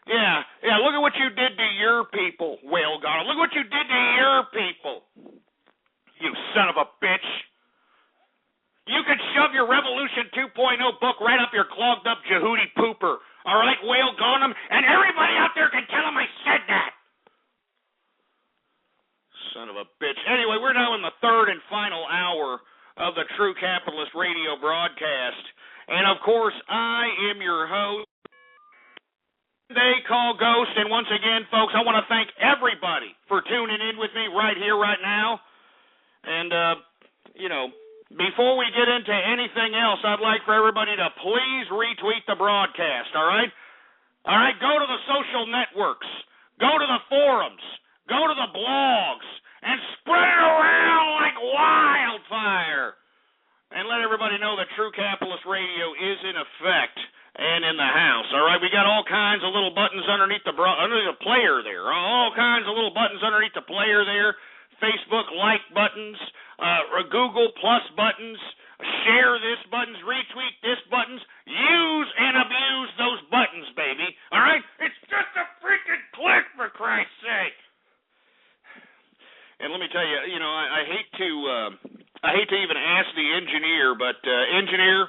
Yeah, look at what you did to your people, Whale Gunham. Look what you did to your people, you son of a bitch. You could shove your Revolution 2.0 book right up your clogged up Jehudi pooper, all right, Whale Gunham, and everybody out there can tell him I said that. Son of a bitch. Anyway, we're now in the third and final hour of the True Capitalist Radio broadcast. And, of course, I am your host, They Call Ghost. And once again, folks, I want to thank everybody for tuning in with me right here, right now. And, before we get into anything else, I'd like for everybody to please retweet the broadcast, all right? All right, go to the social networks. Go to the forums. Go to the blogs. And spread it around like wildfire. And let everybody know that True Capitalist Radio is in effect and in the house. All right, we got all kinds of little buttons underneath the player there. All kinds of little buttons underneath the player there. Facebook like buttons, Google plus buttons, share this buttons, retweet this buttons. Use and abuse those buttons, baby. All right? It's just a freaking click, for Christ's sake. And let me tell you, I hate to even ask the engineer, but engineer,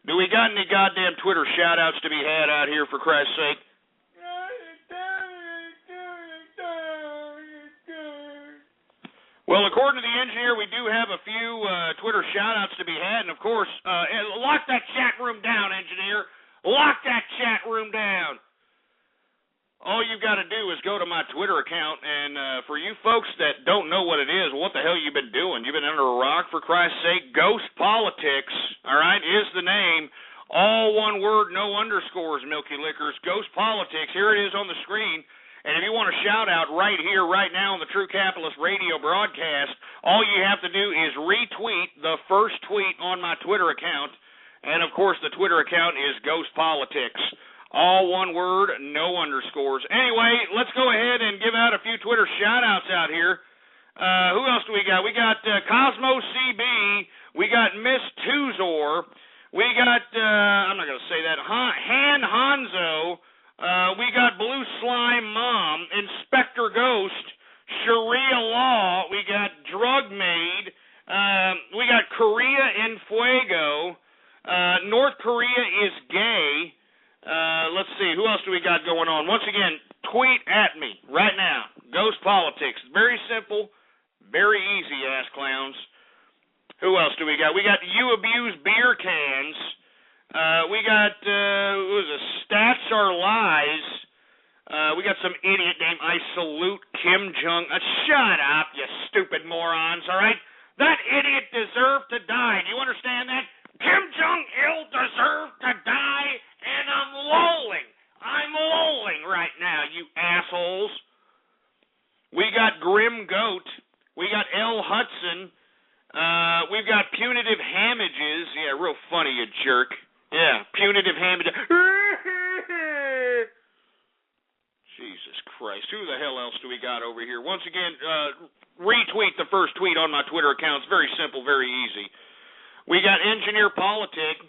do we got any goddamn Twitter shout-outs to be had out here, for Christ's sake? Well, according to the engineer, we do have a few Twitter shout-outs to be had, and of course, lock that chat room down, engineer. Lock that chat room down. All you've got to do is go to my Twitter account, and for you folks that don't know what it is, what the hell you been doing? You've been under a rock, for Christ's sake. Ghost Politics, all right, is the name. All one word, no underscores, Milky Lickers. Ghost Politics, here it is on the screen. And if you want a shout-out right here, right now on the True Capitalist Radio broadcast, all you have to do is retweet the first tweet on my Twitter account. And, of course, the Twitter account is Ghost Politics. All one word, no underscores. Anyway, let's go ahead and give out a few Twitter shout-outs out here. Who else do we got? We got Cosmo CB. We got Miss Tuzor. We got, I'm not going to say that, Han Hanzo. We got Blue Slime Mom, Inspector Ghost, Sharia Law. We got Drug Maid. We got Korea en Fuego. North Korea is gay. Let's see, who else do we got going on? Once again, tweet at me right now. Ghost Politics. Very simple, very easy, ass clowns. Who else do we got? We got You Abuse Beer Cans. We got, Stats Are Lies. We got some idiot named I Salute Kim Jong-il. Shut up, you stupid morons, all right? That idiot deserved to die. Do you understand that? Kim Jong-il deserved to die, and I'm lolling. I'm lolling right now, you assholes. We got Grim Goat. We got L. Hudson. We've got Punitive Hamages. Yeah, real funny, you jerk. Yeah, Punitive Hamages. Jesus Christ. Who the hell else do we got over here? Once again, retweet the first tweet on my Twitter account. It's very simple, very easy. We got Engineer Politic.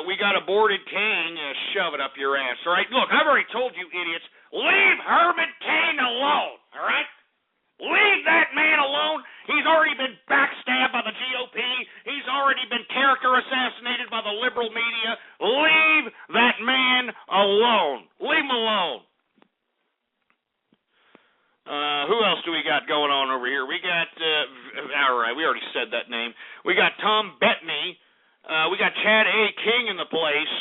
We got Aborted King. Shove it up your ass, all right? Look, I've already told you idiots, leave Herman Cain alone, all right? Leave that man alone. He's already been backstabbed by the GOP. He's already been character assassinated by the liberal media. Leave that man alone. Leave him alone. Who else do we got going on over here? We got, all right, we already said that name. We got Tom Bettany. We got Chad A. King in the place.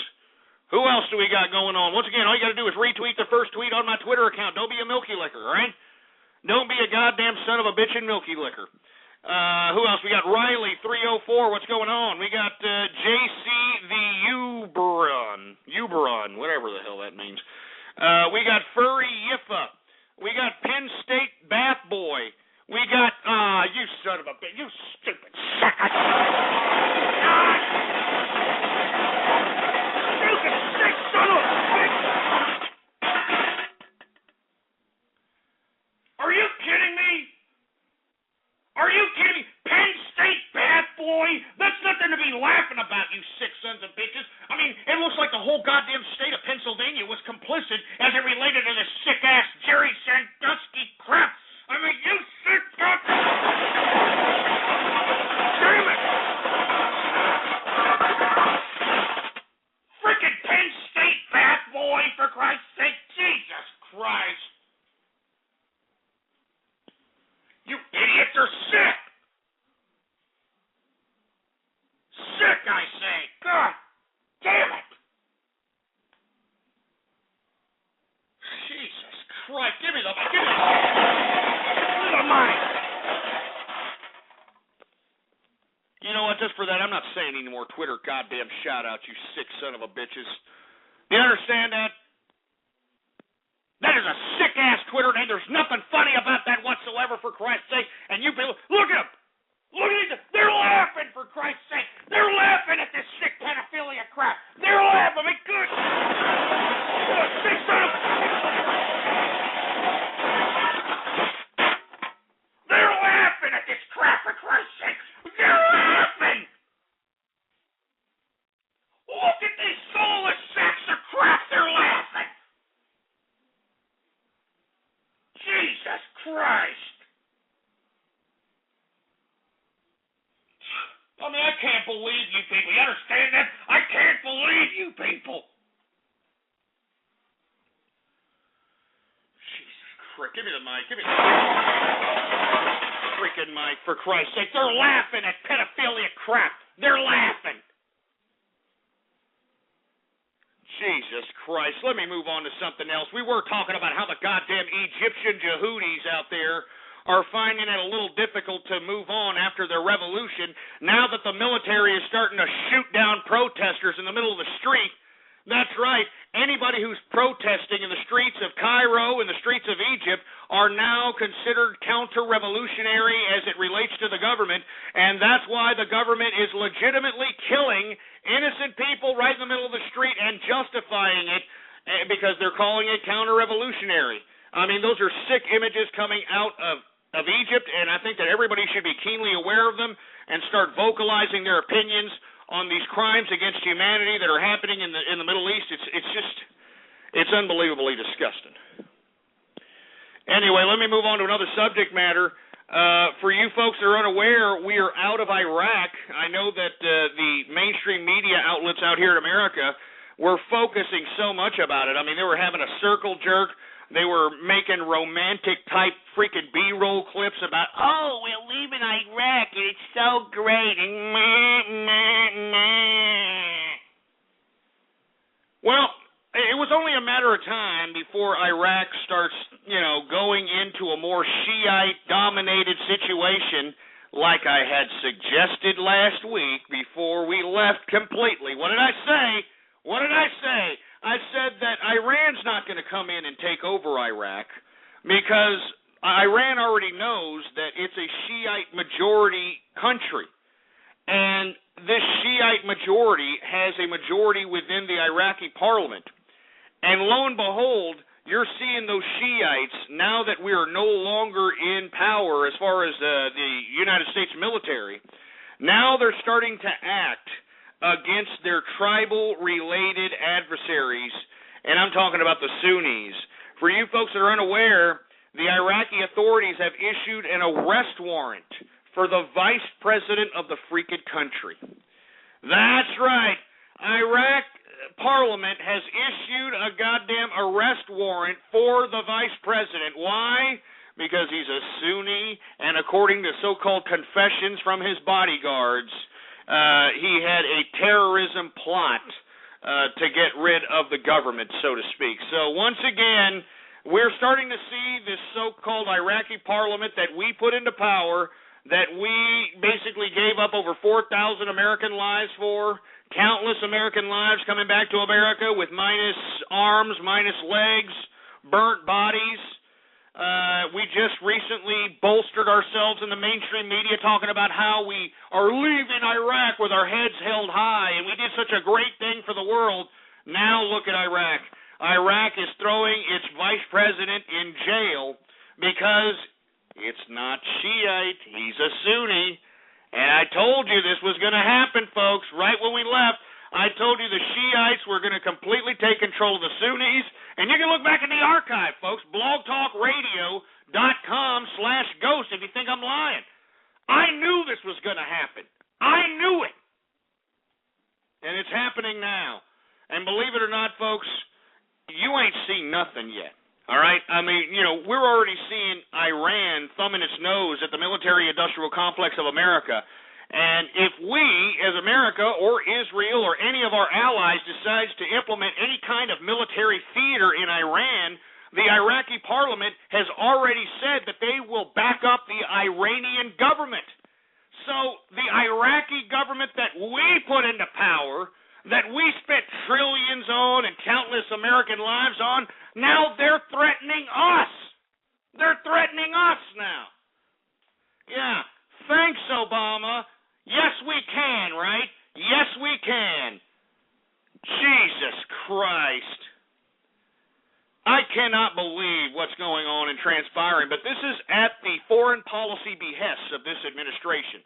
Who else do we got going on? Once again, all you got to do is retweet the first tweet on my Twitter account. Don't be a Milky Licker, all right? Don't be a goddamn son of a bitch in Milky Licker. Who else? We got Riley 304. What's going on? We got JC the Uberon, whatever the hell that means. We got Furry Yiffa. We got Penn State Bath Boy. We got you son of a bitch, you stupid sack. Stupid sick son of a bitch. Are you kidding me? Are you kidding me? Penn State Bath Boy? That's nothing to be laughing about, you sick sons of bitches. I mean, it looks like the whole goddamn state of Pennsylvania was complicit as it related to this sick-ass Jerry Sandusky crap. I mean, you sick fuck. Damn it. Frickin' Penn State Bath Boy, for Christ's sake. Jesus Christ. You idiots are sick! Sick, I say! God damn it! Jesus Christ, give me the money! You know what, just for that, I'm not saying any more Twitter goddamn shout-outs, you sick son of a bitches. Do you understand that? That is a sick-ass Twitter name. There's nothing funny about that whatsoever, for Christ's sake. And you people, look at them. Look at these. They're laughing, for Christ's sake. They're laughing at this sick pedophilia crap. They're laughing. I mean, good. Sick son of... They're laughing at this crap, for Christ's sake. They're laughing. Look at these soulless sacks of crap. They're laughing. Jesus Christ! I mean, I can't believe you people. You understand that? I can't believe you people. Jesus Christ. Give me the mic. Give me the freaking mic, for Christ's sake. They're laughing at pedophilia crap. They're laughing. Jesus Christ. Let me move on to something else. We were talking about how the goddamn Egyptian Yehudis out there are finding it a little difficult to move on after their revolution now that the military is starting to shoot down protesters in the middle of the street. That's right. Anybody who's protesting in the streets of Cairo and the streets of Egypt are now considered counter-revolutionary as it relates to the government, and that's why the government is legitimately killing innocent people right in the middle of the street and justifying it because they're calling it counter-revolutionary. I mean, those are sick images coming out of Egypt, and I think that everybody should be keenly aware of them and start vocalizing their opinions on these crimes against humanity that are happening in the Middle East. It's unbelievably disgusting. Anyway, let me move on to another subject matter. For you folks that are unaware, we are out of Iraq. I know that the mainstream media outlets out here in America were focusing so much about it. I mean, they were having a circle jerk. They were making romantic-type freaking B-roll clips about, oh, we're leaving Iraq, and it's so great, and Well, it was only a matter of time before Iraq starts, going into a more Shiite-dominated situation like I had suggested last week before we left completely. What did I say? I said that Iran's not going to come in and take over Iraq because Iran already knows that it's a Shiite majority country. And this Shiite majority has a majority within the Iraqi parliament. And lo and behold, you're seeing those Shiites, now that we are no longer in power as far as the United States military, now they're starting to act against their tribal-related adversaries, and I'm talking about the Sunnis. For you folks that are unaware, the Iraqi authorities have issued an arrest warrant for the vice president of the freaking country. That's right. Iraq Parliament has issued a goddamn arrest warrant for the vice president. Why? Because he's a Sunni, and according to so-called confessions from his bodyguards, he had a terrorism plot to get rid of the government, so to speak. So once again, we're starting to see this so-called Iraqi parliament that we put into power that we basically gave up over 4,000 American lives for, countless American lives coming back to America with minus arms, minus legs, burnt bodies. We just recently bolstered ourselves in the mainstream media talking about how we are leaving Iraq with our heads held high, and we did such a great thing for the world. Now look at Iraq. Iraq is throwing its vice president in jail because it's not Shiite, he's a Sunni. And I told you this was going to happen, folks, right when we left. I told you the Shiites were going to completely take control of the Sunnis. And you can look back in the archive, folks, blogtalkradio.com/ghost if you think I'm lying. I knew this was going to happen. I knew it. And it's happening now. And believe it or not, folks, you ain't seen nothing yet. All right? I mean, we're already seeing Iran thumbing its nose at the military-industrial complex of America. And if we, as America or Israel or any of our allies, decides to implement any kind of military theater in Iran, the Iraqi parliament has already said that they will back up the Iranian government. So the Iraqi government that we put into power, that we spent trillions on and countless American lives on, now they're threatening us. They're threatening us now. Yeah, thanks, Obama. Yes, we can, right? Yes, we can. Jesus Christ. I cannot believe what's going on and transpiring, but this is at the foreign policy behest of this administration.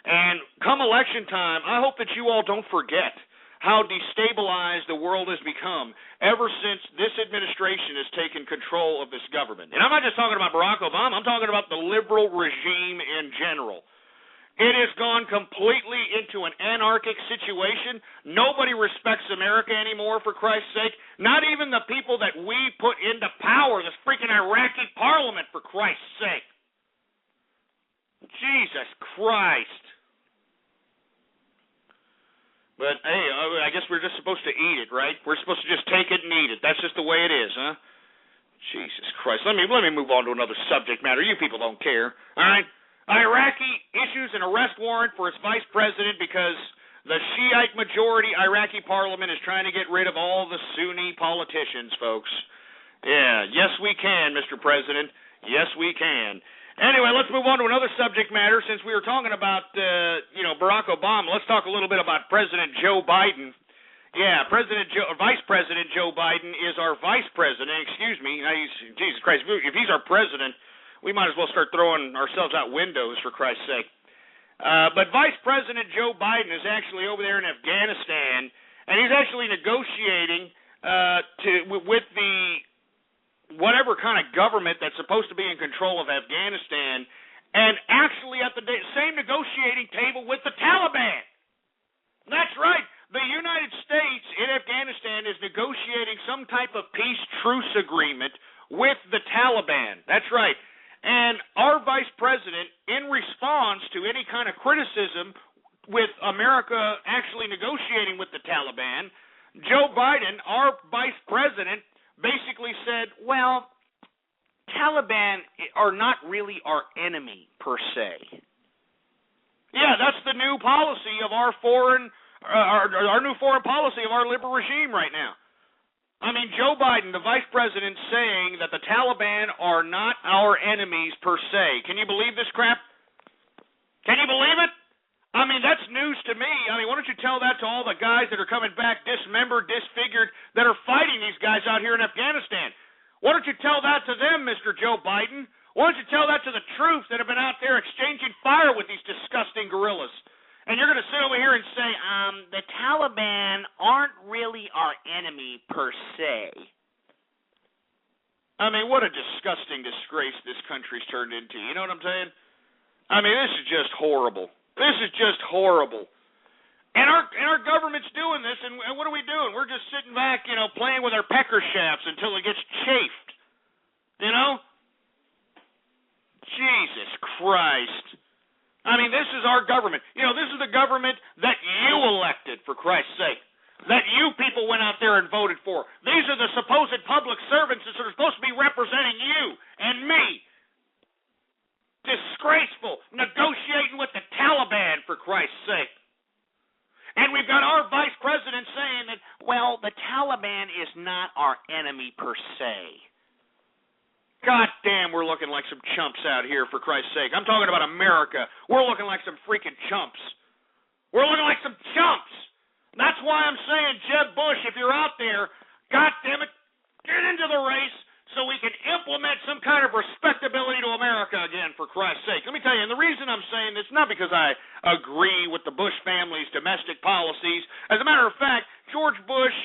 And come election time, I hope that you all don't forget how destabilized the world has become ever since this administration has taken control of this government. And I'm not just talking about Barack Obama, I'm talking about the liberal regime in general. It has gone completely into an anarchic situation. Nobody respects America anymore, for Christ's sake. Not even the people that we put into power, this freaking Iraqi parliament, for Christ's sake. Jesus Christ. But, hey, I guess we're just supposed to eat it, right? We're supposed to just take it and eat it. That's just the way it is, huh? Jesus Christ. Let me move on to another subject matter. You people don't care, all right? Iraqi issues an arrest warrant for its vice president because the Shiite majority Iraqi parliament is trying to get rid of all the Sunni politicians, folks. Yeah, yes we can, Mr. President. Yes we can. Anyway, let's move on to another subject matter. Since we were talking about, Barack Obama, let's talk a little bit about President Joe Biden. Yeah, Vice President Joe Biden is our vice president. Excuse me. Jesus Christ, if he's our president, we might as well start throwing ourselves out windows, for Christ's sake. But Vice President Joe Biden is actually over there in Afghanistan, and he's actually negotiating with the whatever kind of government that's supposed to be in control of Afghanistan, and actually at the same negotiating table with the Taliban. That's right. The United States in Afghanistan is negotiating some type of peace truce agreement with the Taliban. That's right. And our vice president, in response to any kind of criticism with America actually negotiating with the Taliban, Joe Biden, our vice president, basically said, well, Taliban are not really our enemy, per se. Yeah, that's the new policy of our new foreign policy of our liberal regime right now. I mean, Joe Biden, the vice president, saying that the Taliban are not our enemies per se. Can you believe this crap? Can you believe it? I mean, that's news to me. I mean, why don't you tell that to all the guys that are coming back dismembered, disfigured, that are fighting these guys out here in Afghanistan? Why don't you tell that to them, Mr. Joe Biden? Why don't you tell that to the troops that have been out there exchanging fire with these disgusting guerrillas? And you're going to sit over here and say, the Taliban aren't really our enemy per se. I mean, what a disgusting disgrace this country's turned into. You know what I'm saying? I mean, this is just horrible. This is just horrible. And our government's doing this, and what are we doing? We're just sitting back, playing with our pecker shafts until it gets chafed. You know? Jesus Christ. I mean, this is our government. This is the government that you elected, for Christ's sake, that you people went out there and voted for. These are the supposed public servants that are supposed to be representing you and me. Disgraceful, negotiating well, the Taliban is not our enemy per se. God damn, we're looking like some chumps out here, for Christ's sake. I'm talking about America. We're looking like some freaking chumps. We're looking like some chumps. That's why I'm saying, Jeb Bush, if you're out there, God damn it, get into the race so we can implement some kind of respectability to America again, for Christ's sake. Let me tell you, and the reason I'm saying this, not because I agree with the Bush family's domestic policies. As a matter of fact, George Bush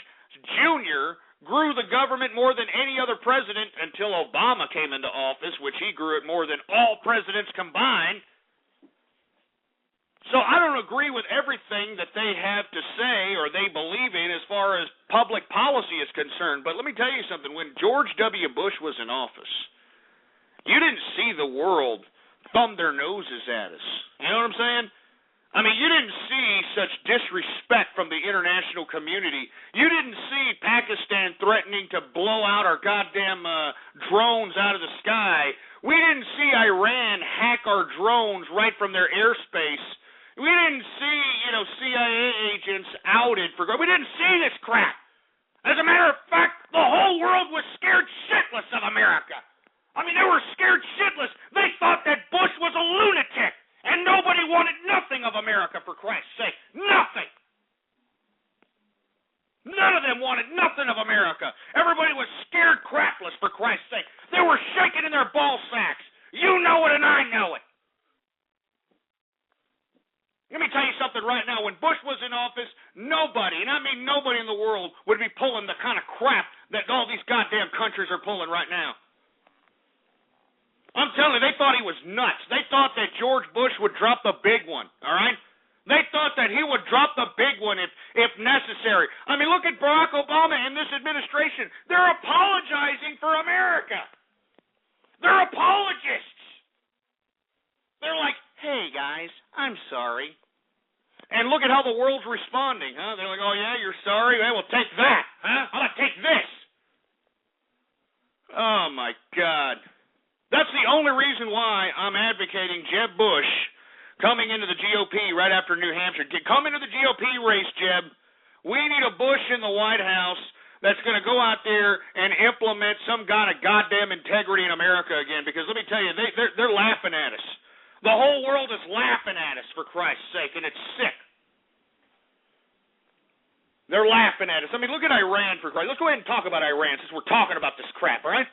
Jr. grew the government more than any other president until Obama came into office, which he grew it more than all presidents combined. So I don't agree with everything that they have to say or they believe in as far as public policy is concerned. But let me tell you something. When George W. Bush was in office, you didn't see the world thumb their noses at us. You know what I'm saying? I mean, you didn't see such disrespect from the international community. You didn't see Pakistan threatening to blow out our goddamn drones out of the sky. We didn't see Iran hack our drones right from their airspace. We didn't see, CIA agents outed for... We didn't see this crap. As a matter of fact, the whole world was scared shitless of America. I mean, they were scared shitless. They thought that Bush was a lunatic. And nobody wanted nothing of America, for Christ's sake. Nothing. None of them wanted nothing of America. Everybody was scared crapless, for Christ's sake. They were shaking in their ball sacks. You know it and I know it. Let me tell you something right now. When Bush was in office, nobody, and I mean nobody in the world, would be pulling the kind of crap that all these goddamn countries are pulling right now. I'm telling you, they thought he was nuts. They thought that George Bush would drop the big one, all right? They thought that he would drop the big one if necessary. I mean, look at Barack Obama and this administration. They're apologizing for America. They're apologists. They're like, hey, guys, I'm sorry. And look at how the world's responding, huh? They're like, oh, yeah, you're sorry? Well, take that, huh? How about take this? Oh, my God. That's the only reason why I'm advocating Jeb Bush coming into the GOP right after New Hampshire. Come into the GOP race, Jeb. We need a Bush in the White House that's going to go out there and implement some kind of goddamn integrity in America again, because let me tell you, they're laughing at us. The whole world is laughing at us, for Christ's sake, and it's sick. They're laughing at us. I mean, look at Iran, for Christ. Let's go ahead and talk about Iran since we're talking about this crap, all right?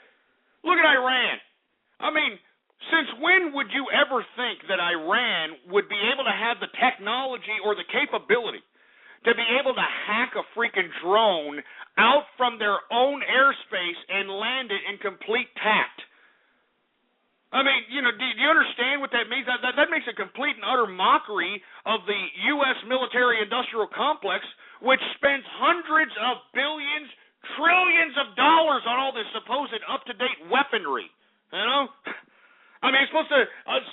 Look at Iran. I mean, since when would you ever think that Iran would be able to have the technology or the capability to be able to hack a freaking drone out from their own airspace and land it in complete tact? I mean, do you understand what that means? That makes a complete and utter mockery of the U.S. military-industrial complex, which spends hundreds of billions, trillions of dollars on all this supposed up-to-date weaponry. You know? I mean, it's supposed to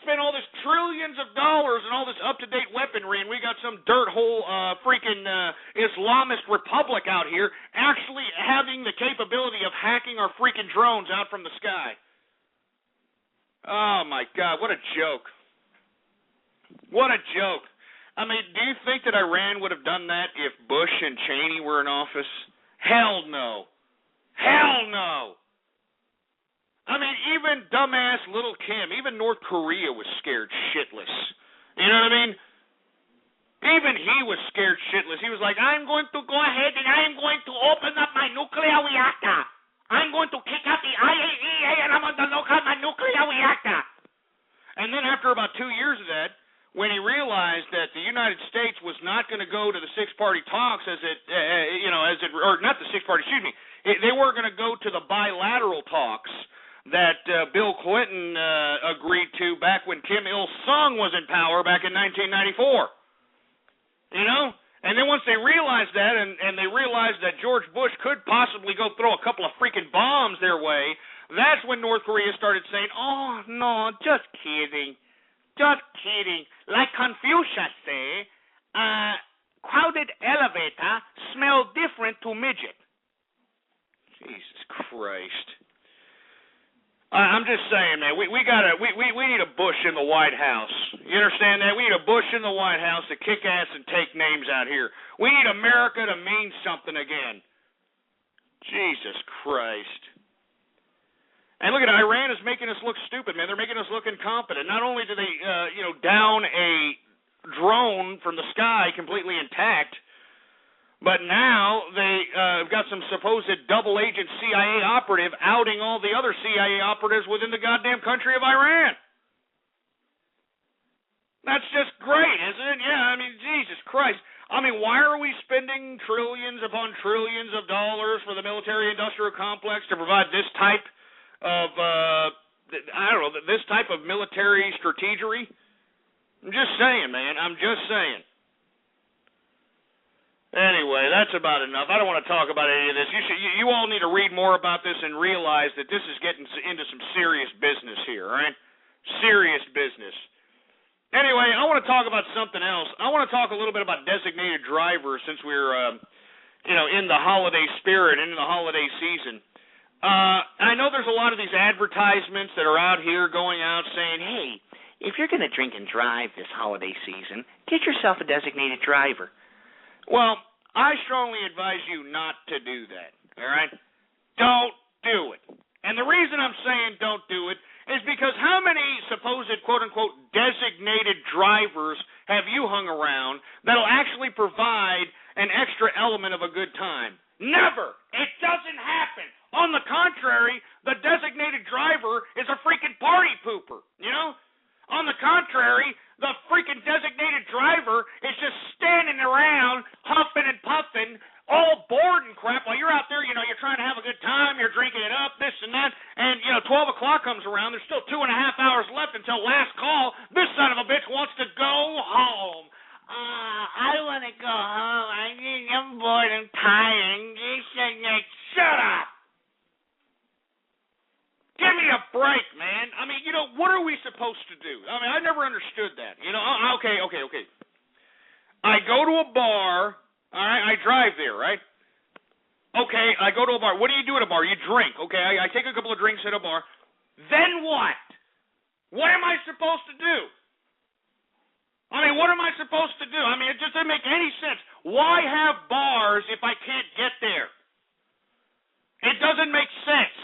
spend all this trillions of dollars on all this up-to-date weaponry, and we got some dirt hole freaking Islamist republic out here actually having the capability of hacking our freaking drones out from the sky. Oh, my God, what a joke. What a joke. I mean, do you think that Iran would have done that if Bush and Cheney were in office? Hell no. Hell no. I mean, even dumbass little Kim, even North Korea was scared shitless. You know what I mean? Even he was scared shitless. He was like, I'm going to go ahead and I am going to open up my nuclear reactor. I'm going to kick out the IAEA and I'm going to look at my nuclear reactor. And then after about 2 years of that, when he realized that the United States was not going to go to the six-party talks not the six-party, they weren't going to go to the bilateral talks that Bill Clinton agreed to back when Kim Il-sung was in power back in 1994. You know? And then once they realized that, and they realized that George Bush could possibly go throw a couple of freaking bombs their way, that's when North Korea started saying, oh, no, just kidding. Just kidding. Like Confucius say, crowded elevator smell different to midget. Jesus Christ. I'm just saying, man, we need a Bush in the White House. You understand that? We need a Bush in the White House to kick ass and take names out here. We need America to mean something again. Jesus Christ. And look at Iran is making us look stupid, man. They're making us look incompetent. Not only do they, down a drone from the sky completely intact, but now they've got some supposed double agent CIA operative outing all the other CIA operatives within the goddamn country of Iran. That's just great, isn't it? Yeah, I mean, Jesus Christ. I mean, why are we spending trillions upon trillions of dollars for the military-industrial complex to provide this type of, this type of military strategery? I'm just saying, man. I'm just saying. Anyway, that's about enough. I don't want to talk about any of this. You all need to read more about this and realize that this is getting into some serious business here, all right? Serious business. Anyway, I want to talk about something else. I want to talk a little bit about designated drivers since we're, in the holiday spirit, in the holiday season. I know there's a lot of these advertisements that are out here going out saying, hey, if you're going to drink and drive this holiday season, get yourself a designated driver. Well, I strongly advise you not to do that, all right? Don't do it. And the reason I'm saying don't do it is because how many supposed, quote-unquote, designated drivers have you hung around that'll actually provide an extra element of a good time? Never. It doesn't happen. On the contrary, the designated driver is a freaking party pooper, you know? On the contrary, the freaking designated driver is just standing around, huffing and puffing, all bored and crap while you're out there, you're trying to have a good time, you're drinking it up, this and that, and, 12 o'clock comes around, there's still 2.5 hours left until last call. This son of a bitch wants to go home. I want to go home. I'm bored and tired. Shut up. Give me a break, man. I mean, what are we supposed to do? I mean, I never understood that. Okay. I go to a bar. All right, I drive there, right? Okay, I go to a bar. What do you do at a bar? You drink. Okay, I take a couple of drinks at a bar. Then what? What am I supposed to do? I mean, what am I supposed to do? I mean, it just doesn't make any sense. Why have bars if I can't get there? It doesn't make sense.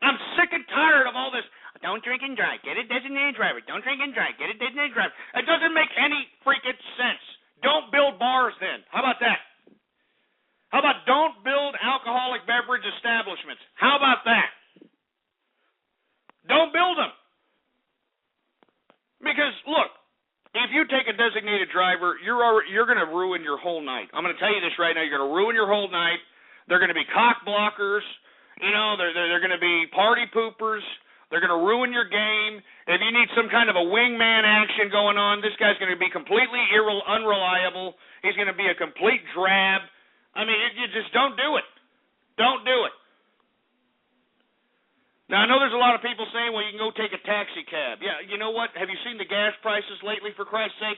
I'm sick and tired of all this. Don't drink and drive. Get a designated driver. Don't drink and drive. Get a designated driver. It doesn't make any freaking sense. Don't build bars then. How about that? How about don't build alcoholic beverage establishments? How about that? Don't build them. Because, look, if you take a designated driver, you're going to ruin your whole night. I'm going to tell you this right now. You're going to ruin your whole night. They're going to be cock blockers. They're going to be party poopers. They're going to ruin your game. If you need some kind of a wingman action going on, this guy's going to be completely unreliable. He's going to be a complete drab. I mean, you just don't do it. Don't do it. Now, I know there's a lot of people saying, well, you can go take a taxi cab. Yeah, you know what? Have you seen the gas prices lately, for Christ's sake?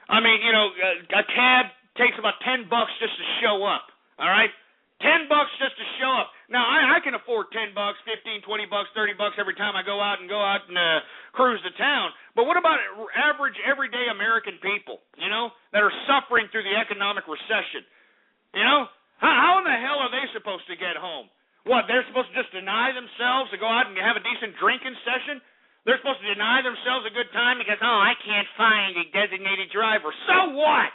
I mean, a cab takes about $10 just to show up, all right? $10 just to show up. Now, I can afford $10, $15, $20, $30 every time I go out and cruise to town. But what about average, everyday American people, that are suffering through the economic recession? How in the hell are they supposed to get home? What, they're supposed to just deny themselves to go out and have a decent drinking session? They're supposed to deny themselves a good time because, I can't find a designated driver. So what?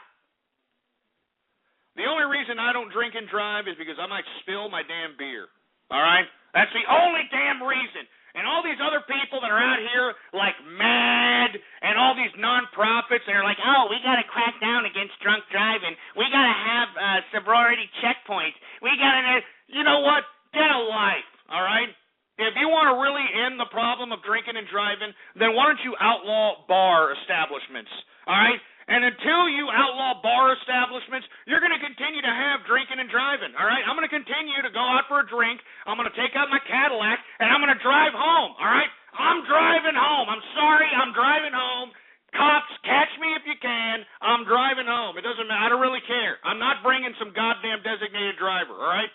The only reason I don't drink and drive is because I might spill my damn beer. All right? That's the only damn reason. And all these other people that are out here like MAD and all these nonprofits that are like, we got to crack down against drunk driving. We got to have sobriety checkpoints. We got to, you know what? Get a life, all right? If you want to really end the problem of drinking and driving, then why don't you outlaw bar establishments, all right? And until you outlaw bar establishments, you're going to continue to have drinking and driving, all right? I'm going to continue to go out for a drink. I'm going to take out my Cadillac, and I'm going to drive home, all right? I'm driving home. I'm sorry, I'm driving home. Cops, catch me if you can. I'm driving home. It doesn't matter. I don't really care. I'm not bringing some goddamn designated driver, all right?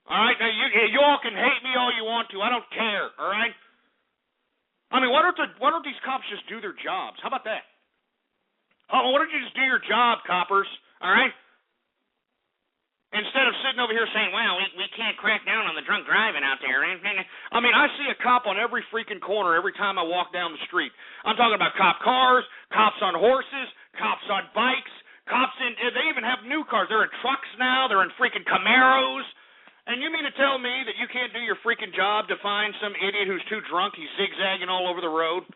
All right? Now, you all can hate me all you want to. I don't care, all right? I mean, why don't these cops just do their jobs? How about that? Oh, why don't you just do your job, coppers? All right. Instead of sitting over here saying, well, we can't crack down on the drunk driving out there. I mean, I see a cop on every freaking corner every time I walk down the street. I'm talking about cop cars, cops on horses, cops on bikes, cops they even have new cars. They're in trucks now. They're in freaking Camaros. And you mean to tell me that you can't do your freaking job to find some idiot who's too drunk, he's zigzagging all over the road?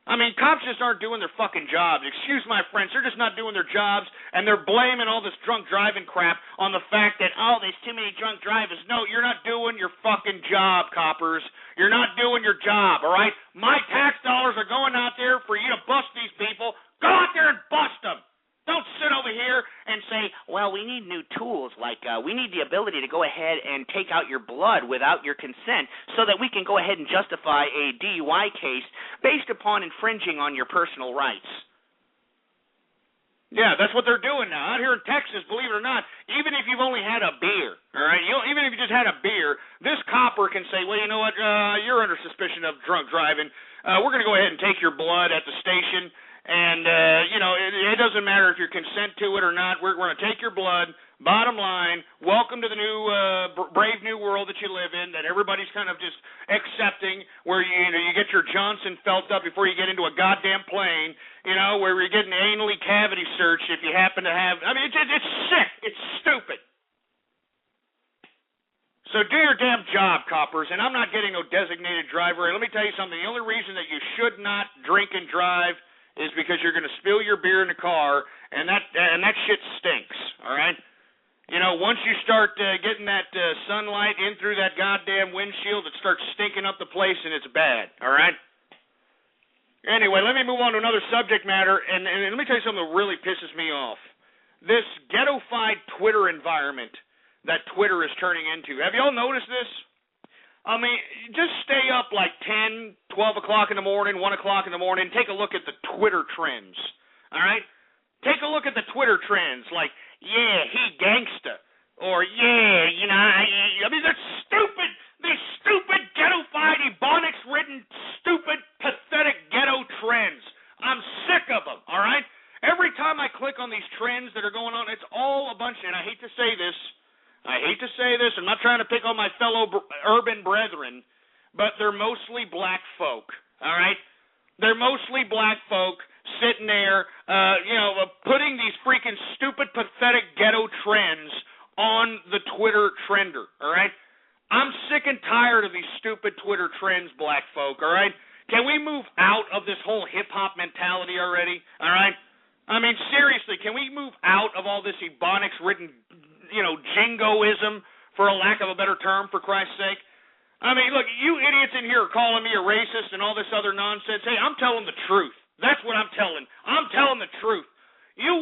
I mean, cops just aren't doing their fucking jobs. Excuse my French, they're just not doing their jobs, and they're blaming all this drunk driving crap on the fact that, oh, there's too many drunk drivers. No, you're not doing your fucking job, coppers. You're not doing your job, all right? My tax dollars are going out there for you to bust these people. Go out there and bust them. Don't sit over here and say, well, we need new tools, like we need the ability to go ahead and take out your blood without your consent so that we can go ahead and justify a DUI case based upon infringing on your personal rights. Yeah, that's what they're doing now. Out here in Texas, believe it or not, even if you've only had a beer, all right, even if you just had a beer, this copper can say, well, you know what, you're under suspicion of drunk driving. We're going to go ahead and take your blood at the station. And, it doesn't matter if you consent to it or not. We're going to take your blood. Bottom line, welcome to the new brave new world that you live in, that everybody's kind of just accepting, where you get your Johnson felt up before you get into a goddamn plane, where you're getting anally cavity searched if you happen to have. I mean, it's sick. It's stupid. So do your damn job, coppers. And I'm not getting no designated driver. Let me tell you something. The only reason that you should not drink and drive is because you're going to spill your beer in the car, and that shit stinks, all right? Once you start getting that sunlight in through that goddamn windshield, it starts stinking up the place, and it's bad, all right? Anyway, let me move on to another subject matter, and let me tell you something that really pisses me off. This ghetto-fied Twitter environment that Twitter is turning into. Have y'all noticed this? I mean, just stay up like 10, 12 o'clock in the morning, 1 o'clock in the morning, and take a look at the Twitter trends, all right? Take a look at the Twitter trends, like, yeah, he gangsta, or, yeah, I mean, they're stupid. They're stupid, ghetto-fied, ebonics-ridden, stupid, pathetic ghetto trends. I'm sick of them, all right? Every time I click on these trends that are going on, it's all a bunch, and I hate to say this, I'm not trying to pick on my fellow urban brethren, but they're mostly black folk, all right? They're mostly black folk sitting there, putting these freaking stupid, pathetic ghetto trends on the Twitter trender, all right? I'm sick and tired of these stupid Twitter trends, black folk, all right? Can we move out of this whole hip-hop mentality already, all right? I mean, seriously, can we move out of all this ebonics-ridden jingoism, for a lack of a better term, for Christ's sake? I mean, look, you idiots in here are calling me a racist and all this other nonsense. Hey, I'm telling the truth. That's what I'm telling. I'm telling the truth. You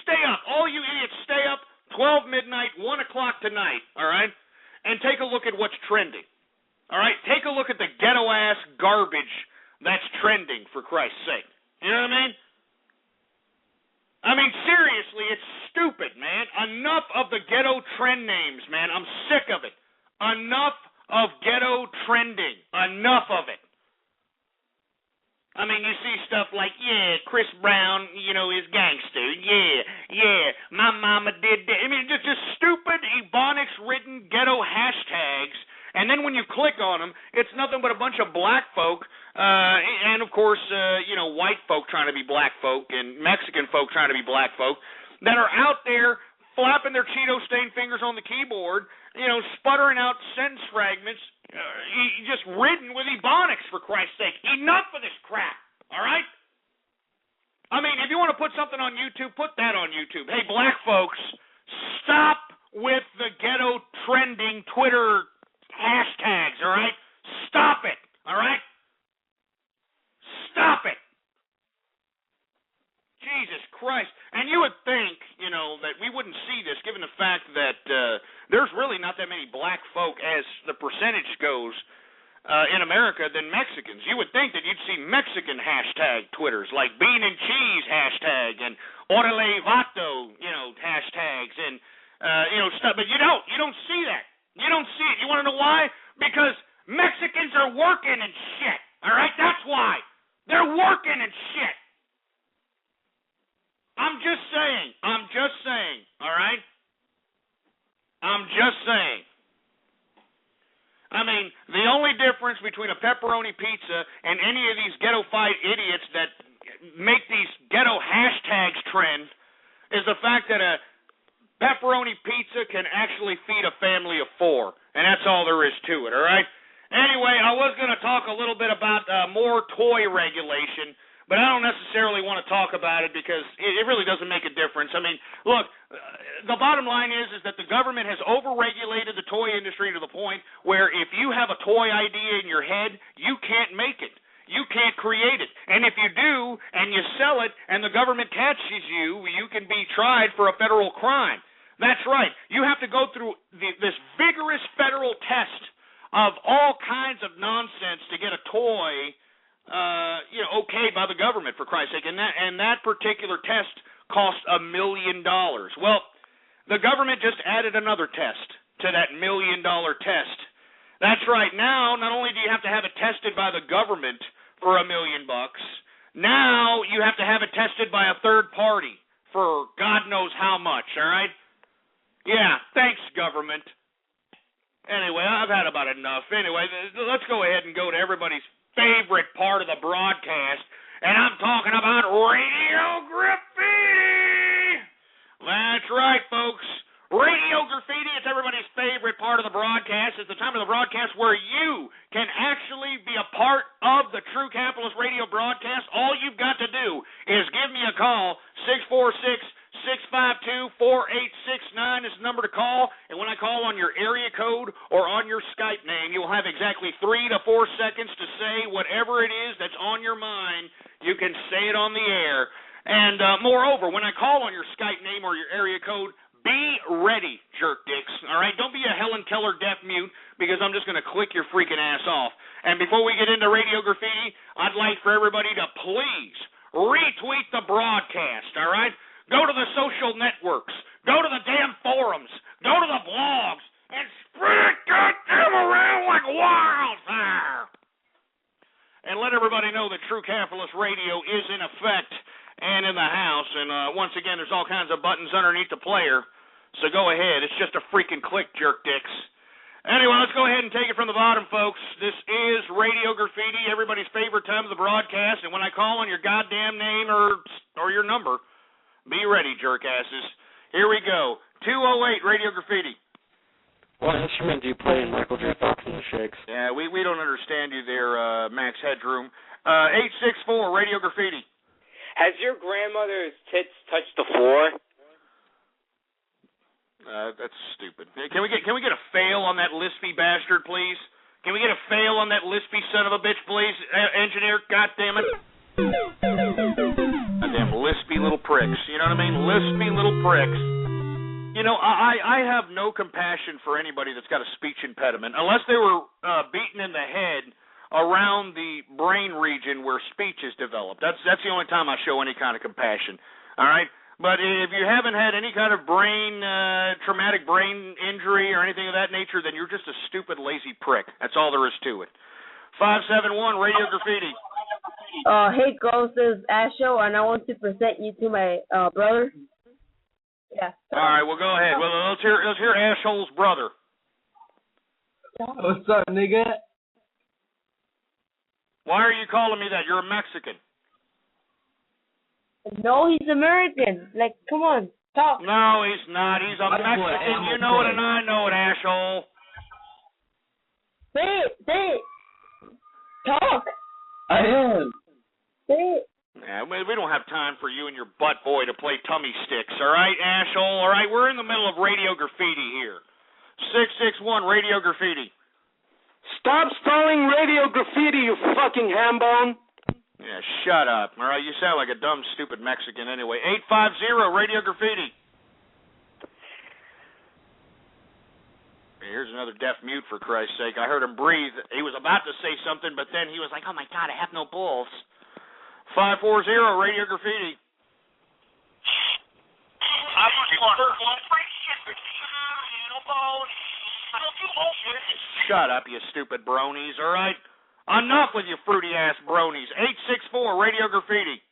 stay up. All you idiots stay up 12 midnight, 1 o'clock tonight, all right? And take a look at what's trending, all right? Take a look at the ghetto-ass garbage that's trending, for Christ's sake. You know what I mean? I mean, seriously, it's stupid, man. Enough of the ghetto trend names, man. I'm sick of it. Enough of ghetto trending. Enough of it. I mean, you see stuff like, yeah, Chris Brown, is gangster. Yeah, my mama did that. I mean, just stupid, ebonics-ridden ghetto hashtags. And then when you click on them, it's nothing but a bunch of black folk, and of course, white folk trying to be black folk and Mexican folk trying to be black folk that are out there flapping their Cheeto-stained fingers on the keyboard, sputtering out sentence fragments, just ridden with ebonics, for Christ's sake. Enough of this crap, all right? I mean, if you want to put something on YouTube, put that on YouTube. Hey, black folks, stop with the ghetto trending Twitter hashtags, all right? Stop it, all right? Stop it. Jesus Christ. And you would think, that we wouldn't see this given the fact that there's really not that many black folk as the percentage goes in America than Mexicans. You would think that you'd see Mexican hashtag Twitters like bean and cheese hashtag and orale vato, hashtags and, stuff. But you don't. You don't see that. You don't see it. You want to know why? Because Mexicans are working and shit, All right? That's why. They're working and shit. I'm just saying. All right? I'm just saying. I mean, the only difference between a pepperoni pizza and any of these ghetto-fied idiots that make these ghetto hashtags trend is the fact that a pepperoni pizza can actually feed a family of 4, and that's all there is to it, all right? Anyway, I was going to talk a little bit about more toy regulation, but I don't necessarily want to talk about it because it really doesn't make a difference. I mean, look, the bottom line is that the government has overregulated the toy industry to the point where if you have a toy idea in your head, you can't make it. You can't create it. And if you do and you sell it and the government catches you, you can be tried for a federal crime. That's right. You have to go through this vigorous federal test of all kinds of nonsense to get a toy okayed by the government, for Christ's sake. And that particular test cost $1 million. Well, the government just added another test to that $1 million test. That's right. Now, not only do you have to have it tested by the government for $1 million, now you have to have it tested by a third party for God knows how much, all right? Yeah, thanks, government. Anyway, I've had about enough. Anyway, let's go ahead and go to everybody's favorite part of the broadcast, and I'm talking about Radio Graffiti. That's right, folks. Radio Graffiti, it's everybody's favorite part of the broadcast. It's the time of the broadcast where you can actually be a part of the True Capitalist Radio broadcast. All you've got to do is give me a call, 646-652-4869 is the number to call, and when I call on your area code or on your Skype name, you'll have exactly 3 to 4 seconds to say whatever it is that's on your mind. You can say it on the air. And moreover, when I call on your Skype name or your area code, be ready, jerk dicks, all right? Don't be a Helen Keller deaf mute because I'm just going to click your freaking ass off. And before we get into Radio Graffiti, I'd like for everybody to please retweet the broadcast, all right? Go to the social networks. Go to the damn forums. Go to the blogs. And spread it goddamn around like wildfire. And let everybody know that True Capitalist Radio is in effect and in the house. And once again, there's all kinds of buttons underneath the player. So go ahead. It's just a freaking click, jerk dicks. Anyway, let's go ahead and take it from the bottom, folks. This is Radio Graffiti, everybody's favorite time of the broadcast. And when I call on your goddamn name or your number, be ready, jerk asses. Here we go. 208 Radio Graffiti. What instrument do you play in Michael J. Fox and the Shakes? Yeah, we don't understand you there, Max Headroom. 864 Radio Graffiti. Has your grandmother's tits touched the floor? That's stupid. Can we get a fail on that lispy bastard, please? Can we get a fail on that lispy son of a bitch, please? Engineer, goddammit. Goddamn lispy little pricks. You know what I mean? Lispy little pricks. You know, I have no compassion for anybody that's got a speech impediment, unless they were beaten in the head around the brain region where speech is developed. That's the only time I show any kind of compassion. All right? But if you haven't had any kind of traumatic brain injury or anything of that nature, then you're just a stupid, lazy prick. That's all there is to it. 571 Radio Graffiti. Hey, Ghost, this is Asho, and I want to present you to my brother. Yeah. All right, well, go ahead. Well, let's hear Ashole's brother. What's up, nigga? Why are you calling me that? You're a Mexican. No, he's American. Like, come on, talk. No, he's not. He's a Mexican. You know it, and I know it, asshole. Say it. Talk. I am. Say it. Yeah, we don't have time for you and your butt boy to play tummy sticks, all right, asshole? All right, we're in the middle of Radio Graffiti here. 661 Radio Graffiti. Stop stalling Radio Graffiti, you fucking hambone. Yeah, shut up. All right, you sound like a dumb, stupid Mexican anyway. 850 Radio Graffiti. Here's another deaf mute, for Christ's sake. I heard him breathe. He was about to say something, but then he was like, oh, my God, I have no balls. 540 Radio Graffiti. Shut up, you stupid bronies, all right? Enough with you fruity-ass bronies. 864 Radio Graffiti.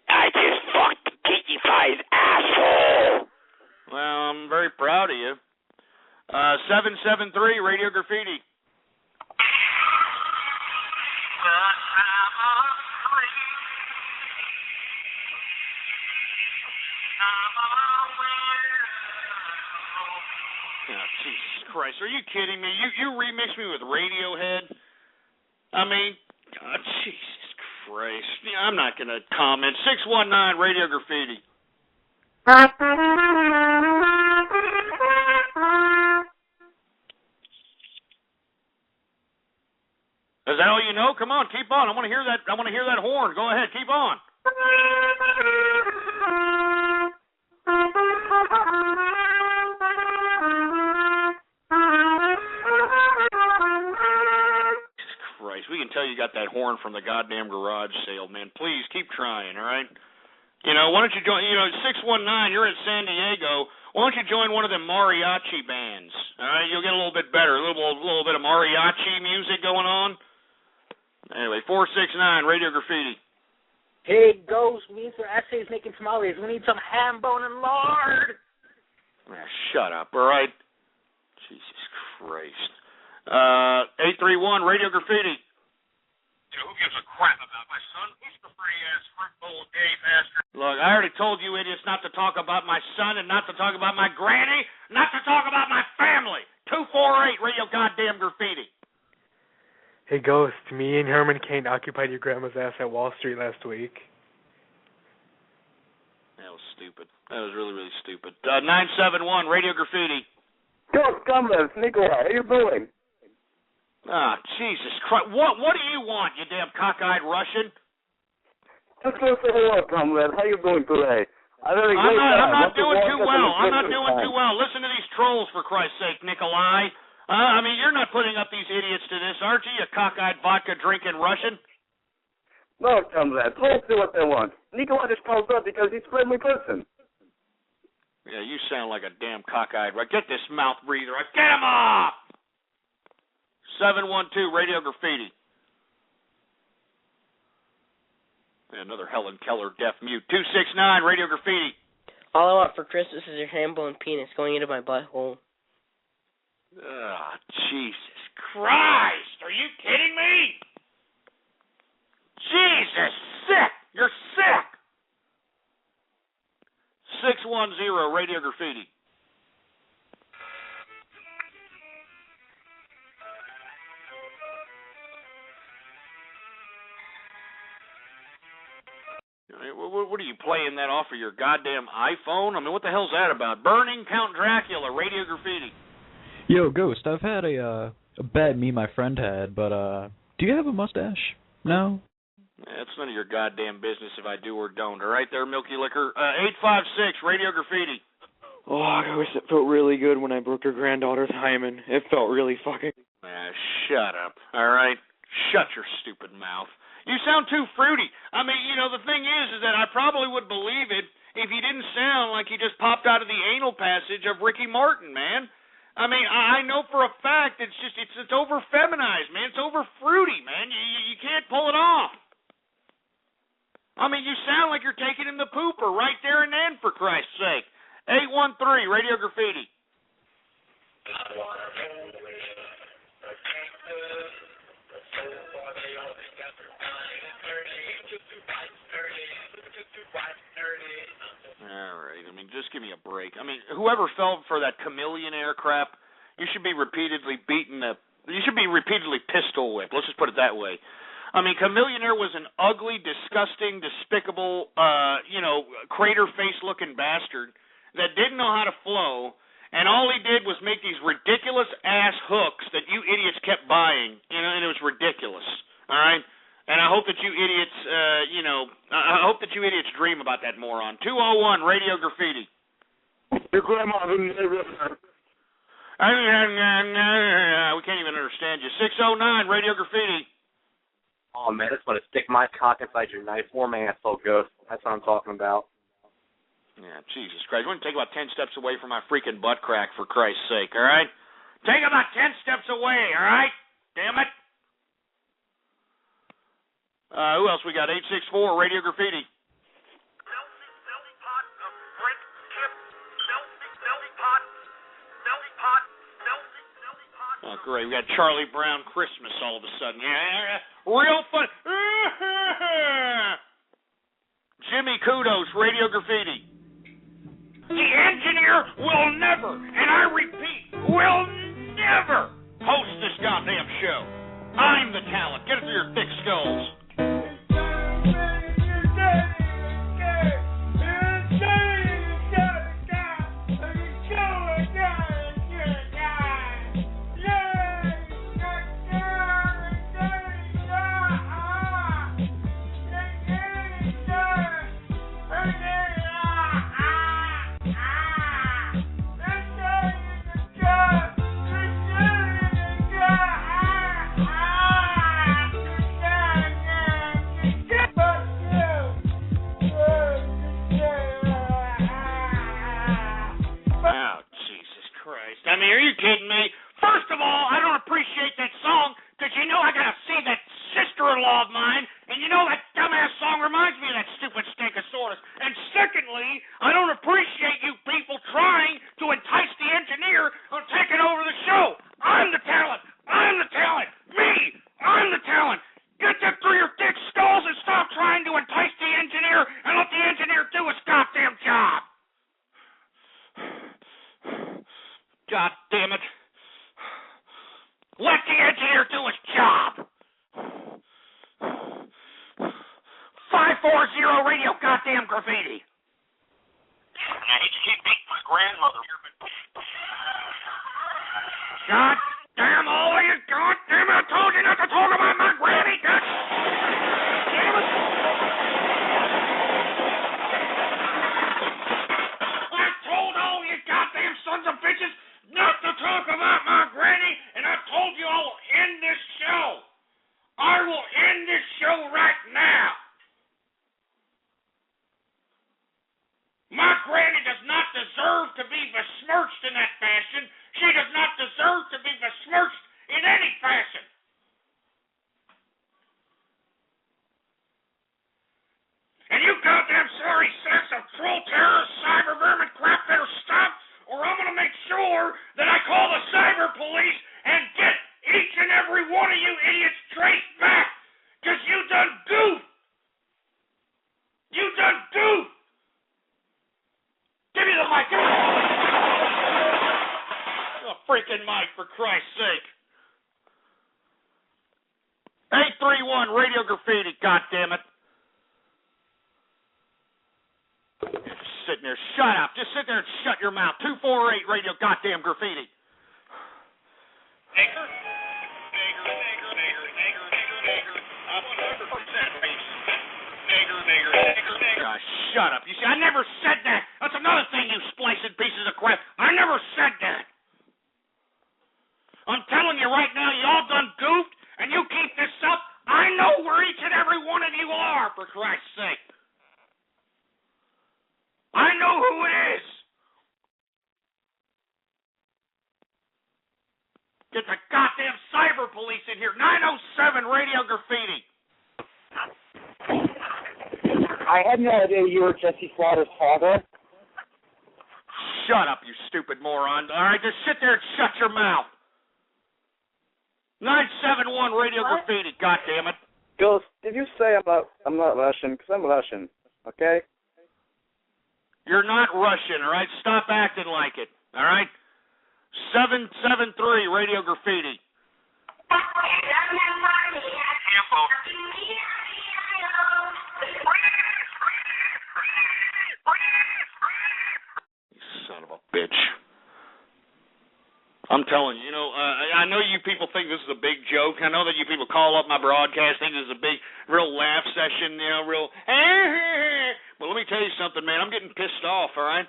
I just fucked Kiki Pie's asshole. Well, I'm very proud of you. 773 Radio Graffiti. Oh, Jesus Christ, are you kidding me? You remixed me with Radiohead? I mean, God, Jesus Christ. Yeah, I'm not going to comment. 619 Radio Graffiti. Is that all you know? Come on, keep on. I want to hear that. I want to hear that horn. Go ahead, keep on. Christ, we can tell you got that horn from the goddamn garage sale, man. Please keep trying, all right? You know, why don't you join? You know, 619. You're at San Diego. Why don't you join one of them mariachi bands? All right, you'll get a little bit better, a little bit of mariachi music going on. Anyway, 469 Radio Graffiti. Hey, Ghost, we need some essays making tamales. We need some ham, bone, and lard. Shut up, all right? Jesus Christ. 831 Radio Graffiti. You know, who gives a crap about my son? He's the free-ass, fruit-bowl, gay bastard. Look, I already told you idiots not to talk about my son and not to talk about my granny, not to talk about my family. 248 Radio Goddamn Graffiti. Hey, Ghost, me and Herman Cain occupied your grandma's ass at Wall Street last week. That was stupid. That was really, really stupid. 971 Radio Graffiti. Ghost, comrades, Nikolai, how you doing? Ah, Jesus Christ. What do you want, you damn cockeyed Russian? Just go say hello, comrade. How you doing today? I'm not doing too well. I'm not doing too well. Listen to these trolls, for Christ's sake, Nikolai. I mean, you're not putting up these idiots to this, aren't you, you cockeyed vodka-drinking Russian? No, comrade. Let's do what they want. Nikolai just calls up because he's a friendly person. Yeah, you sound like a damn cockeyed. Get this mouth breather. Get him off! 712 Radio Graffiti. Another Helen Keller deaf mute. 269 Radio Graffiti. All I want for Christmas is your handball and penis going into my butthole. Ah, Jesus Christ! Are you kidding me? Jesus, sick! You're sick! 610 Radio Graffiti. What are you playing that off of your goddamn iPhone? I mean, what the hell's that about? Burning Count Dracula, Radio Graffiti. Yo, Ghost, I've had a bet me and my friend had, but do you have a mustache? No? It's none of your goddamn business if I do or don't. All right there, Milky Liquor. 856 Radio Graffiti. Oh, Ghost, it felt really good when I broke your granddaughter's hymen. It felt really fucking... Shut up, all right? Shut your stupid mouth. You sound too fruity. I mean, you know, the thing is that I probably would believe it if you didn't sound like you just popped out of the anal passage of Ricky Martin, man. I mean, I know for a fact it's over feminized, man. It's over fruity, man. You can't pull it off. I mean, you sound like you're taking him the pooper right there and then, for Christ's sake. 813 Radio Graffiti. All right, I mean, just give me a break. I mean, whoever fell for that chameleonaire crap, you should be repeatedly pistol whipped. Let's just put it that way. I mean, chameleonaire was an ugly, disgusting, despicable, crater face looking bastard that didn't know how to flow, and all he did was make these ridiculous ass hooks that you idiots kept buying, and it was ridiculous. All right. And I hope that you idiots, I hope that you idiots dream about that moron. 201 Radio Graffiti. Your grandma's in the river. We can't even understand you. 609 Radio Graffiti. Oh, man, I just want to stick my cock inside your nice warm asshole, Ghost. That's what I'm talking about. Yeah, Jesus Christ. We're going to take about 10 steps away from my freaking butt crack, for Christ's sake, all right? Take about 10 steps away, all right? Damn it. Who else we got? 864 Radio Graffiti. Oh, great. We got Charlie Brown Christmas all of a sudden. Yeah. Real fun. Jimmy Kudos, Radio Graffiti. The engineer will never, and I repeat, will never host this goddamn show. I'm the talent. Get it through your thick skulls. I mean, are you kidding me? First of all, I don't appreciate that song because you know I got to see that sister-in-law of mine, and you know that dumbass song reminds me of that stupid Stinkosaurus. And secondly, I don't appreciate you people trying to entice the engineer on taking over the show. I'm the talent. I'm the talent. Me. I'm the talent. Get that through your thick skulls and stop trying to entice the engineer and let the engineer do his goddamn job. God damn it. Let the engineer do his job. 540 Radio Goddamn Graffiti. I hate to keep beating my grandmother here, but... God damn all of you. God damn it. I told you not to talk about my granny. God damn it. I told all you goddamn sons of bitches not to talk about my granny, and I told you I will end this show. I will end this show right now. My granny does not deserve to be besmirched in that fashion. She does not deserve to be besmirched in any fashion. And you goddamn sorry sacks of troll terrorist cyber vermin crap better stop, or I'm going to make sure that I call the cyber police and get each and every one of you idiots traced back. Because you done goofed. You done goofed. Give me the mic. Give me the freaking mic, for Christ's sake. 831 Radio Graffiti, goddammit. Sitting there, shut up. Just sit there and shut your mouth. 248 Radio Goddamn Graffiti. Nigger. I'm 100% racist. Nigger. Shut up. You see, I never said that. That's another thing, you splicing pieces of crap. I never said that. I'm telling you right now, y'all done goofed, and you keep this up. I know where each and every one of you are, for Christ's sake. I know who it is. Get the goddamn cyber police in here. 907 Radio Graffiti. I had no idea you were Jesse Slaughter's father. Shut up, you stupid moron. All right, just sit there and shut your mouth. 971 Radio Graffiti, goddammit. Ghost, did you say I'm not Russian? Because I'm Russian, okay? You're not Russian, all right? Stop acting like it, all right? 773 Radio Graffiti. You son of a bitch. I'm telling you, I know you people think this is a big joke. I know that you people call up my broadcast, think this is a big, real laugh session, real... But let me tell you something, man. I'm getting pissed off, all right?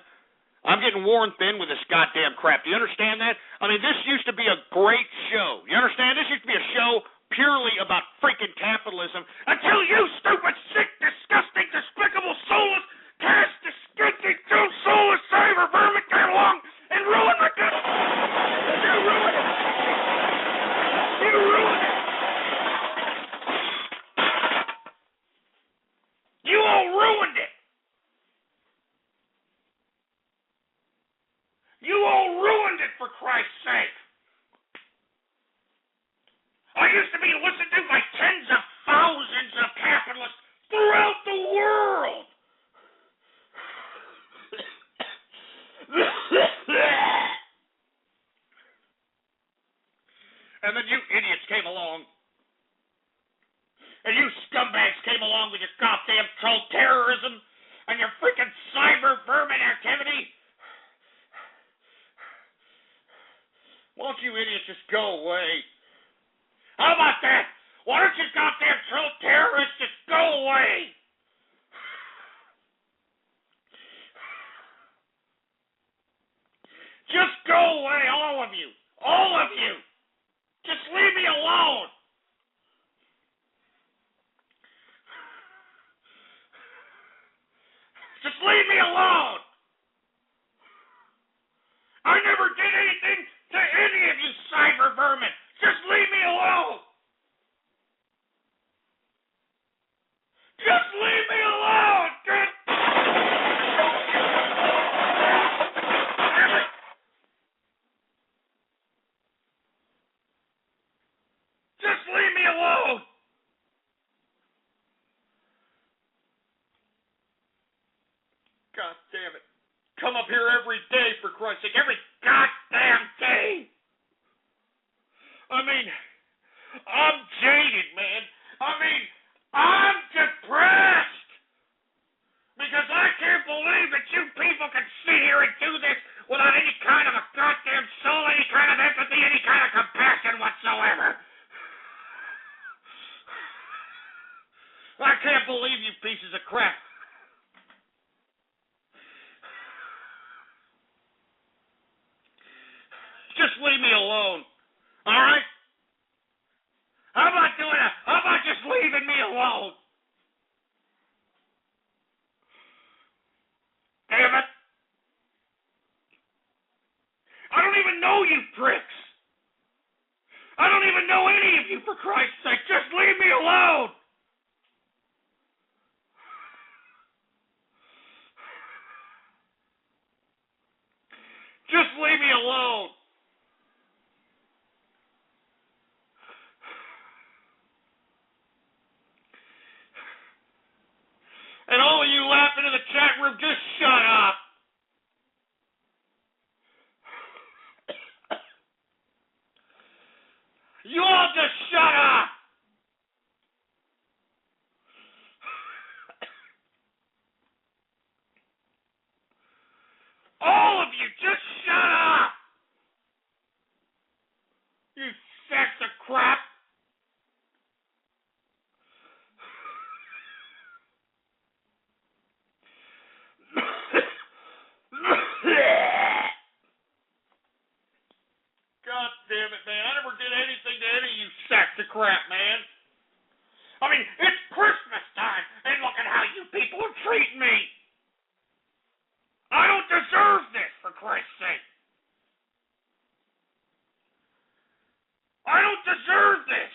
I'm getting worn thin with this goddamn crap. Do you understand that? I mean, this used to be a great show. You understand? This used to be a show purely about freaking capitalism until you stupid, sick, disgusting, despicable, soulless, cash disgusting, soulless cyber vermin came along and ruined my good. You ruined it. You ruined it. You all ruined it, for Christ's sake. I used to be listened to by tens of thousands of capitalists throughout the world. And then you idiots came along. And you scumbags came along with your goddamn troll terrorism and your freaking cyber vermin activity. Why don't you idiots just go away? How about that? Why don't you goddamn troll terrorists just go away? Just go away, all of you. All of you. Just leave me alone. Just leave me alone. I never did anything to any of you cyber vermin. Just leave me alone. Just leave me alone. Just leave me alone. God damn it. Come up here every day, for Christ's sake. Every goddamn day. I mean, I'm jaded, man. I mean, I'm depressed. Because I can't believe that you people can sit here and do this without any kind of a goddamn soul, any kind of empathy, any kind of compassion whatsoever. I can't believe you pieces of crap. Just leave me alone. All right? How about just leaving me alone? Damn it. I don't even know you pricks. I don't even know any of you, for Christ's sake. Just leave me alone. Just leave me alone. And all of you laughing in the chat room, just shut up. You all just shut up. All of you, just shut up. You sacks of crap. God damn it, man. I never did anything to any of you sacks of crap, man. I mean, it's Christmas time, and look at how you people are treating me. I don't deserve this, for Christ's sake. I don't deserve this.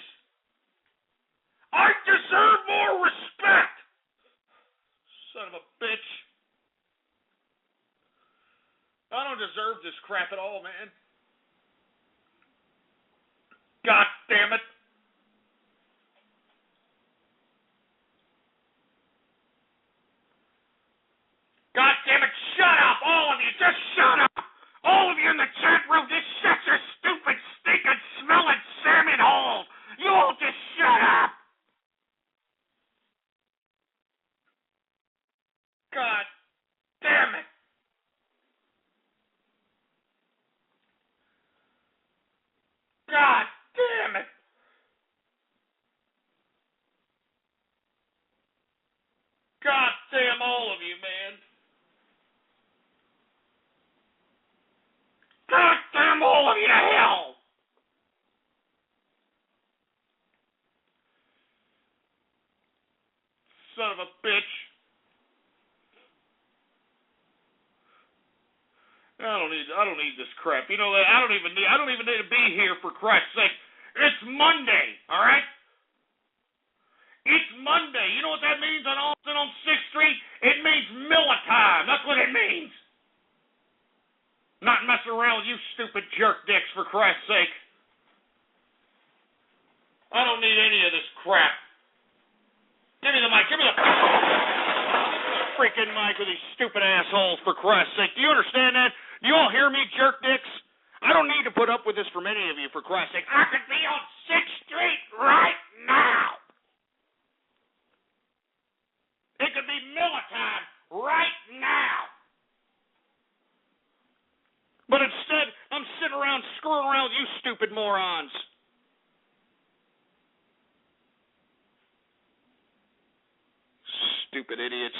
I deserve more respect. Son of a bitch. I don't deserve this crap at all, man. God damn it. God damn it, shut up, all of you, just shut up. All of you in the chat room, just shut your stupid, stinking, smelling salmon holes. You all just shut up. God damn it. God damn it. God damn all of you, man. God damn all of you to hell. Son of a bitch. I don't need this crap. You know that I don't even need to be here, for Christ's sake. It's Monday, all right? It's Monday. You know what that means on Austin on 6th Street? It means Miller time. That's what it means. Not not messing around with you stupid jerk dicks, for Christ's sake. I don't need any of this crap. Give me the mic. Give me the freaking mic with these stupid assholes, for Christ's sake. Do you understand that? Do you all hear me, jerk dicks? I don't need to put up with this from any of you, for Christ's sake. I could be on 6th Street right now. It could be Miller time right now. But instead, I'm sitting around screwing around with you stupid morons. Stupid idiots.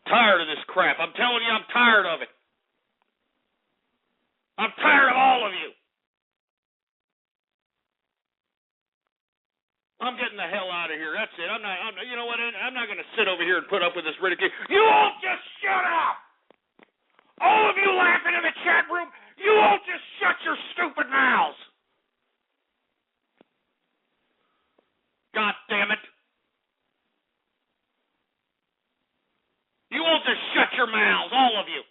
Tired of this crap. I'm telling you, I'm tired of it. I'm tired of all of you. I'm getting the hell out of here. That's it. You know what? I'm not going to sit over here and put up with this ridicule. You all just shut up. All of you laughing in the chat room, you all just shut your stupid mouths. God damn it. You all just shut your mouths, all of you.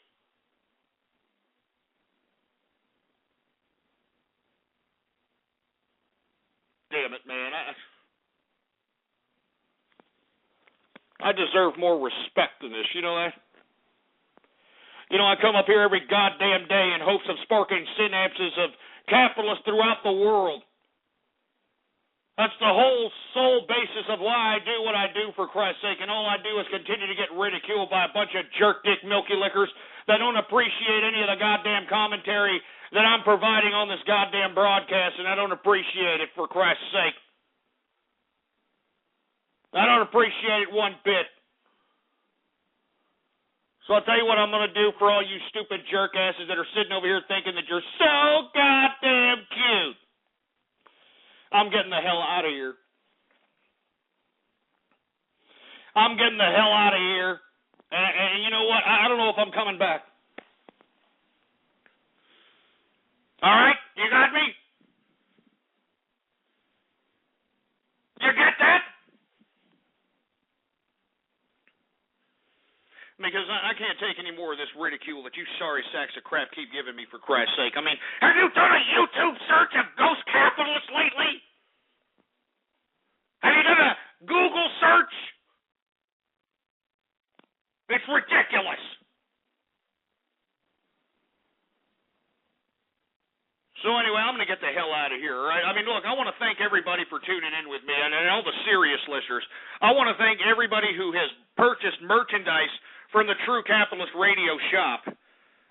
Damn it, man. I deserve more respect than this, you know that? You know, I come up here every goddamn day in hopes of sparking synapses of capitalists throughout the world. That's the whole sole basis of why I do what I do, for Christ's sake, and all I do is continue to get ridiculed by a bunch of jerk dick milky lickers that don't appreciate any of the goddamn commentary that I'm providing on this goddamn broadcast, and I don't appreciate it, for Christ's sake. I don't appreciate it one bit. So I'll tell you what I'm going to do for all you stupid jerk asses that are sitting over here thinking that you're so goddamn cute. I'm getting the hell out of here. I'm getting the hell out of here. And you know what? I don't know if I'm coming back. All right? You got me? You get that? Because I can't take any more of this ridicule that you sorry sacks of crap keep giving me, for Christ's sake. I mean, have you done a YouTube search of ghost capitalists lately? Have you done a Google search? It's ridiculous. So anyway, I'm going to get the hell out of here, all right? I mean, look, I want to thank everybody for tuning in with me, and all the serious listeners. I want to thank everybody who has purchased merchandise from the True Capitalist Radio Shop.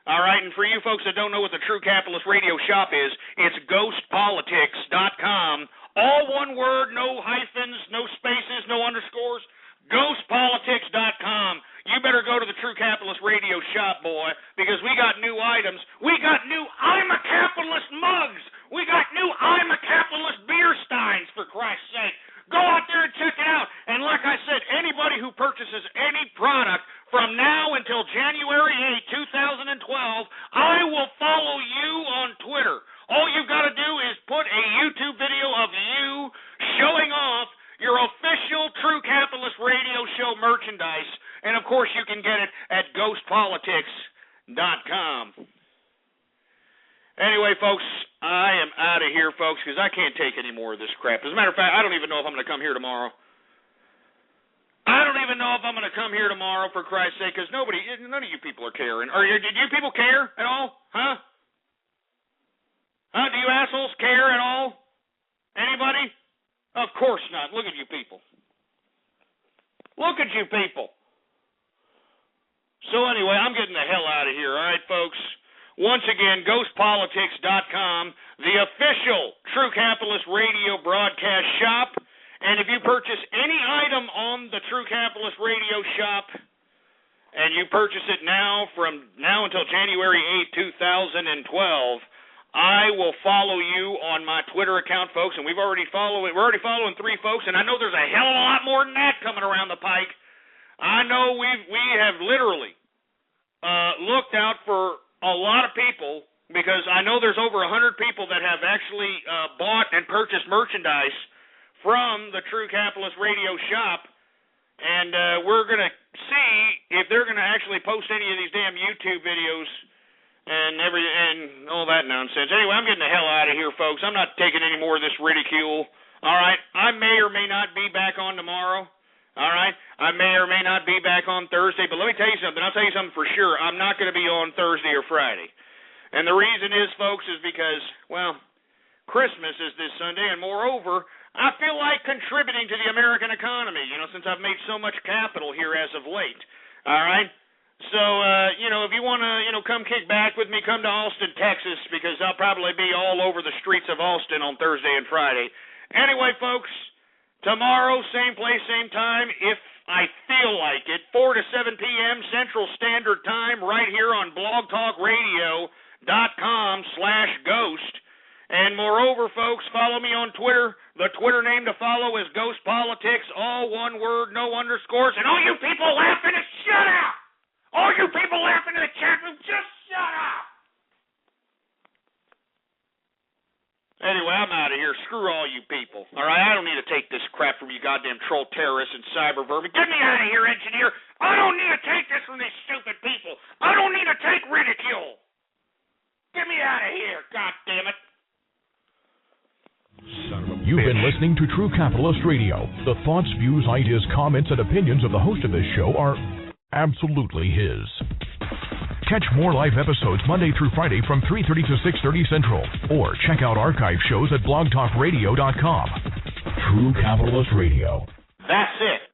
All right, and for you folks that don't know what the True Capitalist Radio Shop is, it's ghostpolitics.com. All one word, no hyphens, no spaces, no underscores. Ghostpolitics.com. You better go to the True Capitalist Radio Shop, boy, because we got new items. We got new I'm a Capitalist mugs. We got new I'm a Capitalist beer steins, for Christ's sake. Go out there and check it out. And like I said, anybody who purchases any product from now until January 8, 2012, I will follow you on Twitter. All you've got to do is put a YouTube video of you showing off your official True Capitalist Radio Show merchandise. And, of course, you can get it at ghostpolitics.com. Anyway, folks, I am out of here, folks, because I can't take any more of this crap. As a matter of fact, I don't even know if I'm going to come here tomorrow. I don't even know if I'm going to come here tomorrow, for Christ's sake, because none of you people are caring. Do you people care at all? Huh? Do you assholes care at all? Anybody? Of course not. Look at you people. Look at you people. So anyway, I'm getting the hell out of here, all right, folks? Once again, ghostpolitics.com, the official True Capitalist Radio broadcast shop. And if you purchase any item on the True Capitalist Radio shop, and you purchase it now from now until January 8, 2012, I will follow you on my Twitter account, folks, and we're already following 3 folks, and I know there's a hell of a lot more than that coming around the pike. I know we have literally looked out for a lot of people, because I know there's over 100 people that have actually bought and purchased merchandise from the True Capitalist Radio shop, and we're going to see if they're going to actually post any of these damn YouTube videos and all that nonsense. Anyway, I'm getting the hell out of here, folks. I'm not taking any more of this ridicule. All right, I may or may not be back on tomorrow. All right, I may or may not be back on Thursday, but let me tell you something. I'll tell you something for sure. I'm not going to be on Thursday or Friday. And the reason is, folks, is because, well, Christmas is this Sunday, and moreover, I feel like contributing to the American economy, since I've made so much capital here as of late. All right? So, if you want to, come kick back with me, come to Austin, Texas, because I'll probably be all over the streets of Austin on Thursday and Friday. Anyway, folks, tomorrow, same place, same time, if I feel like it, 4 to 7 p.m. Central Standard Time, right here on blogtalkradio.com/ghost. And moreover, folks, follow me on Twitter. The Twitter name to follow is Ghost Politics, all one word, no underscores. And all you people laughing, shut up! All you people laughing in the chat room, just shut up! Anyway, I'm out of here. Screw all you people. All right, I don't need to take this crap from you goddamn troll terrorists and cyber vermin. Get me out of here, engineer. I don't need to take this from these stupid people. I don't need to take ridicule. Get me out of here, God damn it. You've been listening to True Capitalist Radio. The thoughts, views, ideas, comments, and opinions of the host of this show are absolutely his. Catch more live episodes Monday through Friday from 3:30 to 6:30 Central, or check out archive shows at blogtalkradio.com. True Capitalist Radio. That's it.